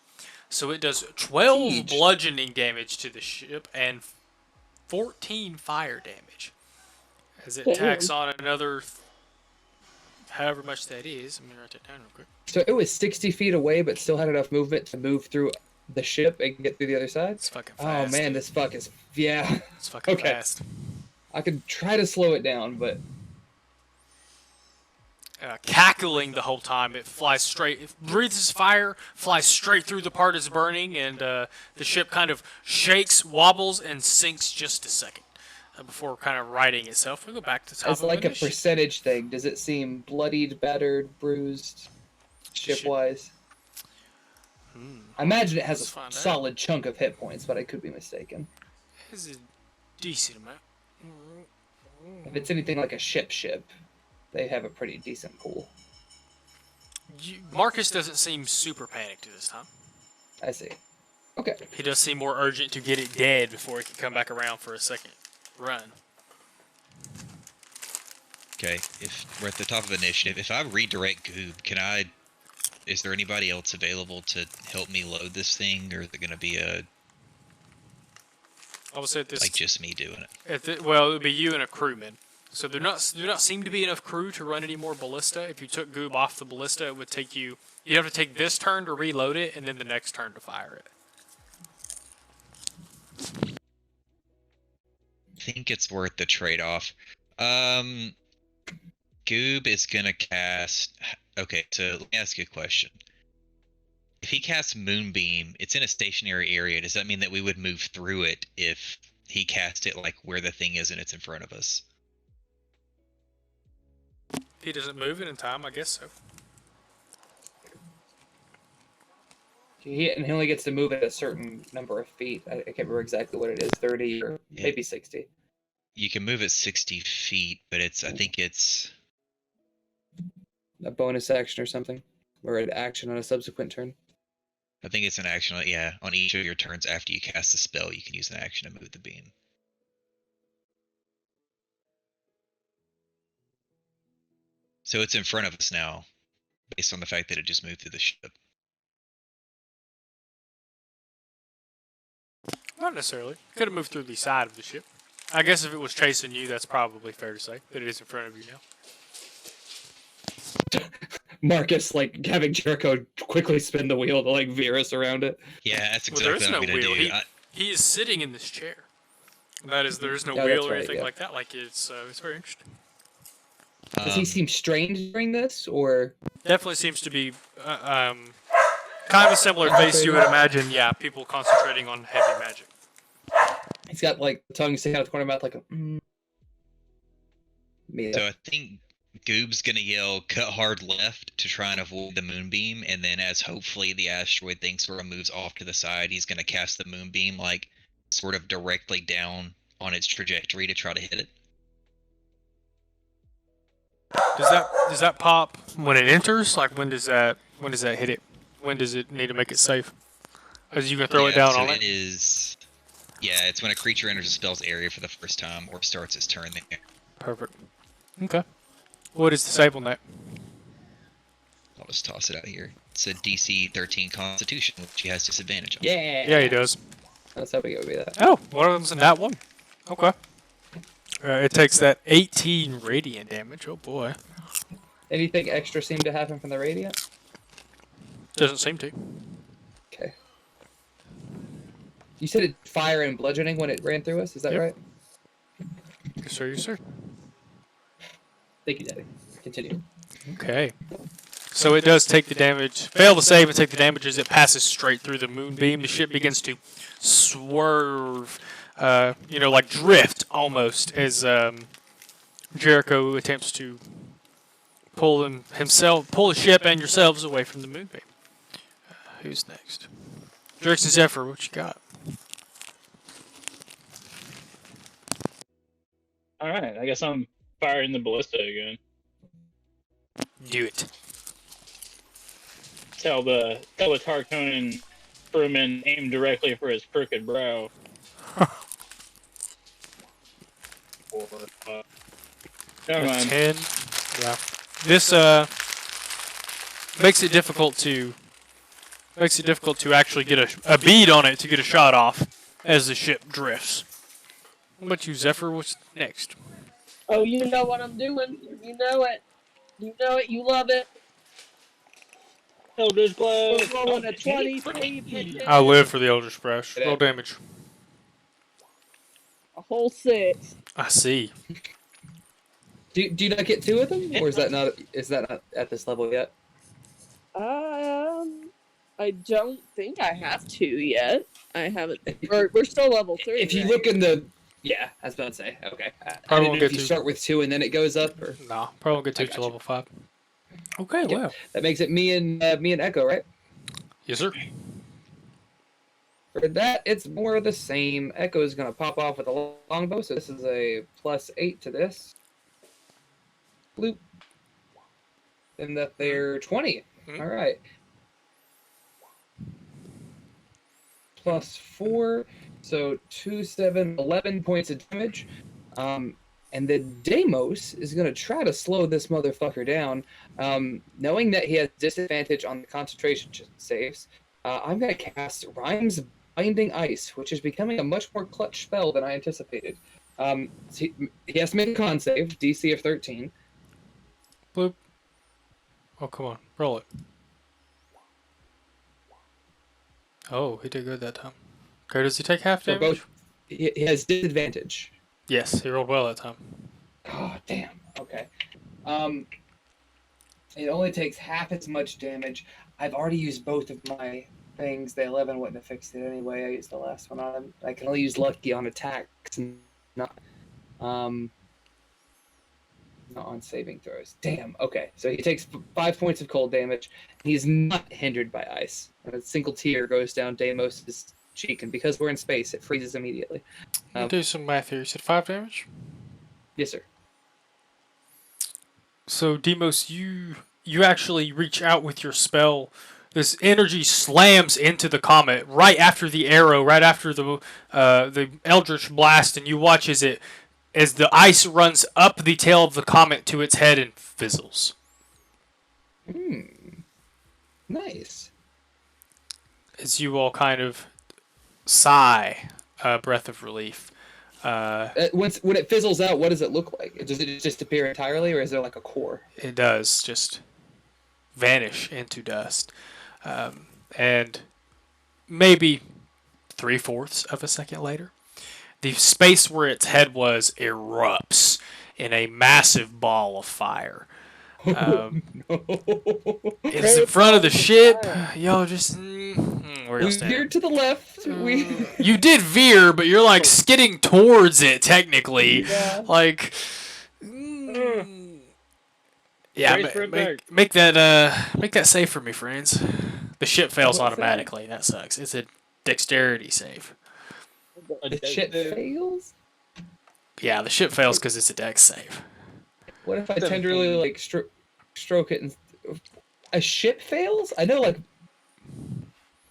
Speaker 1: So it does 12 bludgeoning damage to the ship and 14 fire damage. As it tacks on another, however much that is. I'm going to write that down real quick.
Speaker 2: So it was 60 feet away, but still had enough movement to move through the ship and get through the other side?
Speaker 1: It's fucking fast.
Speaker 2: Oh, man, this fuck is... Yeah.
Speaker 1: It's fucking fast.
Speaker 2: I could try to slow it down, but...
Speaker 1: Cackling the whole time, it flies straight. It breathes fire, flies straight through the part it's burning, and the ship kind of shakes, wobbles, and sinks just a second. Before kind of righting itself. We'll go back to the top
Speaker 2: It's
Speaker 1: of
Speaker 2: like a
Speaker 1: initiative.
Speaker 2: percentage thing. Does it seem bloodied, battered, bruised, ship-wise? I imagine it has
Speaker 1: Let's
Speaker 2: a
Speaker 1: find out.
Speaker 2: solid chunk of hit points, but I could be mistaken.
Speaker 1: This is a decent amount.
Speaker 2: If it's anything like a ship, they have a pretty decent pool.
Speaker 1: Marcus doesn't seem super panicked this time.
Speaker 2: I see. Okay.
Speaker 1: He does seem more urgent to get it dead before he can come back around for a second run.
Speaker 5: Okay, if we're at the top of initiative, if I redirect Goob, is there anybody else available to help me load this thing, or is it going to be
Speaker 1: I would say this
Speaker 5: like just me doing it?
Speaker 1: Well, it would be you and a crewman. So there not seem to be enough crew to run any more ballista. If you took Goob off the ballista, it would take you. You'd have to take this turn to reload it, and then the next turn to fire it.
Speaker 5: I think it's worth the trade-off. Goob is gonna cast... Okay, so let me ask you a question. If he casts Moonbeam, it's in a stationary area. Does that mean that we would move through it if he cast it like where the thing is and it's in front of us?
Speaker 1: If he doesn't move it in time, I guess so.
Speaker 2: And he only gets to move at a certain number of feet. I can't remember exactly what it is, 30 or maybe 60.
Speaker 5: You can move at 60 feet, but I think it's...
Speaker 2: A bonus action or something? Or an action on a subsequent turn?
Speaker 5: I think it's an action, yeah. On each of your turns after you cast the spell, you can use an action to move the beam. So it's in front of us now, based on the fact that it just moved through the ship.
Speaker 1: Not necessarily. Could have moved through the side of the ship. I guess if it was chasing you, that's probably fair to say that it is in front of you now.
Speaker 2: Marcus, like, having Jericho quickly spin the wheel to, like, veer us around it.
Speaker 5: Yeah, that's
Speaker 1: Well, there
Speaker 5: exactly
Speaker 1: is
Speaker 5: what
Speaker 1: no
Speaker 5: I'm gonna
Speaker 1: wheel.
Speaker 5: do.
Speaker 1: He is sitting in this chair. That is, there is no
Speaker 2: Yeah,
Speaker 1: wheel
Speaker 2: that's
Speaker 1: or
Speaker 2: right,
Speaker 1: anything
Speaker 2: yeah.
Speaker 1: like that. Like it's very interesting.
Speaker 2: Does he seem strange during this, or...?
Speaker 1: Definitely seems to be kind of a similar face you would imagine. Yeah, people concentrating on heavy magic.
Speaker 2: He's got, like, the tongue sticking out the corner of the mouth like a...
Speaker 5: So I think Goob's gonna yell "cut hard left" to try and avoid the moonbeam, and then as hopefully the asteroid thing sort of moves off to the side, he's gonna cast the moonbeam like sort of directly down on its trajectory to try to hit it.
Speaker 1: Does that pop when it enters? Like when does that hit it? When does it need to make it safe? As you can throw it down
Speaker 5: so
Speaker 1: on
Speaker 5: it
Speaker 1: it.
Speaker 5: is. Yeah, it's when a creature enters a spell's area for the first time or starts its turn there.
Speaker 1: Perfect. Okay. What is the save on that?
Speaker 5: I'll just toss it out here. It's a DC 13 Constitution, which he has disadvantage on.
Speaker 2: Yeah!
Speaker 1: Yeah, he does.
Speaker 2: That's how we go with that.
Speaker 1: Oh, one of them's in that one. Okay. It takes that 18 radiant damage. Oh boy.
Speaker 2: Anything extra seem to happen from the radiant?
Speaker 1: Doesn't seem to.
Speaker 2: Okay. You said it fire and bludgeoning when it ran through us, is that
Speaker 1: Yep.
Speaker 2: right?
Speaker 1: Yes, sir. Yes, sir.
Speaker 2: Thank you, Daddy. Continue.
Speaker 1: Okay. So it does take the damage. Fail to save and take the damage as it passes straight through the moonbeam. The ship begins to swerve, like drift almost as Jericho attempts to pull the ship and yourselves away from the moonbeam. Who's next? Drix and Zephyr, what you got?
Speaker 4: All right, I guess I'm firing the ballista again.
Speaker 1: Do it.
Speaker 4: Tell the Tarkanan crewman aim directly for his crooked brow. Never mind.
Speaker 1: 10. Yeah. This makes it difficult to actually get a bead on it to get a shot off as the ship drifts. What about you, Zephyr? What's next?
Speaker 3: Oh, you know what I'm doing. You know it. You know it. You love it.
Speaker 4: Eldritch Blow.
Speaker 3: We're rolling a 23.
Speaker 1: I live for the Eldritch Blast. Roll damage.
Speaker 3: A whole 6.
Speaker 1: I see.
Speaker 2: Do you not get 2 of them, or is that not at this level yet?
Speaker 3: I don't think I have 2 yet. I haven't. We're still level 3.
Speaker 2: If you
Speaker 3: right?
Speaker 2: look in the I was about to say, okay. I
Speaker 1: won't
Speaker 2: didn't know
Speaker 1: get
Speaker 2: if you
Speaker 1: to.
Speaker 2: start with 2 and then it goes up, or
Speaker 1: Nah, probably won't get
Speaker 2: I
Speaker 1: to
Speaker 2: got
Speaker 1: level 5. Okay,
Speaker 2: Yeah.
Speaker 1: well.
Speaker 2: that makes it me and Echo, right?
Speaker 1: Yes, sir.
Speaker 2: For that, it's more of the same. Echo is gonna pop off with a longbow, so this is a +8 to this. Bloop. And that they're 20.
Speaker 1: Mhm.
Speaker 2: All right. +4, so 2, 7, 11 points of damage. And then Deimos is going to try to slow this motherfucker down, knowing that he has disadvantage on the concentration saves. I'm going to cast Rhyme's Binding Ice, which is becoming a much more clutch spell than I anticipated. So he has to make a con save, DC of 13.
Speaker 1: Bloop. Oh, come on. Roll it. Oh, he did good that time. Okay, does he take half
Speaker 2: For
Speaker 1: damage?
Speaker 2: both, he has disadvantage.
Speaker 1: Yes, he rolled well that time.
Speaker 2: Oh, damn. Okay. It only takes half as much damage. I've already used both of my things. The 11 wouldn't have fixed it anyway. I used the last one on him. I can only use Lucky on attacks, not on saving throws. Damn. Okay. So he takes 5 points of cold damage. He's not hindered by ice. And a single tear goes down Deimos' cheek, and because we're in space, it freezes immediately.
Speaker 1: Let me do some math here. You said 5 damage?
Speaker 2: Yes, sir.
Speaker 1: So, Deimos, you actually reach out with your spell. This energy slams into the comet right after the arrow, right after the Eldritch Blast, and you watch as the ice runs up the tail of the comet to its head and fizzles.
Speaker 2: Nice.
Speaker 1: As you all kind of sigh a breath of relief.
Speaker 2: When it fizzles out, what does it look like? Does it just appear entirely, or is there like a core?
Speaker 1: It does just vanish into dust. And maybe 3/4 of a second later, the space where its head was erupts in a massive ball of fire. It's in front of the ship. Y'all just... where y'all
Speaker 2: We
Speaker 1: standing?
Speaker 2: veered to the left.
Speaker 1: You did veer, but you're like skidding towards it technically.
Speaker 3: Yeah.
Speaker 1: Like, yeah,
Speaker 4: Brace for impact.
Speaker 1: make that save for me, friends. The ship fails
Speaker 2: What's that?
Speaker 1: automatically. That sucks. It's a dexterity save.
Speaker 2: The shit fails?
Speaker 1: Yeah, the ship fails because it's a dex save.
Speaker 2: What if I tenderly like stroke it and a ship fails? I know like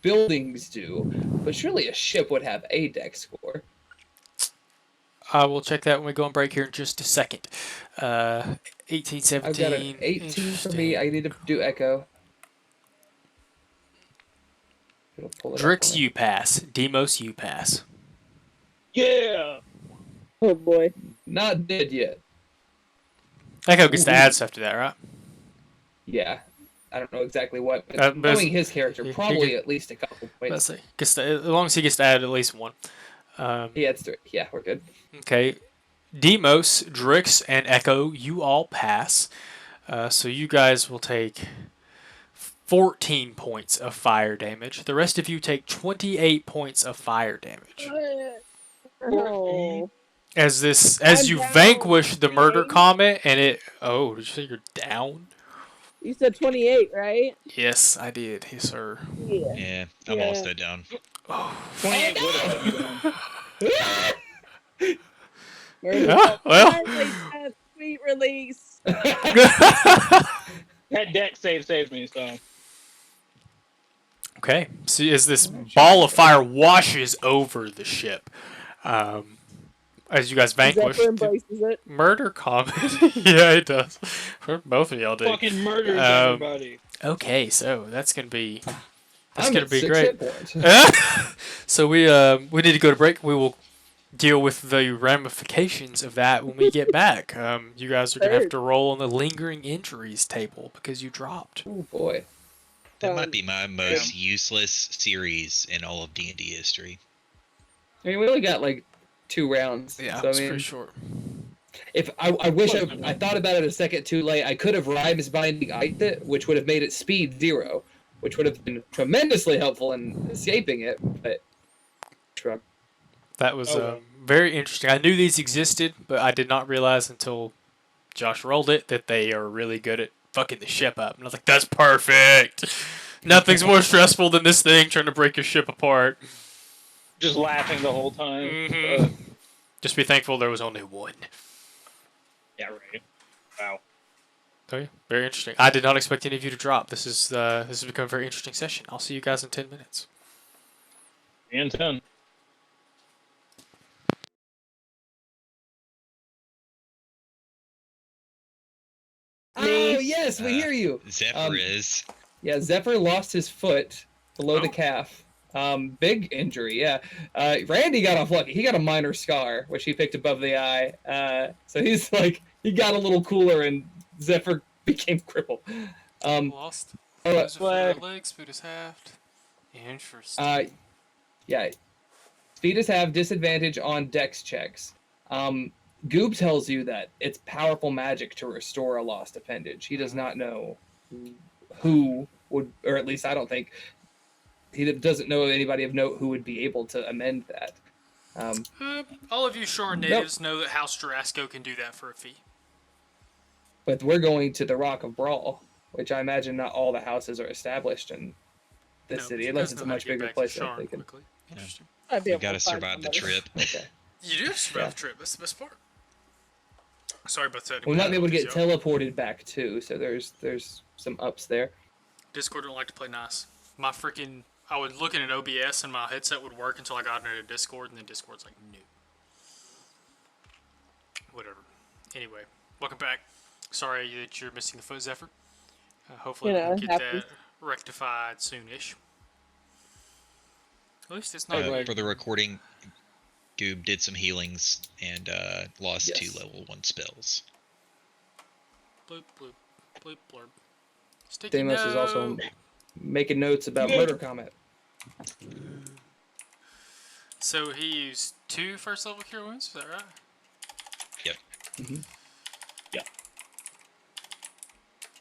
Speaker 2: buildings do, but surely a ship would have a dex score.
Speaker 1: We'll check that when we go on break here in just a second. 18, 17.
Speaker 2: I've got an 18 for me. I need to do echo. It'll pull it up
Speaker 1: Drix,
Speaker 2: on it.
Speaker 1: you pass. Deimos, you pass.
Speaker 4: Yeah.
Speaker 3: Oh boy.
Speaker 2: Not dead yet.
Speaker 1: Echo gets to add stuff to that, right?
Speaker 2: Yeah. I don't know exactly what, but
Speaker 1: but
Speaker 2: knowing his character,
Speaker 1: he
Speaker 2: probably
Speaker 1: could-
Speaker 2: at least a couple
Speaker 1: Let's
Speaker 2: points.
Speaker 1: see. As long as he gets to add at least one.
Speaker 2: Yeah, it's 3. Yeah, we're good.
Speaker 1: Okay. Deimos, Drix, and Echo, you all pass. So you guys will take 14 points of fire damage. The rest of you take 28 points of fire damage.
Speaker 3: Oh.
Speaker 1: As
Speaker 3: I'm
Speaker 1: you
Speaker 3: down,
Speaker 1: vanquish the murder
Speaker 3: okay.
Speaker 1: comet, and it... Oh, did you say you're down?
Speaker 3: You said 28, right?
Speaker 1: Yes, I did. Yes, sir.
Speaker 3: Yeah.
Speaker 5: Yeah, I'm
Speaker 3: Yeah.
Speaker 5: also down.
Speaker 4: 28 would have put you down.
Speaker 3: Murder
Speaker 1: Yeah,
Speaker 3: call.
Speaker 1: well.
Speaker 3: Finally, death, sweet release.
Speaker 4: That deck saved me, so.
Speaker 1: Okay. See, as this ball of fire washes over the ship, as you guys vanquish
Speaker 3: Zephyr
Speaker 1: the
Speaker 3: embraces it.
Speaker 1: murder comet. Yeah, it does. Both of y'all do.
Speaker 4: Fucking murders
Speaker 1: Um,
Speaker 4: everybody.
Speaker 1: Okay, so that's gonna be
Speaker 2: I'm
Speaker 1: gonna
Speaker 2: at
Speaker 1: be
Speaker 2: 6
Speaker 1: great.
Speaker 2: hit points.
Speaker 1: So we need to go to break. We will deal with the ramifications of that when we get back. You guys are gonna have to roll on the lingering injuries table because you dropped.
Speaker 2: Oh boy.
Speaker 5: That might be my most useless series in all of D&D history.
Speaker 2: I mean, we only got like 2 rounds.
Speaker 1: Yeah,
Speaker 2: so,
Speaker 1: it's
Speaker 2: I mean,
Speaker 1: pretty short.
Speaker 2: if I wish I thought about it a second too late, I could have Rhymes Binding it, which would have made it speed 0, which would have been tremendously helpful in escaping it. But
Speaker 1: That was very interesting. I knew these existed, but I did not realize until Josh rolled it that they are really good at fucking the ship up. And I was like, that's perfect. Nothing's more stressful than this thing trying to break your ship apart.
Speaker 4: Just laughing the whole time.
Speaker 1: Mhm. Just be thankful there was only one.
Speaker 4: Yeah, right. Wow.
Speaker 1: Okay, very interesting. I did not expect any of you to drop. This has become a very interesting session. I'll see you guys in 10 minutes.
Speaker 4: And 10.
Speaker 2: oh yes, we hear you.
Speaker 5: Zephyr is.
Speaker 2: Yeah, Zephyr lost his foot below the calf. Big injury, yeah. Randy got off lucky. He got a minor scar, which he picked above the eye. So he's like, he got a little cooler, and Zephyr became crippled.
Speaker 1: Lost. Legs, speed is halved. Interesting.
Speaker 2: Yeah. Speed is halved, disadvantage on dex checks. Goob tells you that it's powerful magic to restore a lost appendage. He does not know who would, or at least I don't think, he doesn't know anybody of note who would be able to amend that.
Speaker 1: All of you Shore natives know that House Tarkanan can do that for a fee.
Speaker 2: But we're going to the Rock of Bral, which I imagine not all the houses are established in this city, unless it's a much bigger place.
Speaker 1: Sharn quickly. Interesting.
Speaker 3: I'd be
Speaker 5: We
Speaker 3: able
Speaker 5: gotta
Speaker 3: to find
Speaker 5: survive the
Speaker 3: somebody.
Speaker 5: trip.
Speaker 2: Okay.
Speaker 1: You do survive the trip. That's the best part. Sorry about that.
Speaker 2: We might be able to get teleported back too, so there's some ups there.
Speaker 1: Discord don't like to play nice. I was looking at OBS and my headset would work until I got into Discord, and then Discord's like, no. Whatever. Anyway, welcome back. Sorry that you're missing a foot, Zephyr. Hopefully we'll get that rectified soonish. At least it's not
Speaker 5: For the recording, Goob did some healings and lost
Speaker 2: Yes.
Speaker 5: 2 level 1 spells.
Speaker 1: bloop, bloop, bloop, blurb. Sticky
Speaker 2: Deimos is also
Speaker 1: note.
Speaker 2: making notes about Murder Comet.
Speaker 1: So he used 2 first level cure wounds, is that right?
Speaker 5: Yep.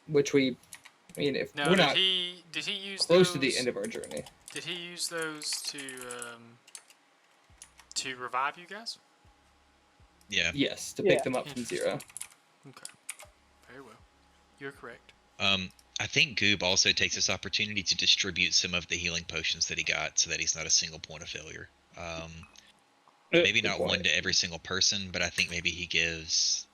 Speaker 2: Which I mean, if
Speaker 1: No,
Speaker 2: we're
Speaker 1: did
Speaker 2: not
Speaker 1: he use
Speaker 2: close
Speaker 1: those,
Speaker 2: to the end of our journey.
Speaker 1: Did he use those to revive you guys?
Speaker 5: Yeah.
Speaker 2: Yes, to pick them up from 0.
Speaker 1: Okay. Very well. You're correct.
Speaker 5: I think Goob also takes this opportunity to distribute some of the healing potions that he got so that he's not a single point of failure. Maybe not one to every single person, but I think maybe he gives...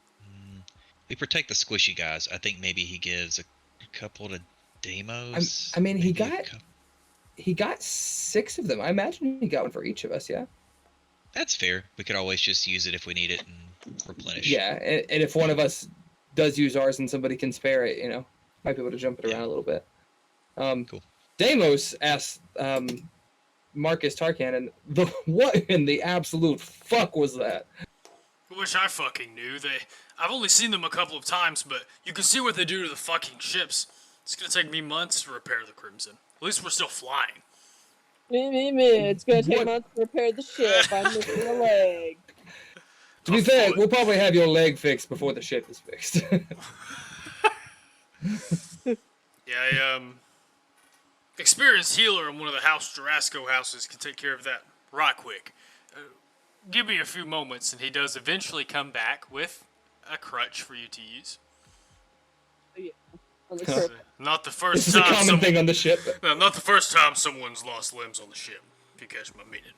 Speaker 5: we protect the squishy guys. I think maybe he gives a couple to Deimos.
Speaker 2: I mean, he
Speaker 5: maybe
Speaker 2: got 6 of them. I imagine he got one for each of us, yeah?
Speaker 5: That's fair. We could always just use it if we need it and replenish.
Speaker 2: Yeah, and if one of us does use ours and somebody can spare it, might be able to jump it around a little bit.
Speaker 5: Cool.
Speaker 2: Deimos asked Marcus Tarkanan, what in the absolute fuck was that?
Speaker 1: I wish I fucking knew. I've only seen them a couple of times, but you can see what they do to the fucking ships. It's gonna take me months to repair the Crimson. At least we're still flying.
Speaker 3: It's gonna take
Speaker 2: What?
Speaker 3: months to repair the ship. I'm missing a leg.
Speaker 2: To be
Speaker 1: A
Speaker 2: fair,
Speaker 1: foot.
Speaker 2: we'll probably have your leg fixed before the ship is fixed.
Speaker 1: Yeah, experienced healer in one of the House Tarkanan houses can take care of that right quick. Give me a few moments, and he does eventually come back with a crutch for you to use.
Speaker 3: On the
Speaker 2: Huh.
Speaker 3: ship.
Speaker 1: Not the
Speaker 2: This
Speaker 1: first
Speaker 2: is a
Speaker 1: time.
Speaker 2: common thing on the ship.
Speaker 1: No, not the first time someone's lost limbs on the ship. If you catch my meaning.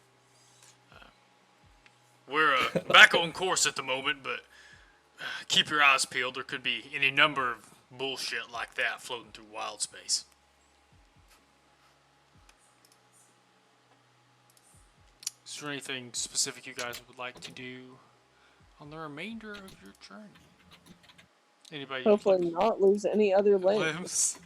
Speaker 1: We're back on course at the moment, but keep your eyes peeled. There could be any number of bullshit like that floating through Wildspace. Is there anything specific you guys would like to do on the remainder of your journey? Anybody?
Speaker 3: Hopefully not lose any other limbs.
Speaker 1: Limbs?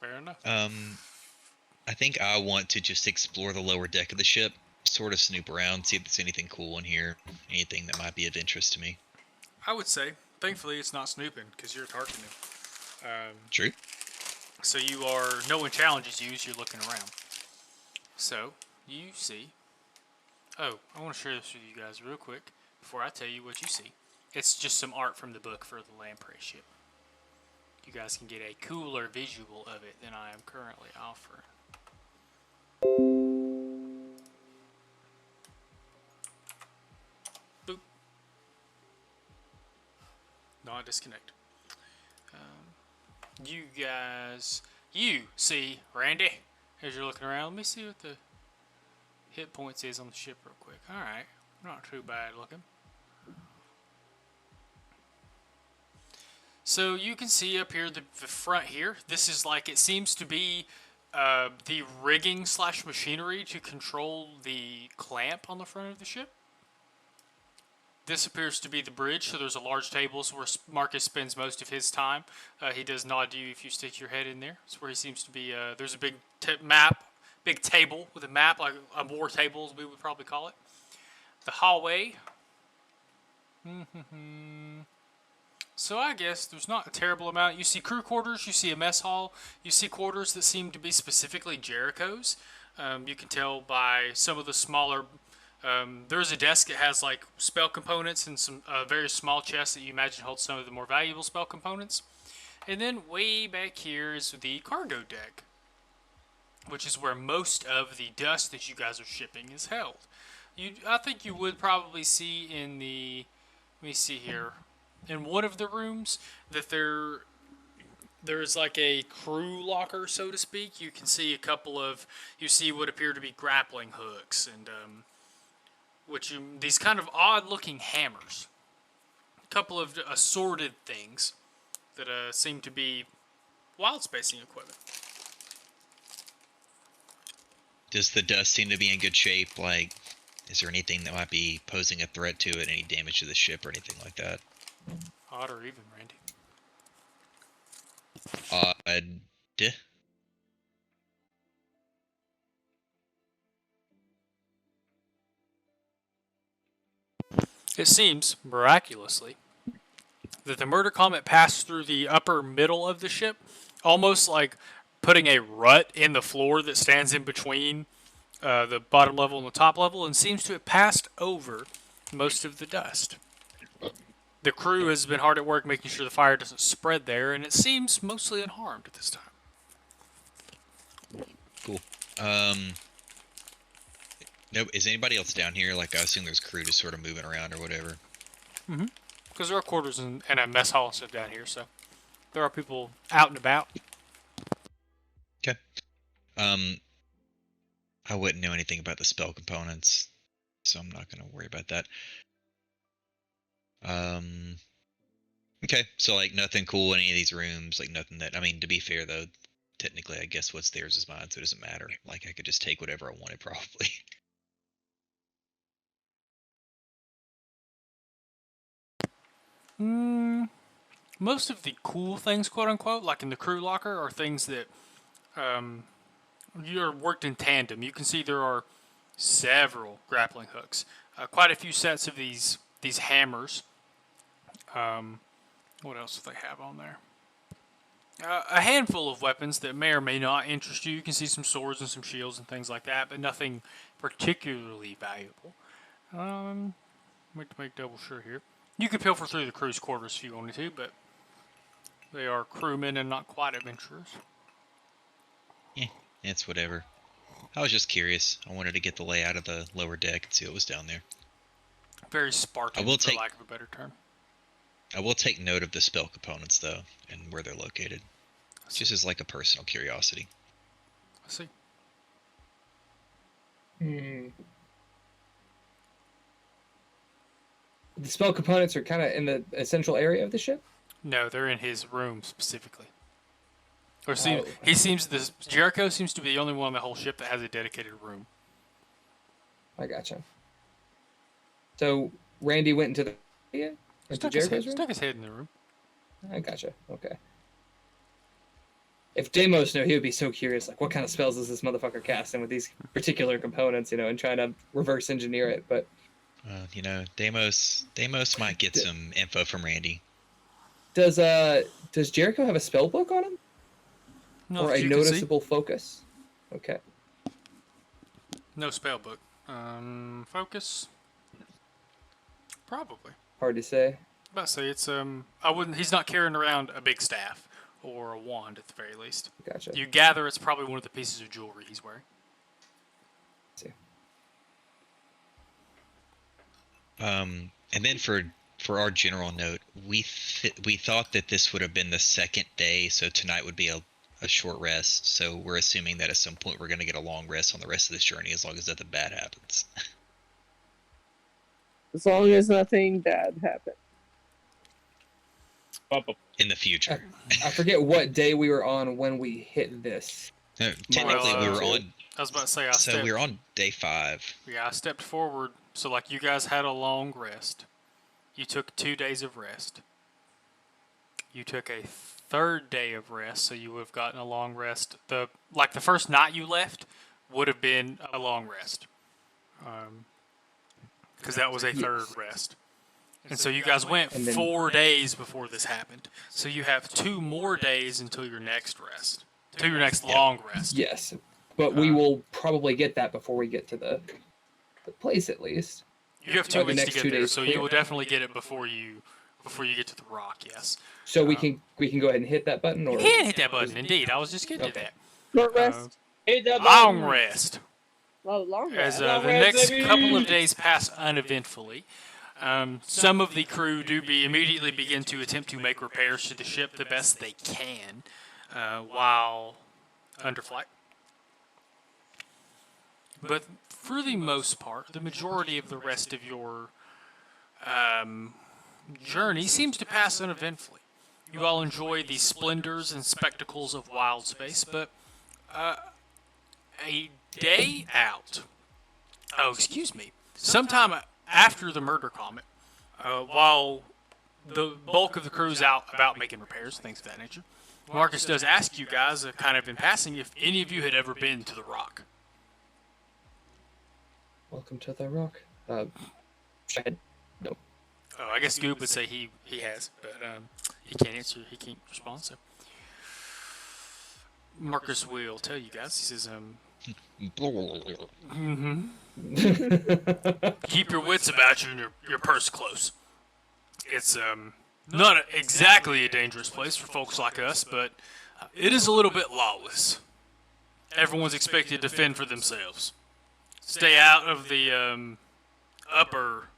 Speaker 1: Fair enough.
Speaker 5: I think I want to just explore the lower deck of the ship, sort of snoop around, see if there's anything cool in here, anything that might be of interest to me.
Speaker 1: I would say, thankfully, it's not snooping because you're Tarkanan.
Speaker 5: True.
Speaker 1: So you are. No one challenges you as you're looking around. So you see. Oh, I want to share this with you guys real quick before I tell you what you see. It's just some art from the book for the Lamprey ship. You guys can get a cooler visual of it than I am currently offering. Boop. Not disconnect. You guys, you see Randy as you're looking around. Let me see what the hit points is on the ship real quick. All right, not too bad looking. So you can see up here the front here. This is like, it seems to be the rigging / machinery to control the clamp on the front of the ship. This appears to be the bridge, so there's a large table where Marcus spends most of his time. He does nod to you if you stick your head in there. It's where he seems to be. There's a big big table with a map, like a war table, as we would probably call it. The hallway. So I guess there's not a terrible amount. You see crew quarters, you see a mess hall, you see quarters that seem to be specifically Jericho's. You can tell by some of the smaller. There's a desk that has like spell components and some very small chests that you imagine holds some of the more valuable spell components. And then way back here is the cargo deck, which is where most of the dust that you guys are shipping is held. I think you would probably see in the, let me see here, in one of the rooms that there's like a crew locker, so to speak. You can see you see what appear to be grappling hooks and these kind of odd looking hammers. A couple of assorted things that seem to be wild spacing equipment.
Speaker 5: Does the dust seem to be in good shape? Like, is there anything that might be posing a threat to it? Any damage to the ship or anything like that?
Speaker 1: Odd or even, Randy?
Speaker 5: Odd.
Speaker 1: It seems, miraculously, that the murder comet passed through the upper middle of the ship, almost like putting a rut in the floor that stands in between the bottom level and the top level, and seems to have passed over most of the dust. The crew has been hard at work making sure the fire doesn't spread there, and it seems mostly unharmed at this time.
Speaker 5: Cool. No, is anybody else down here? Like, I assume there's crew just sort of moving around or whatever.
Speaker 1: Because there are quarters and a mess hall and stuff down here, so there are people out and about.
Speaker 5: Okay. I wouldn't know anything about the spell components, so I'm not going to worry about that. Okay, so like nothing cool in any of these rooms, like nothing that, I mean, to be fair though, technically I guess what's theirs is mine, so it doesn't matter. Like I could just take whatever I wanted probably.
Speaker 1: Most of the cool things, quote unquote, like in the crew locker, are things that you're worked in tandem. You can see there are several grappling hooks, quite a few sets of these hammers. What else do they have on there? A handful of weapons that may or may not interest you. You can see some swords and some shields and things like that, but nothing particularly valuable. Make double sure here. You could pilfer through the crew's quarters if you wanted to, but they are crewmen and not quite adventurers.
Speaker 5: Yeah, it's whatever. I was just curious. I wanted to get the layout of the lower deck and see what was down there.
Speaker 1: Very Spartan, for lack of a better term.
Speaker 5: I will take note of the spell components, though, and where they're located. just as like a personal curiosity.
Speaker 1: I see.
Speaker 2: Hmm. The spell components are kind of in the essential area of the ship.
Speaker 1: No, they're in his room specifically. Or Jericho seems to be the only one on the whole ship that has a dedicated room.
Speaker 2: I gotcha. So Randy went into Jericho's room?
Speaker 1: Stuck his head in the room.
Speaker 2: I gotcha. Okay. If Deimos knew, he would be so curious. Like, what kind of spells is this motherfucker casting with these particular components? And trying to reverse engineer it. But
Speaker 5: Deimos might get some info from Randy.
Speaker 2: does Jericho have a spell book on him,
Speaker 1: No,
Speaker 2: or a noticeable focus? Okay.
Speaker 1: No spell book. Focus. Probably.
Speaker 2: Hard to say.
Speaker 1: About to say it's He's not carrying around a big staff or a wand at the very least.
Speaker 2: Gotcha.
Speaker 1: You gather it's probably one of the pieces of jewelry he's wearing.
Speaker 2: See.
Speaker 5: And then for our general note, we thought that this would have been the second day, so tonight would be a short rest. So we're assuming that at some point we're going to get a long rest on the rest of this journey, as long as nothing bad happens.
Speaker 3: As long as nothing bad happens.
Speaker 5: In the future.
Speaker 2: I forget what day we were on when we hit this.
Speaker 5: No, technically, we were on.
Speaker 1: I was about to say
Speaker 5: We were on day 5.
Speaker 1: Yeah, I stepped forward. So like you guys had a long rest. You took 2 days of rest. You took a 3rd day of rest, so you would have gotten a long rest. The first night you left would have been a long rest. Because that was a 3rd rest. And so you guys went 4 days before this happened. So you have 2 more days until your next rest. To your next long rest.
Speaker 2: Yes. But we will probably get that before we get to the place, at least.
Speaker 1: You have 2 weeks to get there, so
Speaker 2: clear.
Speaker 1: you will definitely get it before you get to the rock, yes.
Speaker 2: So we can go ahead and hit that button? Or
Speaker 1: You can hit that button, indeed. I was just getting to that.
Speaker 3: Short rest.
Speaker 1: Long rest.
Speaker 3: Oh, long
Speaker 1: As
Speaker 3: rest.
Speaker 1: the next couple of days pass uneventfully, some of the crew immediately begin to attempt to make repairs to the ship the best they can while under flight. But for the most part, the majority of the rest of your journey seems to pass uneventfully. You all enjoy the splendors and spectacles of Wildspace, but a day out. Oh, excuse me. Sometime after the murder comet, while the bulk of the crew's out about making repairs, things of that nature, Marcus does ask you guys, kind of in passing, if any of you had ever been to the Rock.
Speaker 2: Welcome to the rock. No.
Speaker 1: Oh, I guess Goob would say he has, but he can't answer. He can't respond. So Marcus will tell you guys. He says, keep your wits about you and your purse close. It's not exactly a dangerous place for folks like us, but it is a little bit lawless. Everyone's expected to fend for themselves. Stay out of the upper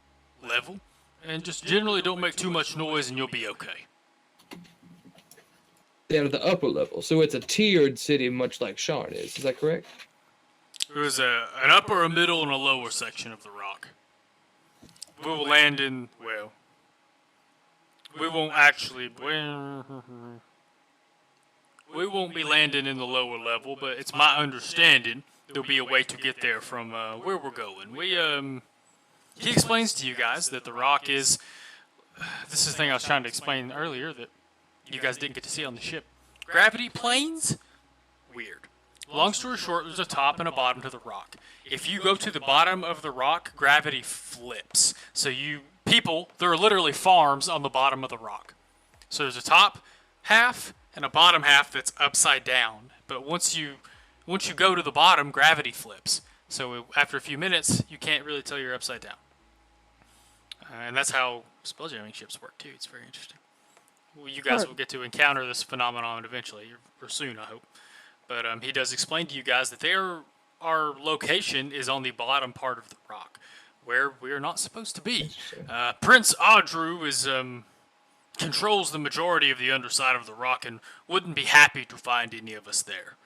Speaker 1: level, and just generally don't make too much noise, and you'll be okay.
Speaker 2: Down at the upper level, so it's a tiered city, much like Sharn is. Is that correct?
Speaker 1: There's an upper, a middle, and a lower section of the rock. We will land in, well, we won't actually, we won't be landing in the lower level, but it's my understanding there'll be a way to get there from where we're going. He explains to you guys that the rock is, this is the thing I was trying to explain earlier that you guys didn't get to see on the ship. Gravity planes? Weird. Long story short, there's a top and a bottom to the rock. If you go to the bottom of the rock, gravity flips. So there are literally farms on the bottom of the rock. So there's a top half and a bottom half that's upside down. But once you go to the bottom, gravity flips. So after a few minutes, you can't really tell you're upside down. And that's how spelljamming ships work too. It's very interesting. Well, you guys will get to encounter this phenomenon eventually, or soon, I hope. But he does explain to you guys that our location is on the bottom part of the rock, where we are not supposed to be. Prince Audru is controls the majority of the underside of the rock and wouldn't be happy to find any of us there.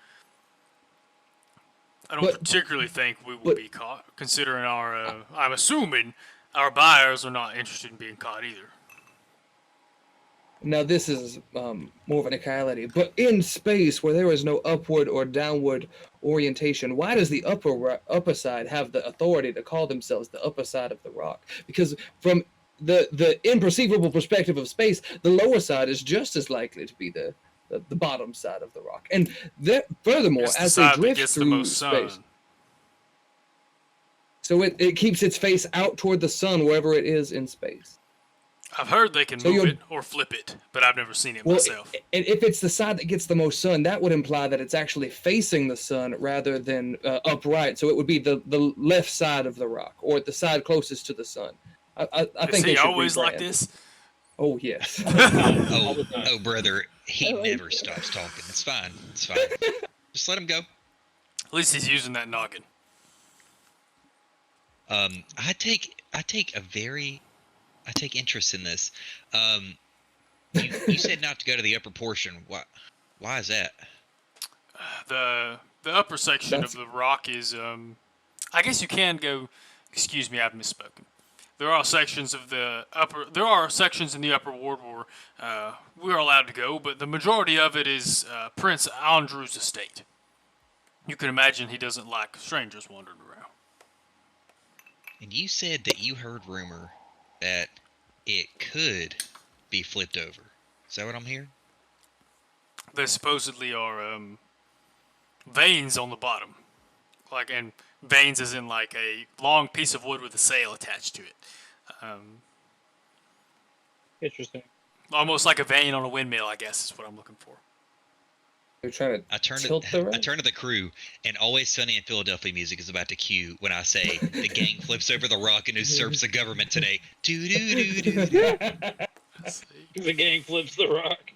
Speaker 1: I don't particularly think we will be caught, considering I'm assuming our buyers are not interested in being caught either.
Speaker 2: Now this is more of an ecology, but in space where there is no upward or downward orientation, why does the upper side have the authority to call themselves the upper side of the rock? Because from the imperceivable perspective of space, the lower side is just as likely to be the bottom side of the rock. And furthermore, as they drift through space, so it keeps its face out toward the sun wherever it is in space.
Speaker 1: I've heard they can move it or flip it, but I've never seen it myself.
Speaker 2: And if it's the side that gets the most sun, that would imply that it's actually facing the sun rather than upright. So it would be the left side of the rock, or the side closest to the sun. I think they should
Speaker 1: always like this?
Speaker 2: Oh, yes.
Speaker 5: oh, brother, he never stops talking. It's fine. It's fine. Just let him go.
Speaker 1: At least he's using that noggin.
Speaker 5: I take interest in this. You said not to go to the upper portion. Why is that?
Speaker 1: The upper section of the rock is I guess you can go. Excuse me, I've misspoken. There are sections in the upper ward where we're allowed to go, but the majority of it is Prince Andrew's estate. You can imagine he doesn't like strangers wandering around.
Speaker 5: And you said that you heard rumor that it could be flipped over. Is that what I'm hearing?
Speaker 1: There supposedly are veins on the bottom, and veins as in like a long piece of wood with a sail attached to it.
Speaker 4: Interesting.
Speaker 1: Almost like a vein on a windmill, I guess is what I'm looking for.
Speaker 2: They're trying to tilt the rock?
Speaker 5: I turn to the crew, and Always Sunny in Philadelphia music is about to cue when I say the gang flips over the rock and usurps the government today.
Speaker 4: The gang flips the rock.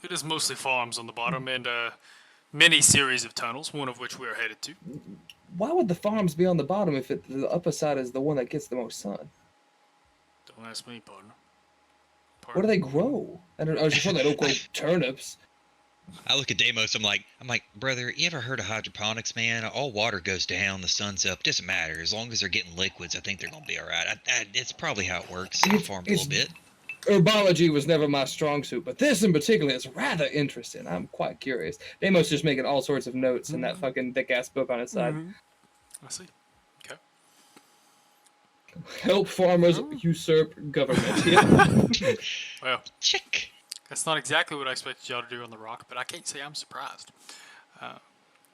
Speaker 1: It is mostly farms on the bottom and many series of tunnels, one of which we are headed to.
Speaker 2: Why would the farms be on the bottom if the upper side is the one that gets the most sun?
Speaker 1: Don't ask me, partner.
Speaker 2: What do they grow? I was just sure they don't grow turnips.
Speaker 5: I look at Deimos, I'm like, brother, you ever heard of hydroponics, man? All water goes down, the sun's up. Doesn't matter. As long as they're getting liquids, I think they're going to be all right. It's probably how it works. I farmed a little bit.
Speaker 2: Herbology was never my strong suit, but this in particular is rather interesting. I'm quite curious. Deimos just making all sorts of notes in that fucking thick-ass book on his side.
Speaker 1: I see. Okay.
Speaker 2: Help farmers usurp government. Yeah.
Speaker 1: Well,
Speaker 5: check.
Speaker 1: That's not exactly what I expected y'all to do on the rock, but I can't say I'm surprised.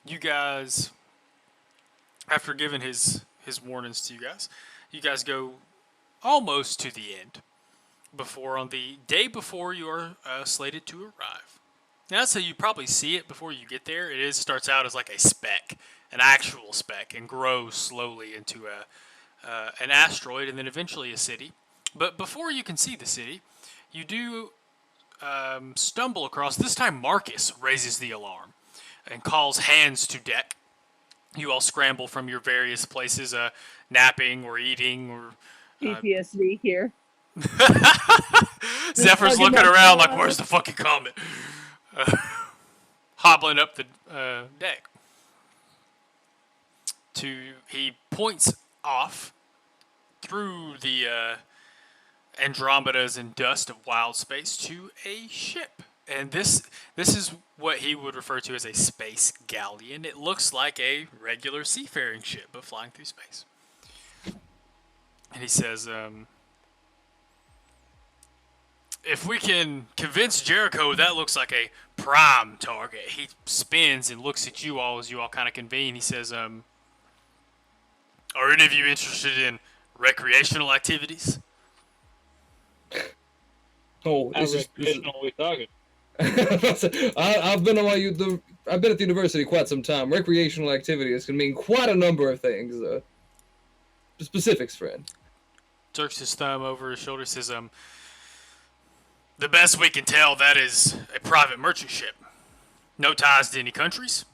Speaker 1: You guys, after giving his warnings to you guys go almost to the end. On the day before you are slated to arrive. Now, so you probably see it before you get there. It starts out as like a speck, an actual speck, and grows slowly into an asteroid and then eventually a city. But before you can see the city, you do stumble across, this time Marcus raises the alarm and calls hands to deck. You all scramble from your various places, napping or eating or...
Speaker 3: PTSD here.
Speaker 1: Zephyr's looking around like, where's the fucking comment? Hobbling up the deck. He points off through the Andromedas and dust of Wildspace to a ship. And this is what he would refer to as a space galleon. It looks like a regular seafaring ship, but flying through space. And he says, if we can convince Jericho that looks like a prime target, he spins and looks at you all as you all kind of convene. He says, are any of you interested in recreational activities?
Speaker 2: Oh,
Speaker 4: how recreational are we talking?
Speaker 2: I've been at the university quite some time. Recreational activities can mean quite a number of things. Specifics, friend.
Speaker 1: Jerks his thumb over his shoulder, says, the best we can tell, that is a private merchant ship. No ties to any countries.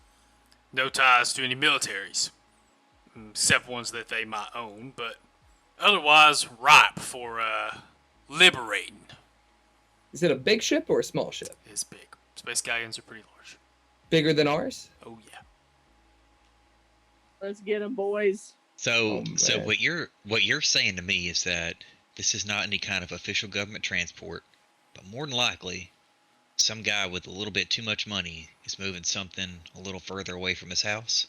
Speaker 1: No ties to any militaries. Except ones that they might own, but otherwise ripe for liberating.
Speaker 2: Is it a big ship or a small ship?
Speaker 1: It's big. Space galleons are pretty large.
Speaker 2: Bigger than ours?
Speaker 1: Oh yeah.
Speaker 3: Let's get them, boys.
Speaker 5: So,
Speaker 2: Oh,
Speaker 5: so
Speaker 2: man.
Speaker 5: what you're saying to me is that this is not any kind of official government transport, but more than likely, some guy with a little bit too much money is moving something a little further away from his house.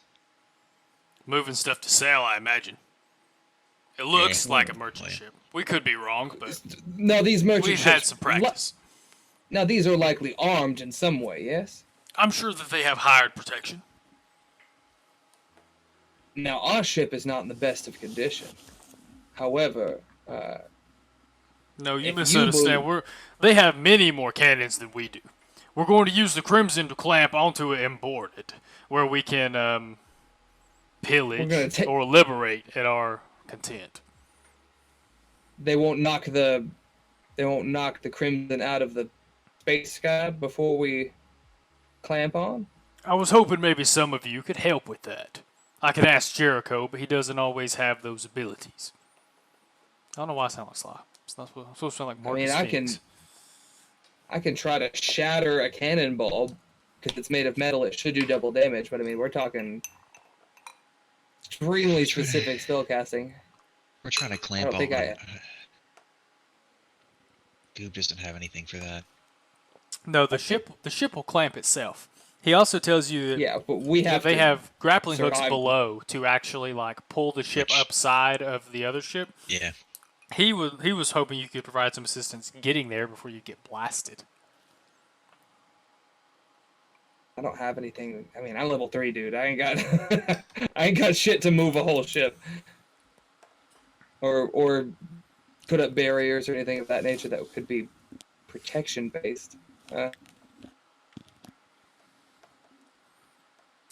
Speaker 1: Moving stuff to sell, I imagine. It looks
Speaker 5: Yeah.
Speaker 1: like a merchant
Speaker 5: Yeah.
Speaker 1: ship. We could be wrong, but
Speaker 2: Now these merchant
Speaker 1: we've
Speaker 2: ships.
Speaker 1: had some practice.
Speaker 2: Now these are likely armed in some way, yes?
Speaker 1: I'm sure that they have hired protection.
Speaker 2: Now our ship is not in the best of condition. However,
Speaker 1: No, you
Speaker 2: If you
Speaker 1: misunderstand.
Speaker 2: will-
Speaker 1: They have many more cannons than we do. We're going to use the Crimson to clamp onto it and board it, where we can
Speaker 2: We're gonna
Speaker 1: pillage
Speaker 2: ta-
Speaker 1: or liberate at our content.
Speaker 2: they won't knock the crimson out of the space sky before we clamp on.
Speaker 1: I was hoping maybe some of you could help with that. I could ask Jericho, but he doesn't always have those abilities. I don't know why I sound like Sly. It's not supposed to sound like Marcus Phoenix.
Speaker 2: I can try to shatter a cannonball because it's made of metal. It should do double damage, but I mean we're talking extremely specific spell casting.
Speaker 5: We're trying to clamp
Speaker 2: don't
Speaker 5: on.
Speaker 2: think
Speaker 5: Goob doesn't have anything for that.
Speaker 1: No, the ship will clamp itself. He also tells you that,
Speaker 2: Yeah, but we
Speaker 1: that
Speaker 2: have
Speaker 1: they
Speaker 2: to
Speaker 1: have grappling hooks
Speaker 2: survive.
Speaker 1: below to actually like pull the ship
Speaker 5: Which-
Speaker 1: upside of the other ship.
Speaker 5: Yeah.
Speaker 1: He was hoping you could provide some assistance getting there before you get blasted.
Speaker 2: I don't have anything. I mean, I'm level 3, dude. I ain't got I ain't got shit to move a whole ship. Or put up barriers or anything of that nature that could be protection based.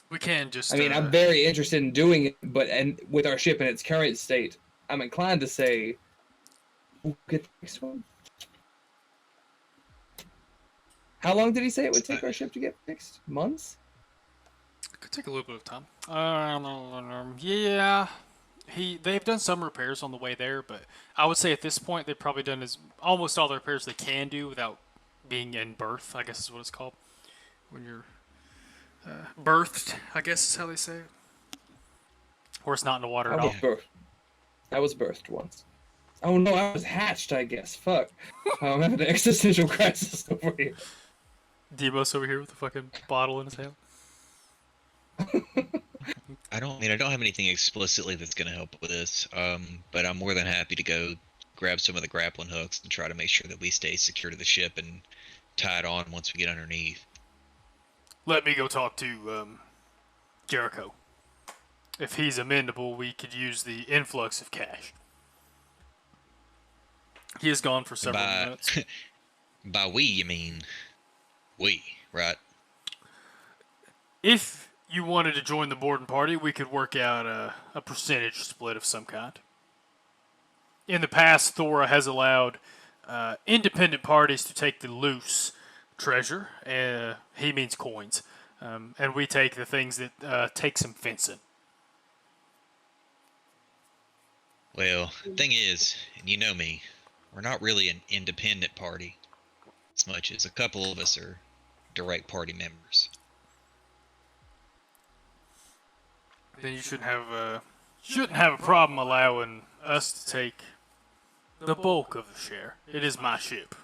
Speaker 1: We can just.
Speaker 2: I mean, I'm very interested in doing it, but and with our ship in its current state, I'm inclined to say we'll get the next one. How long did he say it would take our ship to get fixed? Months?
Speaker 1: Could take a little bit of time. Yeah, they've done some repairs on the way there, but I would say at this point they've probably done almost all the repairs they can do without being in berth. I guess is what it's called when you're birthed. I guess is how they say it, or it's not in the water
Speaker 2: I
Speaker 1: at
Speaker 2: was
Speaker 1: all.
Speaker 2: birthed. I was birthed once. Oh no, I was hatched. I guess. Fuck. I'm having an existential crisis over here.
Speaker 1: Debo's over here with the fucking bottle in his hand.
Speaker 5: I don't have anything explicitly that's going to help with this. But I'm more than happy to go grab some of the grappling hooks and try to make sure that we stay secure to the ship and tie it on once we get underneath.
Speaker 1: Let me go talk to Jericho. If he's amenable, we could use the influx of cash. He is gone for several minutes.
Speaker 5: By we, you mean we, right?
Speaker 1: If you wanted to join the boarding party, we could work out a percentage split of some kind. In the past, Thora has allowed independent parties to take the loose treasure. He means coins. And we take the things that take some fencing.
Speaker 5: Well, thing is, and you know me, we're not really an independent party as much as a couple of us are direct party members.
Speaker 1: Then you shouldn't have a problem allowing us to take the bulk of the share. It is my ship.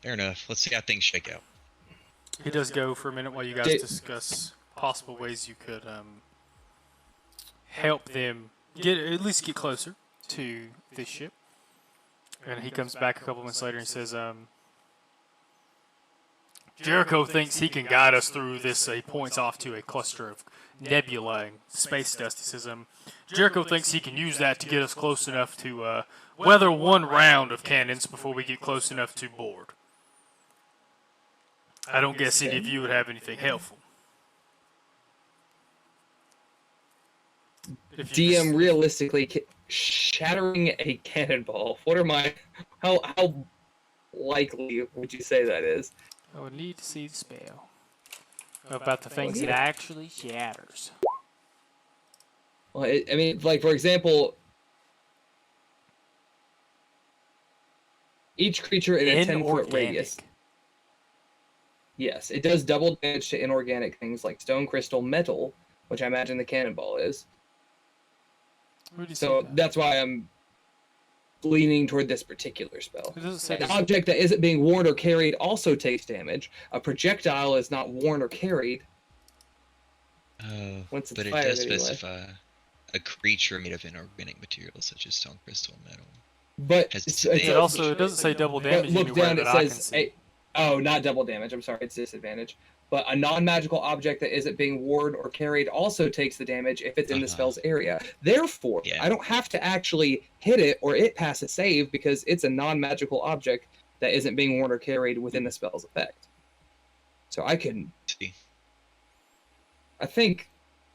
Speaker 5: Fair enough. Let's see how things shake out.
Speaker 1: He does go for a minute while you guys discuss possible ways you could help them at least get closer to this ship. And he comes back a couple minutes later and says, Jericho thinks he can guide us through this. He points off to a cluster of nebula and space dust. He says, Jericho thinks he can use that to get us close enough to weather one round of cannons before we get close enough to board. I don't guess any of you would have anything helpful.
Speaker 2: DM realistically shattering a cannonball. What are my how likely would you say that is?
Speaker 1: I would need to see the spell about the things it actually shatters.
Speaker 2: Well, I mean, like for example, Each creature in a 10-foot
Speaker 1: Inorganic.
Speaker 2: radius. Yes, it does double damage to inorganic things like stone, crystal, metal, which I imagine the cannonball is.
Speaker 1: Where do you
Speaker 2: So
Speaker 1: see that?
Speaker 2: that's why I'm leaning toward this particular spell.
Speaker 1: It doesn't say
Speaker 2: An
Speaker 1: this-
Speaker 2: object that isn't being worn or carried also takes damage. A projectile is not worn or carried.
Speaker 5: Oh,
Speaker 2: Once it's
Speaker 5: but it
Speaker 2: fired,
Speaker 5: does
Speaker 2: anyway.
Speaker 5: specify a creature made of inorganic materials such as stone, crystal, and metal.
Speaker 2: But
Speaker 5: Has
Speaker 2: it's
Speaker 5: disadvantage.
Speaker 1: It also doesn't say double
Speaker 2: but
Speaker 1: damage
Speaker 2: look
Speaker 1: anywhere
Speaker 2: down. It
Speaker 1: that I can
Speaker 2: says
Speaker 1: see.
Speaker 2: not double damage. I'm sorry, it's disadvantage. But a non-magical object that isn't being worn or carried also takes the damage if it's in the spell's area. Therefore,
Speaker 5: Yeah.
Speaker 2: I don't have to actually hit it or it pass a save because it's a non-magical object that isn't being worn or carried within the spell's effect. So I can.
Speaker 5: See.
Speaker 2: I think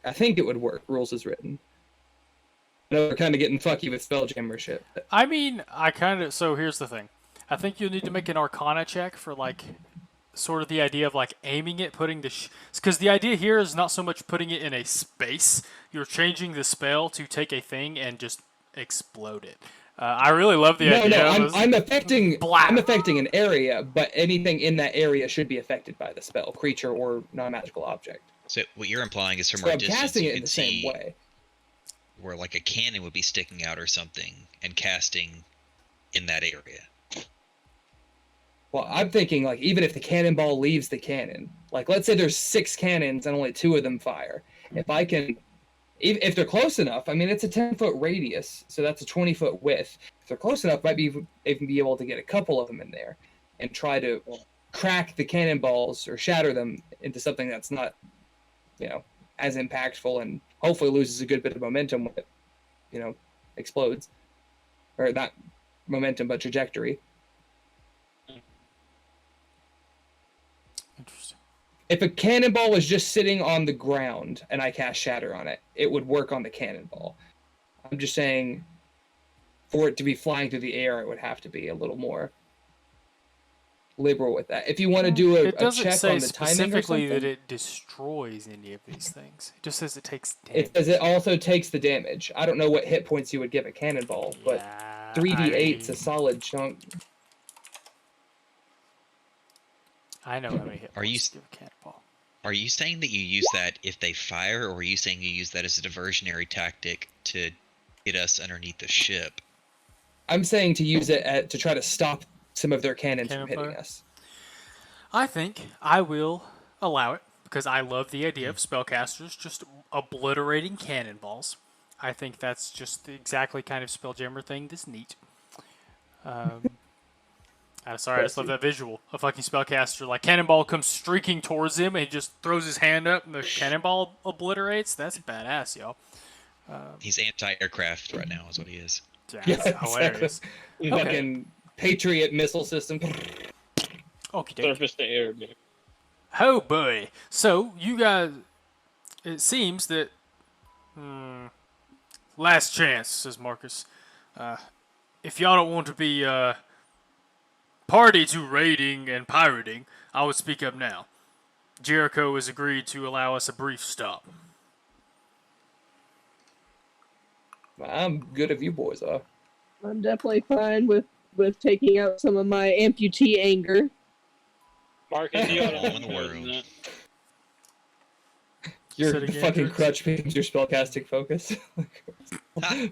Speaker 2: it would work. Rules is written. I know we're kind of getting fucky with Spelljammer shit. But
Speaker 1: I mean, so here's the thing. I think you'll need to make an Arcana check for, like, sort of the idea of, like, aiming it, putting the... Because the idea here is not so much putting it in a space. You're changing the spell to take a thing and just explode it. I really love the idea.
Speaker 2: No,
Speaker 1: of
Speaker 2: I'm affecting
Speaker 1: Blah.
Speaker 2: I'm affecting an area, but anything in that area should be affected by the spell, creature or non-magical object.
Speaker 5: So what you're implying is from
Speaker 2: So
Speaker 5: our
Speaker 2: I'm
Speaker 5: distance
Speaker 2: casting
Speaker 5: you
Speaker 2: it in
Speaker 5: could
Speaker 2: the
Speaker 5: see
Speaker 2: same way.
Speaker 5: where like a cannon would be sticking out or something and casting in that area.
Speaker 2: Well, I'm thinking, like, even if the cannonball leaves the cannon, like, let's say there's 6 cannons and only 2 of them fire. If I can, if they're close enough, I mean, it's a 10-foot radius, so that's a 20-foot width. If they're close enough, might be even be able to get a couple of them in there and try to crack the cannonballs or shatter them into something that's not, as impactful and hopefully loses a good bit of momentum when it, explodes. Or not momentum, but trajectory.
Speaker 1: Interesting.
Speaker 2: If a cannonball was just sitting on the ground and I cast Shatter on it, it would work on the cannonball. I'm just saying, for it to be flying through the air, it would have to be a little more liberal with that. If you want to do
Speaker 1: It
Speaker 2: a
Speaker 1: doesn't
Speaker 2: check
Speaker 1: say
Speaker 2: on the timing or
Speaker 1: specifically that
Speaker 2: something,
Speaker 1: it destroys any of these things. It just says it takes
Speaker 2: it
Speaker 1: damage.
Speaker 2: says it also takes the damage. I don't know what hit points you would give a cannonball, but
Speaker 1: Yeah,
Speaker 2: 3d8's a solid chunk.
Speaker 1: I know how many hit
Speaker 5: Are you
Speaker 1: points to give a cannonball.
Speaker 5: Are you saying that you use that if they fire, or are you saying you use that as a diversionary tactic to get us underneath the ship?
Speaker 2: I'm saying to use it to try to stop some of their cannons
Speaker 1: Cannon
Speaker 2: from hitting
Speaker 1: fire?
Speaker 2: us.
Speaker 1: I think I will allow it because I love the idea of spellcasters just obliterating cannonballs. I think that's just the exactly kind of Spelljammer thing that's neat. I'm sorry, I just love that visual. A fucking spellcaster, like, cannonball comes streaking towards him and he just throws his hand up and the cannonball obliterates. That's badass, y'all.
Speaker 5: He's anti-aircraft right now, is what he is.
Speaker 1: Yeah,
Speaker 2: Yeah,
Speaker 1: that's hilarious.
Speaker 2: Fucking Patriot missile system.
Speaker 1: Okie doke.
Speaker 4: Surface to air, dude.
Speaker 1: Oh boy. So, you guys, it seems that, last chance, says Marcus. If y'all don't want to be, party to raiding and pirating, I would speak up now. Jericho has agreed to allow us a brief stop.
Speaker 2: I'm good if you boys are.
Speaker 3: I'm definitely fine with taking out some of my amputee anger.
Speaker 4: Marcus, you ought
Speaker 5: All
Speaker 4: to
Speaker 5: in the
Speaker 4: know
Speaker 5: world.
Speaker 4: that.
Speaker 2: Your
Speaker 1: Said again,
Speaker 2: fucking
Speaker 1: Drix?
Speaker 2: crutch becomes your spellcasting focus.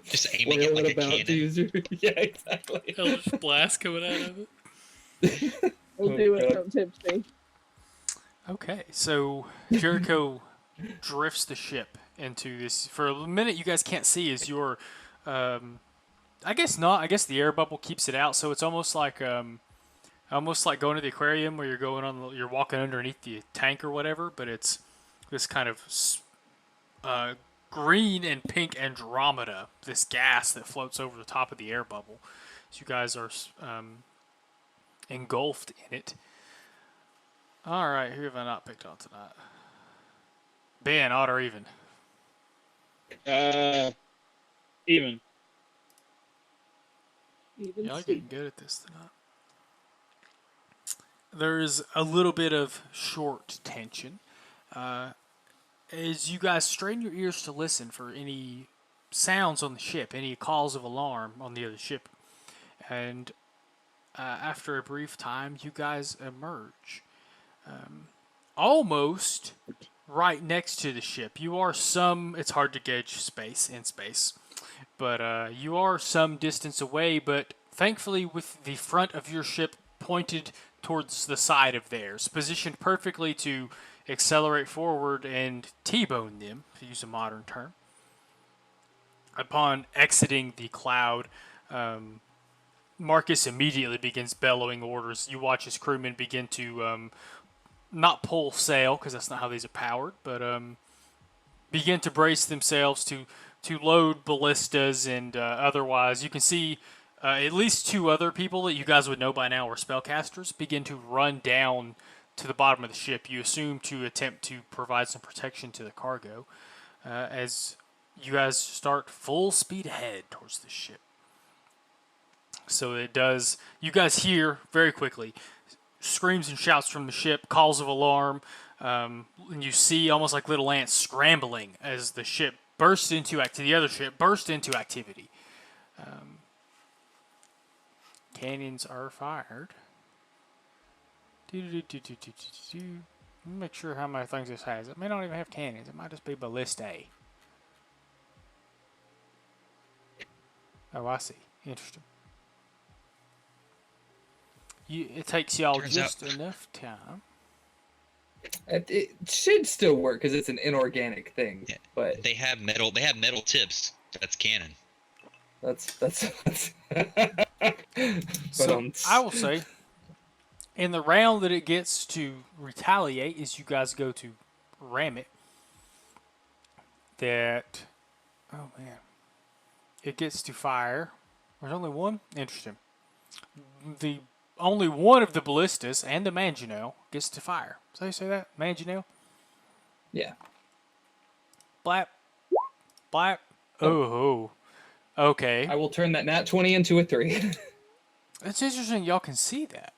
Speaker 5: Just aiming it
Speaker 2: What
Speaker 5: like a
Speaker 2: about to
Speaker 5: cannon.
Speaker 2: use your... Yeah, exactly.
Speaker 1: Hellish blast coming out of it.
Speaker 3: We'll
Speaker 2: Oh,
Speaker 3: do it
Speaker 2: God.
Speaker 3: from Tipsy.
Speaker 1: Okay, so Jericho drifts the ship into this. For a minute, you guys can't see as your, I guess not. I guess the air bubble keeps it out, so it's almost like going to the aquarium where you're walking underneath the tank or whatever. But it's this kind of green and pink Andromeda, this gas that floats over the top of the air bubble. So you guys are engulfed in it. All right, who have I not picked on tonight? Ben, odd or even?
Speaker 4: Even.
Speaker 3: Even
Speaker 1: Y'all
Speaker 3: Steve.
Speaker 1: getting good at this tonight. There's a little bit of short tension. As you guys strain your ears to listen for any sounds on the ship, any calls of alarm on the other ship. And after a brief time, you guys emerge. Almost right next to the ship. You are it's hard to gauge space in space, but you are some distance away, but thankfully with the front of your ship pointed towards the side of theirs, positioned perfectly to accelerate forward and T-bone them, to use a modern term. Upon exiting the cloud, Marcus immediately begins bellowing orders. You watch his crewmen begin to not pull sail, because that's not how these are powered, but begin to brace themselves to load ballistas and otherwise. You can see at least two other people that you guys would know by now are spellcasters begin to run down to the bottom of the ship. You assume to attempt to provide some protection to the cargo as you guys start full speed ahead towards the ship. So it does. You guys hear very quickly screams and shouts from the ship, calls of alarm, and you see almost like little ants scrambling as the ship bursts into the other ship burst into activity. Cannons are fired. Make sure how many things this has. It may not even have cannons. It might just be ballistae. Oh, I see. Interesting. It takes y'all just enough time.
Speaker 2: It should still work because it's an inorganic thing.
Speaker 5: Yeah.
Speaker 2: But
Speaker 5: They have metal tips. That's canon.
Speaker 2: that's
Speaker 1: So I will say, in the round that it gets to retaliate, as you guys go to ram it, that it gets to fire. There's only one. Interesting. Only one of the ballistas and the Mangonel gets to fire. So you say that? Mangonel?
Speaker 2: Yeah.
Speaker 1: Blap. Blap. Oh. Okay.
Speaker 2: I will turn that nat 20 into a 3.
Speaker 1: It's interesting y'all can see that.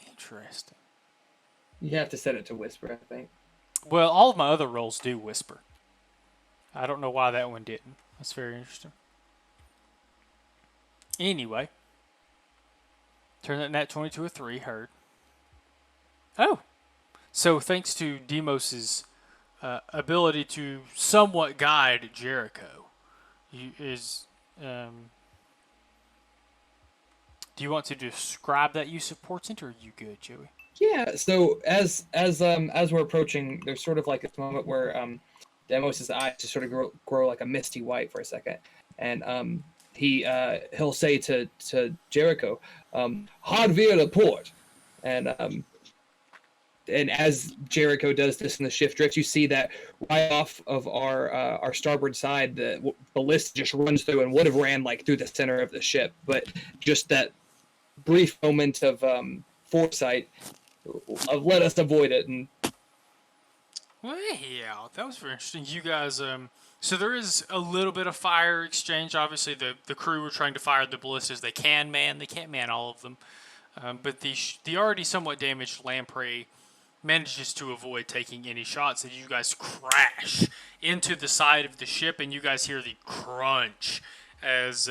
Speaker 1: Interesting.
Speaker 2: You have to set it to whisper, I think.
Speaker 1: Well, all of my other rolls do whisper. I don't know why that one didn't. That's very interesting. Anyway. Turn that nat 20 to a 3, heard. Oh. So thanks to Demos's ability to somewhat guide Jericho, do you want to describe that use of portent, or are you good, Joey?
Speaker 2: Yeah. So as we're approaching, there's sort of like this moment where Demos's eyes just sort of grow like a misty white for a second, and he'll say to Jericho, "Hardware to port," and as Jericho does this in the shift drift, you see that right off of our starboard side, the ballista just runs through and would have ran like through the center of the ship, but just that brief moment of foresight let us avoid it. And
Speaker 1: Well, yeah, that was very interesting. You guys, so there is a little bit of fire exchange. Obviously, the crew were trying to fire the ballistas. They can't man all of them. But the already somewhat damaged lamprey manages to avoid taking any shots, and you guys crash into the side of the ship, and you guys hear the crunch as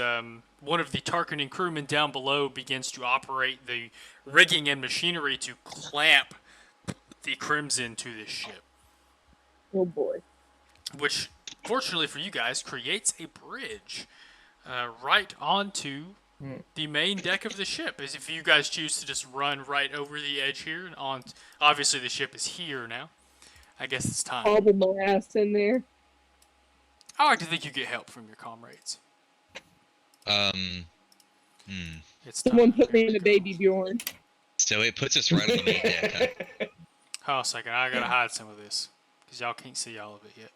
Speaker 1: one of the Tarkanan crewmen down below begins to operate the rigging and machinery to clamp the Crimson to the ship.
Speaker 3: Oh boy.
Speaker 1: Which, fortunately for you guys, creates a bridge right onto the main deck of the ship. As if you guys choose to just run right over the edge here, and on. Obviously, the ship is here now. I guess it's time.
Speaker 3: Hobble my ass in there.
Speaker 1: I like to think you get help from your comrades. It's time.
Speaker 3: Someone put me in a baby Bjorn.
Speaker 5: So it puts us right on the main deck, huh?
Speaker 1: Hold on a second. I gotta hide some of this because y'all can't see all of it yet.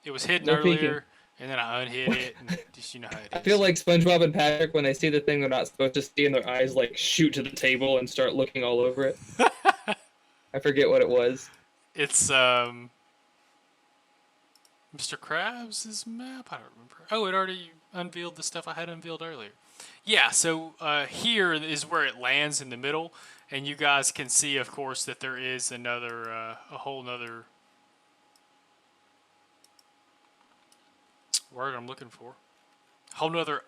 Speaker 1: It was hidden
Speaker 2: No
Speaker 1: earlier,
Speaker 2: peeking.
Speaker 1: and then I unhid it, and just you know how it is.
Speaker 2: I feel like SpongeBob and Patrick when they see the thing they're not supposed to see, and their eyes like shoot to the table and start looking all over it. I forget what it was.
Speaker 1: It's Mr. Krabs' map. I don't remember. Oh, it already unveiled the stuff I had unveiled earlier. Yeah, so here is where it lands in the middle, and you guys can see, of course, that there is another, a whole nother word I'm looking for. Whole nother,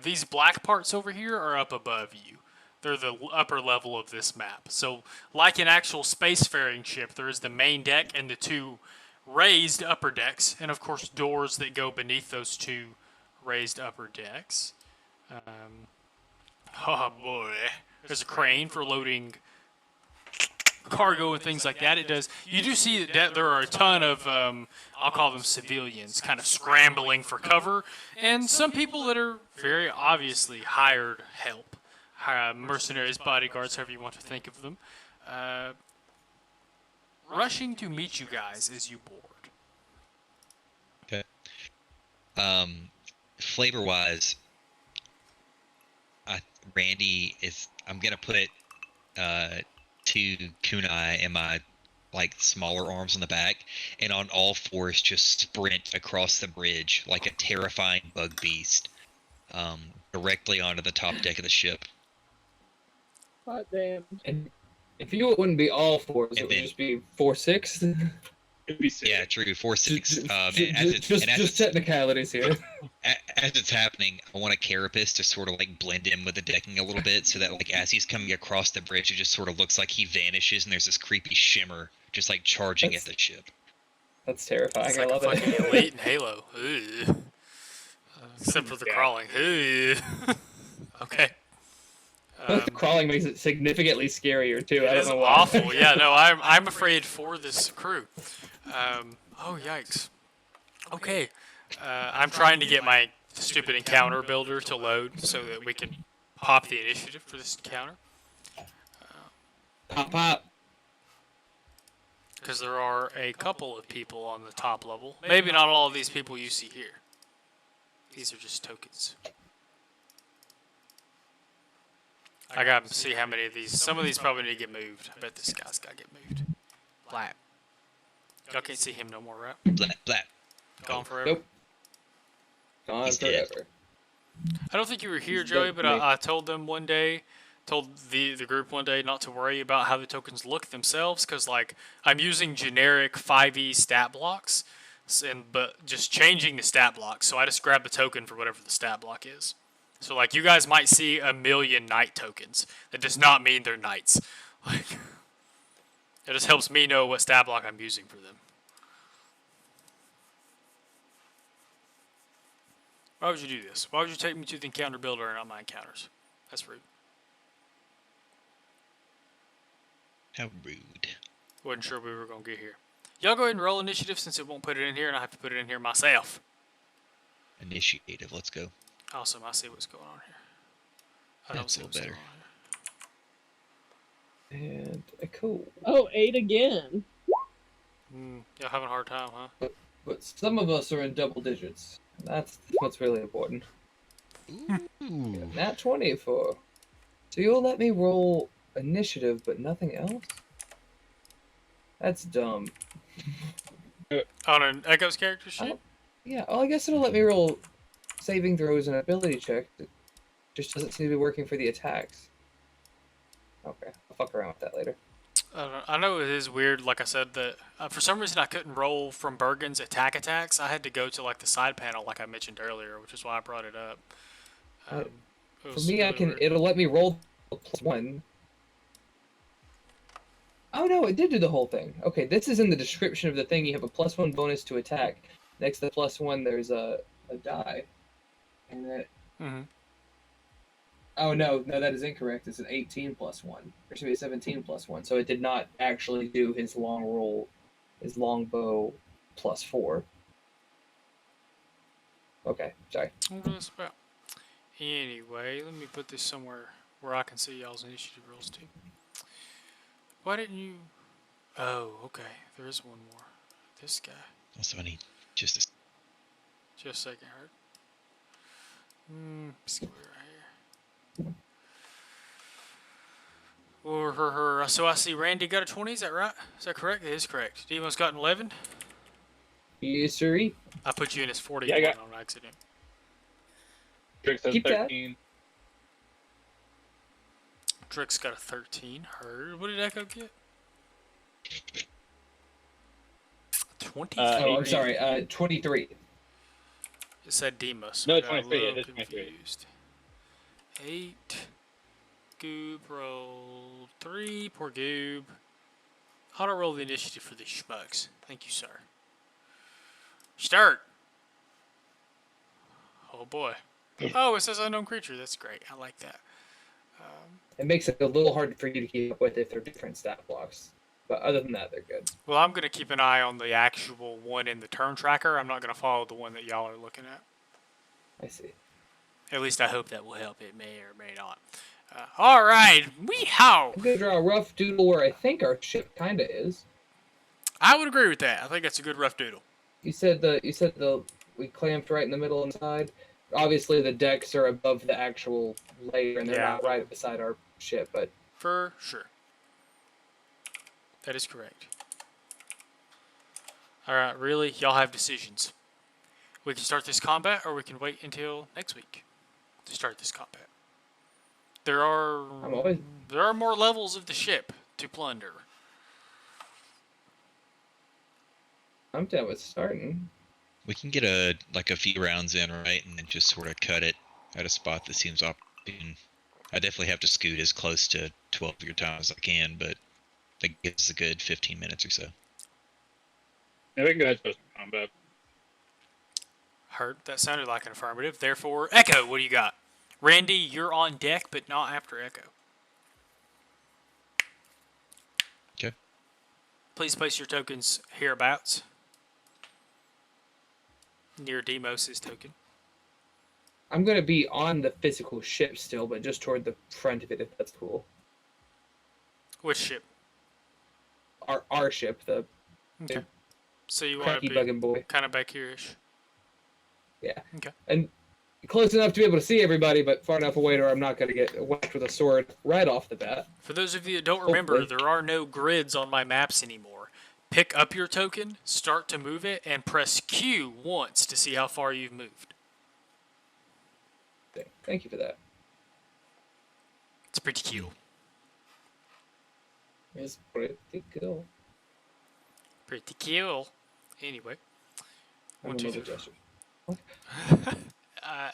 Speaker 1: these black parts over here are up above you. They're the upper level of this map. So, like an actual spacefaring ship, there is the main deck and the 2 raised upper decks, and of course doors that go beneath those 2 raised upper decks. Oh boy, there's a crane for loading cargo and things like that. It does. You do see that there are a ton of, I'll call them civilians, kind of scrambling for cover, and some people that are very obviously hired help, mercenaries, bodyguards, however you want to think of them, rushing to meet you guys as you board.
Speaker 5: Okay. Flavor-wise, Randy is. I'm gonna put 2 kunai in my smaller arms on the back, and on all fours just sprint across the bridge like a terrifying bug beast, directly onto the top deck of the ship.
Speaker 3: Hot damn.
Speaker 2: And if you wouldn't be all 4s, it would just be 4-6.
Speaker 4: It'd be 6.
Speaker 5: Yeah, true. 4-6.
Speaker 2: Just technicalities here.
Speaker 5: As it's happening, I want a carapace to sort of blend in with the decking a little bit, so that as he's coming across the bridge, it just sort of looks like he vanishes, and there's this creepy shimmer just charging at the ship.
Speaker 2: That's terrifying.
Speaker 1: It's
Speaker 2: I
Speaker 1: like
Speaker 2: love
Speaker 1: a
Speaker 2: it.
Speaker 1: fucking Elite in Halo. Except for the crawling. Okay.
Speaker 2: The crawling makes it significantly scarier too. I
Speaker 1: It
Speaker 2: don't
Speaker 1: is
Speaker 2: know why.
Speaker 1: awful. Yeah, no, I'm afraid for this crew. Oh yikes. Okay. I'm trying to get my stupid encounter builder to load so that we can pop the initiative for this encounter.
Speaker 2: Pop.
Speaker 1: Because there are a couple of people on the top level. Maybe not all of these people you see here. These are just tokens. I gotta see how many of these. Some of these probably need to get moved. I bet this guy's gotta get moved. Black. Y'all can't see him no more, right?
Speaker 5: Black.
Speaker 1: Gone forever.
Speaker 2: Nope. Gone
Speaker 5: He's dead.
Speaker 2: forever.
Speaker 1: I don't think you were here, Joey, but I told them one day, told the group one day not to worry about how the tokens look themselves, because I'm using generic 5e stat blocks, but just changing the stat block. So I just grab the token for whatever the stat block is. So you guys might see 1,000,000 knight tokens. That does not mean they're knights. It just helps me know what stat block I'm using for them. Why would you do this? Why would you take me to the encounter builder and not my encounters? That's rude.
Speaker 5: How rude.
Speaker 1: Wasn't sure we were going to get here. Y'all go ahead and roll initiative since it won't put it in here, and I have to put it in here myself.
Speaker 5: Initiative. Let's go.
Speaker 1: Awesome, I see what's going on here. I don't
Speaker 5: That's
Speaker 1: see
Speaker 5: a
Speaker 1: what's
Speaker 5: little
Speaker 1: going on
Speaker 2: And cool.
Speaker 3: Oh, 8 again.
Speaker 1: here. Y'all having a hard time, huh?
Speaker 2: But some of us are in double digits. That's what's really important.
Speaker 5: Ooh.
Speaker 2: Nat 20 for. So you'll let me roll initiative, but nothing else? That's dumb.
Speaker 1: On an Echo's character sheet?
Speaker 2: Yeah, well, I guess it'll let me roll saving throws and ability check. It just doesn't seem to be working for the attacks. Okay, I'll fuck around with that later.
Speaker 1: I know it is weird, like I said, that for some reason I couldn't roll from Bergen's attacks. I had to go to the side panel, like I mentioned earlier, which is why I brought it up. It
Speaker 2: For
Speaker 1: was
Speaker 2: me, I
Speaker 1: really
Speaker 2: can.
Speaker 1: weird.
Speaker 2: It'll let me roll +1. Oh no, it did do the whole thing. Okay, this is in the description of the thing. You have a +1 bonus to attack. Next to the +1, there's a die. And then.
Speaker 1: Mhm.
Speaker 2: Oh no, that is incorrect. It's an 18 +1. There should be a 17 +1. So it did not actually do his long roll, his long bow +4. Okay, sorry.
Speaker 1: I wonder what that's about. Anyway, let me put this somewhere where I can see y'all's initiative rolls too. Why didn't you? Oh, okay. There is one more. This guy.
Speaker 5: Also, I need just a.
Speaker 1: Just a second, Hurt. Square right here. Or so I see Randy got a 20. Is that right? Is that correct? It is correct. Demo's got an 11.
Speaker 2: Yes, sir.
Speaker 1: I put you in as 40
Speaker 4: Yeah, I got-
Speaker 1: on accident.
Speaker 4: Drix has
Speaker 2: Keep that.
Speaker 4: 13.
Speaker 1: Drick's got a 13. Heard. What did Echo get? 20.
Speaker 2: Oh, I'm
Speaker 4: 18.
Speaker 2: sorry. 23.
Speaker 1: It said Demos.
Speaker 4: No,
Speaker 1: I got a
Speaker 4: 23,
Speaker 1: little
Speaker 4: it is 23.
Speaker 1: confused. 8. Goob rolled 3. Poor Goob. Auto roll the initiative for these schmucks. Thank you, sir. Start. Oh boy. Oh, it says unknown creature. That's great. I like that.
Speaker 2: It makes it a little hard for you to keep up with if they're different stat blocks. But other than that, they're good.
Speaker 1: Well, I'm going to keep an eye on the actual one in the turn tracker. I'm not going to follow the one that y'all are looking at.
Speaker 2: I see.
Speaker 1: At least I hope that will help. It may or may not. All right. Weehaw!
Speaker 2: I'm gonna draw a rough doodle where I think our ship kinda is.
Speaker 1: I would agree with that. I think that's a good rough doodle.
Speaker 2: You said we clamped right in the middle inside. Obviously, the decks are above the actual layer, and they're
Speaker 1: Yeah.
Speaker 2: not right beside our ship. But
Speaker 1: For sure. That is correct. All right. Really, y'all have decisions. We can start this combat, or we can wait until next week to start this combat. There are more levels of the ship to plunder.
Speaker 2: I'm down with starting.
Speaker 5: We can get a few rounds in, right, and then just sort of cut it at a spot that seems opportune. I definitely have to scoot as close to 12 of your time as I can, but that gives us a good 15 minutes or so.
Speaker 4: Yeah, we can go ahead and start some combat.
Speaker 1: Heard. That sounded like an affirmative. Therefore, Echo, what do you got? Randy, you're on deck, but not after Echo.
Speaker 5: Okay.
Speaker 1: Please place your tokens hereabouts. Near Demos' token.
Speaker 2: I'm gonna be on the physical ship still, but just toward the front of it, if that's cool.
Speaker 1: Which ship?
Speaker 2: Our ship, the
Speaker 1: Okay. So you want
Speaker 2: cracky
Speaker 1: to
Speaker 2: bugging
Speaker 1: be
Speaker 2: boy.
Speaker 1: kind of back here-ish.
Speaker 2: Yeah.
Speaker 1: Okay.
Speaker 2: And close enough to be able to see everybody, but far enough away where I'm not gonna get whacked with a sword right off the bat.
Speaker 1: For those of you that don't remember,
Speaker 2: Hopefully.
Speaker 1: there are no grids on my maps anymore. Pick up your token, start to move it, and press Q once to see how far you've moved.
Speaker 2: Thank you for that.
Speaker 1: It's pretty cool.
Speaker 2: It's pretty cool.
Speaker 1: Pretty cool. Anyway.
Speaker 2: I'm
Speaker 1: One,
Speaker 2: a
Speaker 1: two,
Speaker 2: mobile
Speaker 1: three.
Speaker 2: gesture.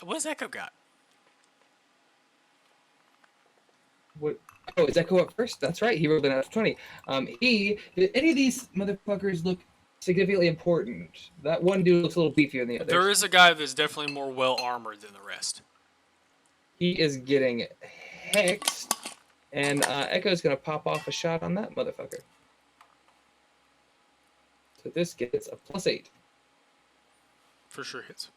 Speaker 1: What's Echo got?
Speaker 2: What? Oh, is Echo up first? That's right. He rolled an out of 20. Did any of these motherfuckers look significantly important? That one dude looks a little beefier than the others.
Speaker 1: There is a guy that's definitely more well armored than the rest.
Speaker 2: He is getting hexed, and Echo's gonna pop off a shot on that motherfucker. So this gets a +8.
Speaker 1: For sure hits.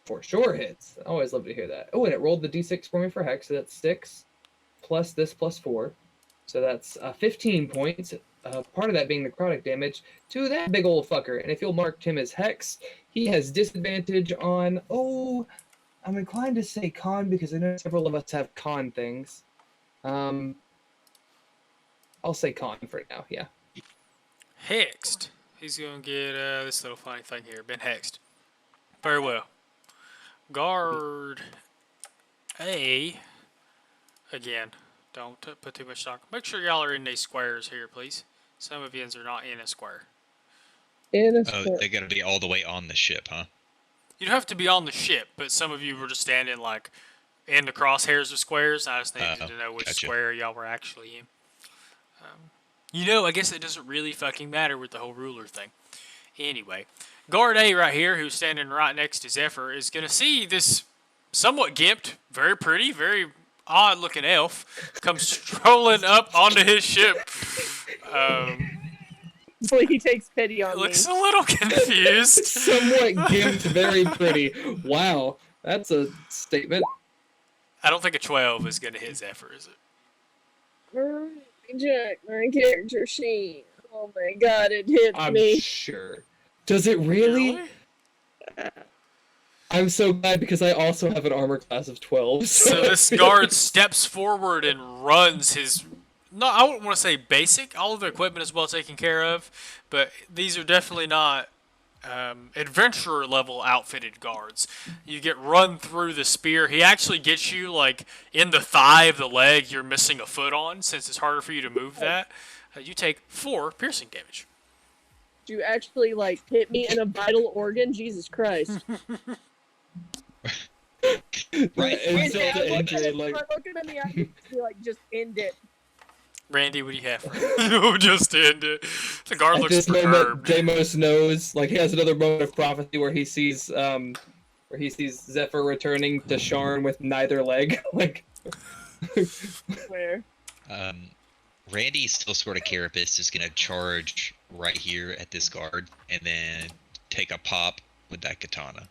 Speaker 2: For sure hits. I always love to hear that. Oh, and it rolled the d6 for me for hex, so that's 6 plus this +4. So that's 15 points. Part of that being necrotic damage to that big old fucker. And if you'll mark him as hex, he has disadvantage on, I'm inclined to say con because I know several of us have con things. I'll say con for now, yeah.
Speaker 1: Hexed. He's going to get this little funny thing here. Been hexed. Very well. Guard A. Again, don't put too much stock. Make sure y'all are in these squares here, please. Some of yous are not in a square.
Speaker 3: In a
Speaker 5: Oh,
Speaker 3: square.
Speaker 5: they got to be all the way on the ship, huh?
Speaker 1: You don't have to be on the ship, but some of you were just standing like in the crosshairs of squares. I just needed to know which
Speaker 5: gotcha.
Speaker 1: square y'all were actually in. I guess it doesn't really fucking matter with the whole ruler thing. Anyway, guard A right here, who's standing right next to Zephyr, is going to see this somewhat gimped, very pretty, very odd-looking elf come strolling up onto his ship.
Speaker 3: So he takes pity on me.
Speaker 1: Looks a little confused.
Speaker 2: Somewhat gimped, very pretty. Wow, that's a statement.
Speaker 1: I don't think a 12 is going to hit Zephyr, is it?
Speaker 3: Alright, check my character sheet. Oh my god, it hit
Speaker 2: I'm
Speaker 3: me.
Speaker 2: sure. Does it really? I'm so glad because I also have an armor class of 12.
Speaker 1: So this guard steps forward and runs his... No, I wouldn't want to say basic. All of the equipment is well taken care of, but these are definitely not adventurer level outfitted guards. You get run through the spear. He actually gets you like in the thigh of the leg you're missing a foot on, since it's harder for you to move that. You take 4 piercing damage.
Speaker 3: You actually hit me in a vital organ? Jesus Christ.
Speaker 5: Right.
Speaker 2: Insult
Speaker 3: I
Speaker 2: to
Speaker 3: look
Speaker 2: injury,
Speaker 3: at
Speaker 2: like.
Speaker 3: I look at him in the eye and be like, just end it.
Speaker 1: Randy, what do you have for you? Just end it. The guard
Speaker 2: At
Speaker 1: looks
Speaker 2: this moment,
Speaker 1: perturbed.
Speaker 2: Deimos knows, like, he has another moment of prophecy where he sees Zephyr returning to Sharn with neither leg. Like,
Speaker 3: Where?
Speaker 5: Randy, still sort of carapace, is gonna charge right here at this guard and then take a pop with that katana.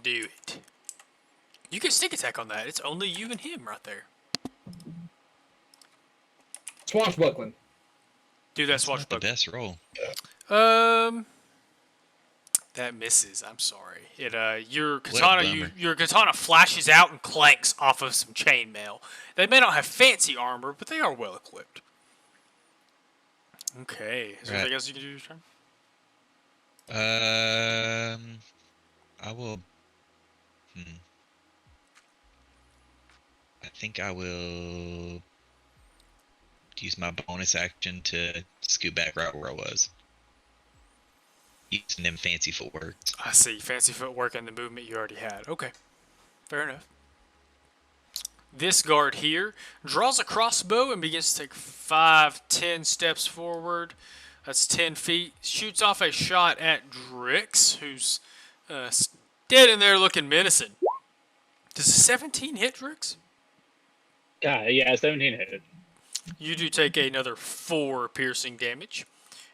Speaker 1: Do it. You can sneak attack on that. It's only you and him right there.
Speaker 2: swashbuckling.
Speaker 1: Do that
Speaker 5: That's not the
Speaker 1: swashbuckle.
Speaker 5: best roll.
Speaker 1: That misses. I'm sorry. Your
Speaker 5: What a
Speaker 1: katana,
Speaker 5: bummer.
Speaker 1: your katana flashes out and clanks off of some chainmail. They may not have fancy armor, but they are well equipped. Okay. Is there
Speaker 5: Right.
Speaker 1: anything else you can do this turn?
Speaker 5: I will. I think I will use my bonus action to scoot back right where I was. Using them fancy footwork.
Speaker 1: I see. Fancy footwork and the movement you already had. Okay. Fair enough. This guard here draws a crossbow and begins to take 5-10 steps forward. That's 10 feet. Shoots off a shot at Drix, who's standing there looking menacing. Does a 17 hit Drix?
Speaker 4: God, yeah, 17 hit.
Speaker 1: You do take another 4 piercing damage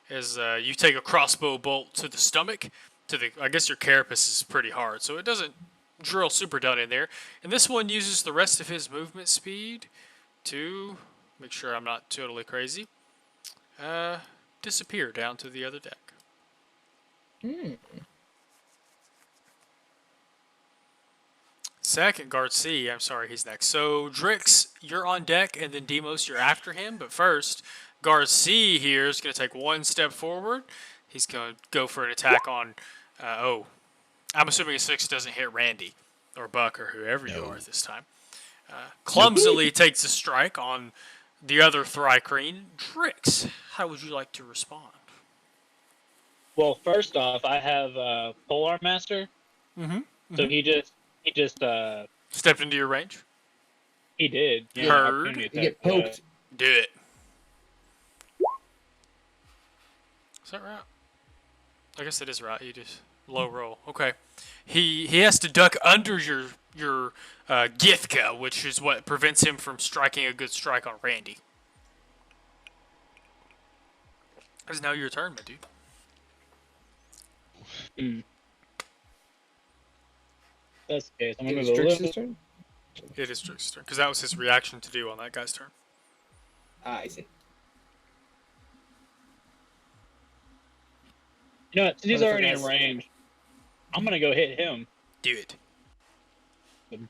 Speaker 1: as you take a crossbow bolt to the stomach. I guess your carapace is pretty hard, so it doesn't drill super down in there. And this one uses the rest of his movement speed to make sure I'm not totally crazy. Disappear down to the other deck. Second, guard C. I'm sorry, he's next. So, Drix, you're on deck, and then Deimos, you're after him. But first, guard C here is going to take 1 step forward. He's going to go for an attack on... I'm assuming a 6 doesn't hit Randy, or Buck, or whoever you are this time. Clumsily takes a strike on the other Thrycreen. Drix, how would you like to respond?
Speaker 4: Well, first off, I have Polar Master. So he just
Speaker 1: Stepped into your range?
Speaker 4: he did.
Speaker 1: Heard.
Speaker 4: Opportunity
Speaker 2: You
Speaker 4: attack,
Speaker 2: get poked.
Speaker 1: Do it. Is that right? I guess it is right. You just low roll. Okay. He has to duck under your Githka, which is what prevents him from striking a good strike on Randy. It's now your turn, my dude.
Speaker 4: That's the case. I'm gonna
Speaker 2: It's
Speaker 4: move a
Speaker 2: Drix's
Speaker 4: little.
Speaker 2: turn?
Speaker 1: It is Drix's turn, because that was his reaction to do on that guy's turn.
Speaker 2: I see.
Speaker 4: You know what? Since he's
Speaker 2: Motherfucker
Speaker 4: already in
Speaker 2: has-
Speaker 4: range, I'm gonna go hit him.
Speaker 1: Do it.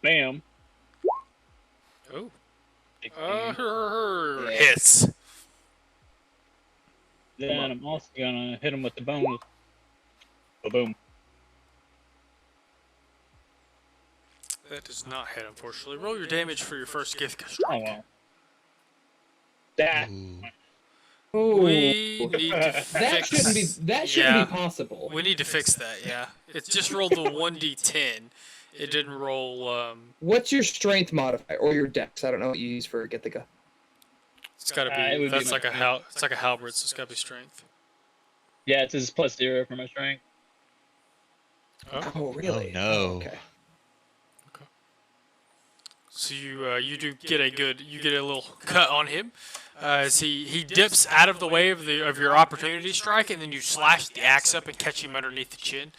Speaker 4: Bam.
Speaker 1: Oh.
Speaker 4: 16.
Speaker 1: Hits.
Speaker 4: Then I'm also gonna hit him with the bonus. Boom.
Speaker 1: That does not hit, unfortunately. Roll your damage for your first Githka
Speaker 4: Oh
Speaker 1: strike.
Speaker 4: well. That.
Speaker 5: Ooh.
Speaker 2: Ooh.
Speaker 1: We need to fix...
Speaker 2: That shouldn't
Speaker 1: Yeah.
Speaker 2: be possible.
Speaker 1: We need to fix that, yeah. It just rolled the 1d10. It didn't roll,
Speaker 2: What's your strength modifier or your dex? I don't know what you use for Githika.
Speaker 1: it's gotta
Speaker 4: it
Speaker 1: be,
Speaker 4: would be
Speaker 1: that's
Speaker 4: my
Speaker 1: like a
Speaker 4: strength.
Speaker 1: it's like a halberd, so it's gotta be strength.
Speaker 4: Yeah, it's his +0 for my strength.
Speaker 1: Oh.
Speaker 2: Oh, really?
Speaker 5: Oh, no.
Speaker 2: Okay.
Speaker 1: So you do get you get a little cut on him, as he dips out of the way of your opportunity strike, and then you slash the axe up and catch him underneath the chin.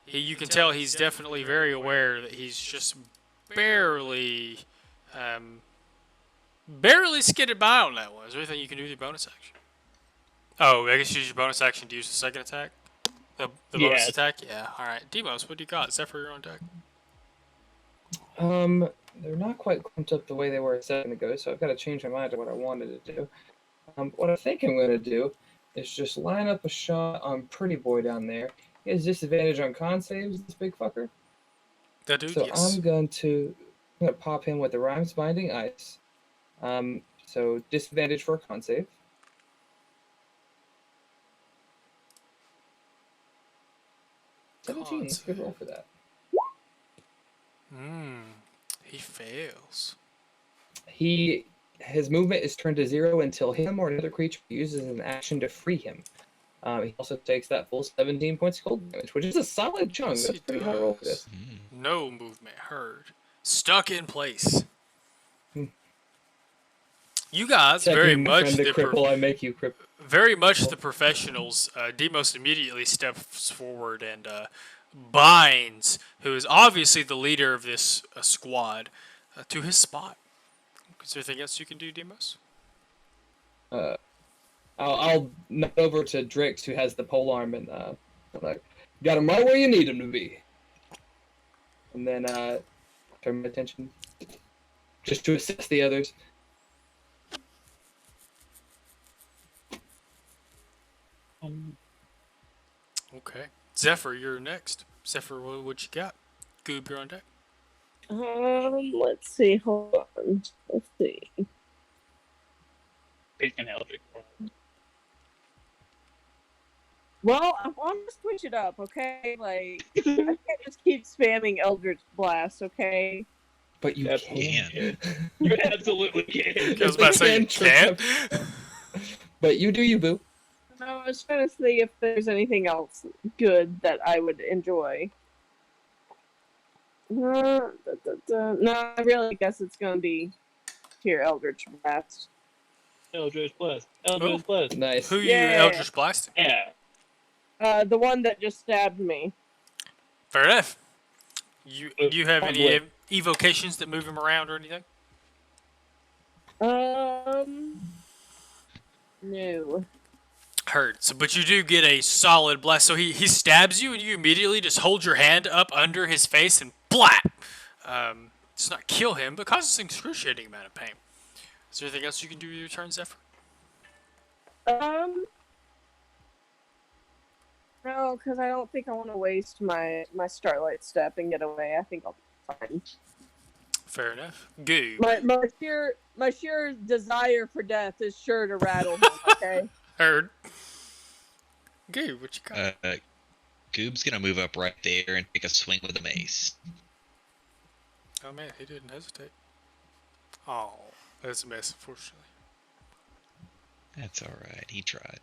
Speaker 1: You can tell he's definitely very aware that he's just barely skidded by on that one. Is there anything you can do with your bonus action? Oh, I guess you use your bonus action to use the second attack. The bonus
Speaker 4: Yes.
Speaker 1: attack, yeah. All right, Deimos, what do you got? Zephyr, you're on deck.
Speaker 2: They're not quite clumped up the way they were a second ago, so I've got to change my mind to what I wanted to do. What I think I'm going to do is just line up a shot on Pretty Boy down there. He has disadvantage on con saves, this big fucker.
Speaker 1: That dude,
Speaker 2: So
Speaker 1: yes.
Speaker 2: I'm going to pop him with the Rhymes Binding Ice. So disadvantage for a con save. 17. That's a good roll for that.
Speaker 1: He fails.
Speaker 2: His movement is turned to 0 until him or another creature uses an action to free him. He also takes that full 17 points of cold damage, which is a solid chunk.
Speaker 1: Yes,
Speaker 2: That's
Speaker 1: he
Speaker 2: pretty high roll for
Speaker 1: does.
Speaker 2: this.
Speaker 1: No movement heard. Stuck in place. You guys very
Speaker 2: Second
Speaker 1: much
Speaker 2: friend to
Speaker 1: the
Speaker 2: cripple, I make you cripple.
Speaker 1: very much the professionals. Demos immediately steps forward and binds, who is obviously the leader of this squad, to his spot. Is there anything else you can do, Demos?
Speaker 2: I'll nod over to Drix, who has the polearm, and I'm like, got him right where you need him to be. And then turn my attention just to assess the others.
Speaker 1: Okay. Zephyr, you're next. Zephyr, what you got? Goob, you're on deck.
Speaker 3: Let's see. Hold on. Let's see.
Speaker 4: Pick an Eldritch.
Speaker 3: Well, I want to switch it up, okay? Like, I can't just keep spamming Eldritch Blast, okay?
Speaker 2: But you
Speaker 4: Absolutely.
Speaker 2: can.
Speaker 4: You absolutely can.
Speaker 1: I was about to say you can't.
Speaker 2: But you do you, boo.
Speaker 3: No, I was trying to see if there's anything else good that I would enjoy. No, I really guess it's gonna be here, Eldritch Blast.
Speaker 4: Eldritch Blast. Eldritch Blast.
Speaker 2: Nice.
Speaker 1: Who you
Speaker 3: Yeah.
Speaker 1: Eldritch blasting?
Speaker 4: Yeah.
Speaker 3: The one that just stabbed me.
Speaker 1: Fair enough. You have any
Speaker 4: Probably.
Speaker 1: evocations that move him around or anything?
Speaker 3: No.
Speaker 1: Heard. So, but you do get a solid blast. So he stabs you, and you immediately just hold your hand up under his face and blat. Does not kill him, but causes an excruciating amount of pain. Is there anything else you can do with your turn, Zephyr?
Speaker 3: No, because I don't think I want to waste my Starlight Step and get away. I think I'll be fine.
Speaker 1: Fair enough. Goo.
Speaker 3: My sheer desire for death is sure to rattle him. Okay.
Speaker 1: Heard. Goo, what you got?
Speaker 5: Goob's gonna move up right there and take a swing with a mace.
Speaker 1: Oh man, he didn't hesitate. Oh, that's a mess, unfortunately.
Speaker 5: That's alright, he tried.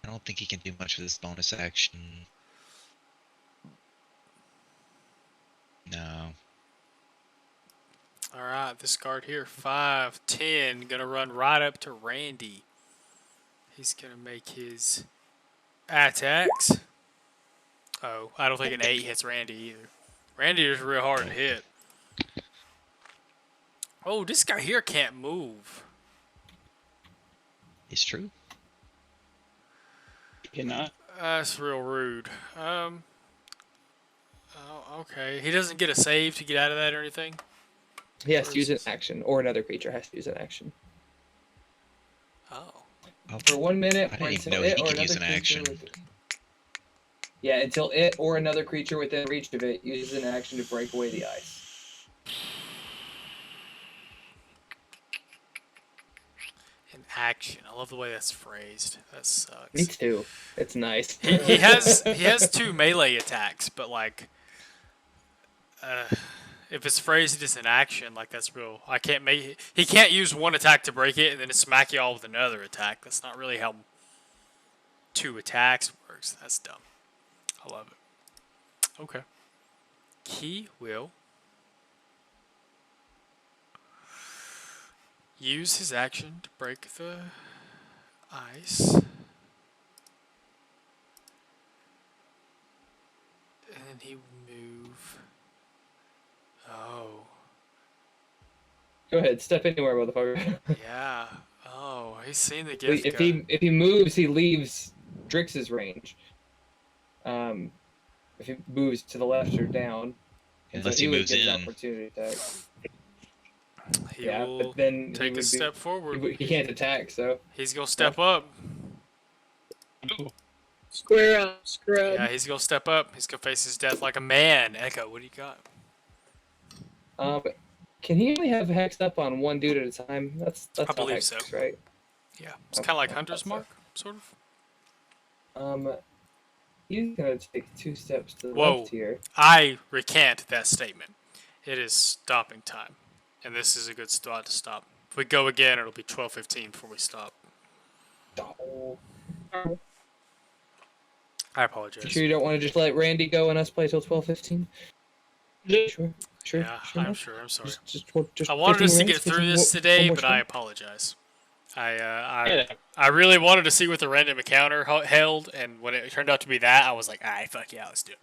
Speaker 5: I don't think he can do much with his bonus action. No.
Speaker 1: Alright, this guard here, 5'10", gonna run right up to Randy. He's gonna make his attacks. Oh, I don't think an 8 hits Randy either. Randy is real hard to hit. Oh, this guy here can't move.
Speaker 5: It's true.
Speaker 4: Cannot.
Speaker 1: That's real rude. Oh, okay. He doesn't get a save to get out of that or anything?
Speaker 2: He has to use an action, or another creature has to use an action.
Speaker 1: Oh.
Speaker 2: For 1 minute,
Speaker 5: I
Speaker 2: or
Speaker 5: didn't even
Speaker 2: until
Speaker 5: know he
Speaker 2: it or
Speaker 5: could use
Speaker 2: another
Speaker 5: an action.
Speaker 2: creature Yeah, until it or another creature within reach of it uses an action to break away the ice.
Speaker 1: In action. I love the way that's phrased. That sucks.
Speaker 2: Me too. It's nice.
Speaker 1: He has 2 melee attacks, but like if it's phrased as an action, like that's real. He can't use one attack to break it and then smack you all with another attack. That's not really how 2 attacks works. That's dumb. I love it. Okay. He will use his action to break the ice. And then he will move. Oh.
Speaker 2: Go ahead, step anywhere, motherfucker.
Speaker 1: Yeah. Oh, he's seen the gift.
Speaker 2: if he moves, he leaves Drix's range. If he moves to the left or down,
Speaker 5: Unless
Speaker 2: so
Speaker 5: he
Speaker 2: would
Speaker 5: moves
Speaker 2: get an
Speaker 5: in.
Speaker 2: opportunity attack.
Speaker 1: He
Speaker 2: Yeah,
Speaker 1: will
Speaker 2: but then
Speaker 1: take a step forward.
Speaker 2: He can't attack, so
Speaker 1: He's gonna step up.
Speaker 3: Square up, scrub.
Speaker 1: Yeah, he's gonna step up. He's gonna face his death like a man. Echo, what do you got?
Speaker 2: can he only have hexed up on one dude at a time? That's
Speaker 1: I
Speaker 2: how
Speaker 1: believe
Speaker 2: hex
Speaker 1: so.
Speaker 2: works, right?
Speaker 1: Yeah, it's kind of like Hunter's Mark, sort of.
Speaker 2: He's gonna take 2 steps to the
Speaker 1: Whoa.
Speaker 2: left here.
Speaker 1: I recant that statement. It is stopping time, and this is a good spot to stop. If we go again, it'll be 12:15 before we stop.
Speaker 2: Oh.
Speaker 1: I apologize.
Speaker 2: You sure you don't want to just let Randy go and us play till 12:15? Sure.
Speaker 1: Yeah, I'm
Speaker 2: enough.
Speaker 1: sure. I'm sorry.
Speaker 2: Just
Speaker 1: I wanted
Speaker 2: 15
Speaker 1: us to
Speaker 2: minutes,
Speaker 1: get through
Speaker 2: 15
Speaker 1: this
Speaker 2: one
Speaker 1: today,
Speaker 2: more
Speaker 1: but I
Speaker 2: shot.
Speaker 1: apologize. I really wanted to see what the random encounter held, and when it turned out to be that, I was like, "Alright, fuck yeah, let's do it."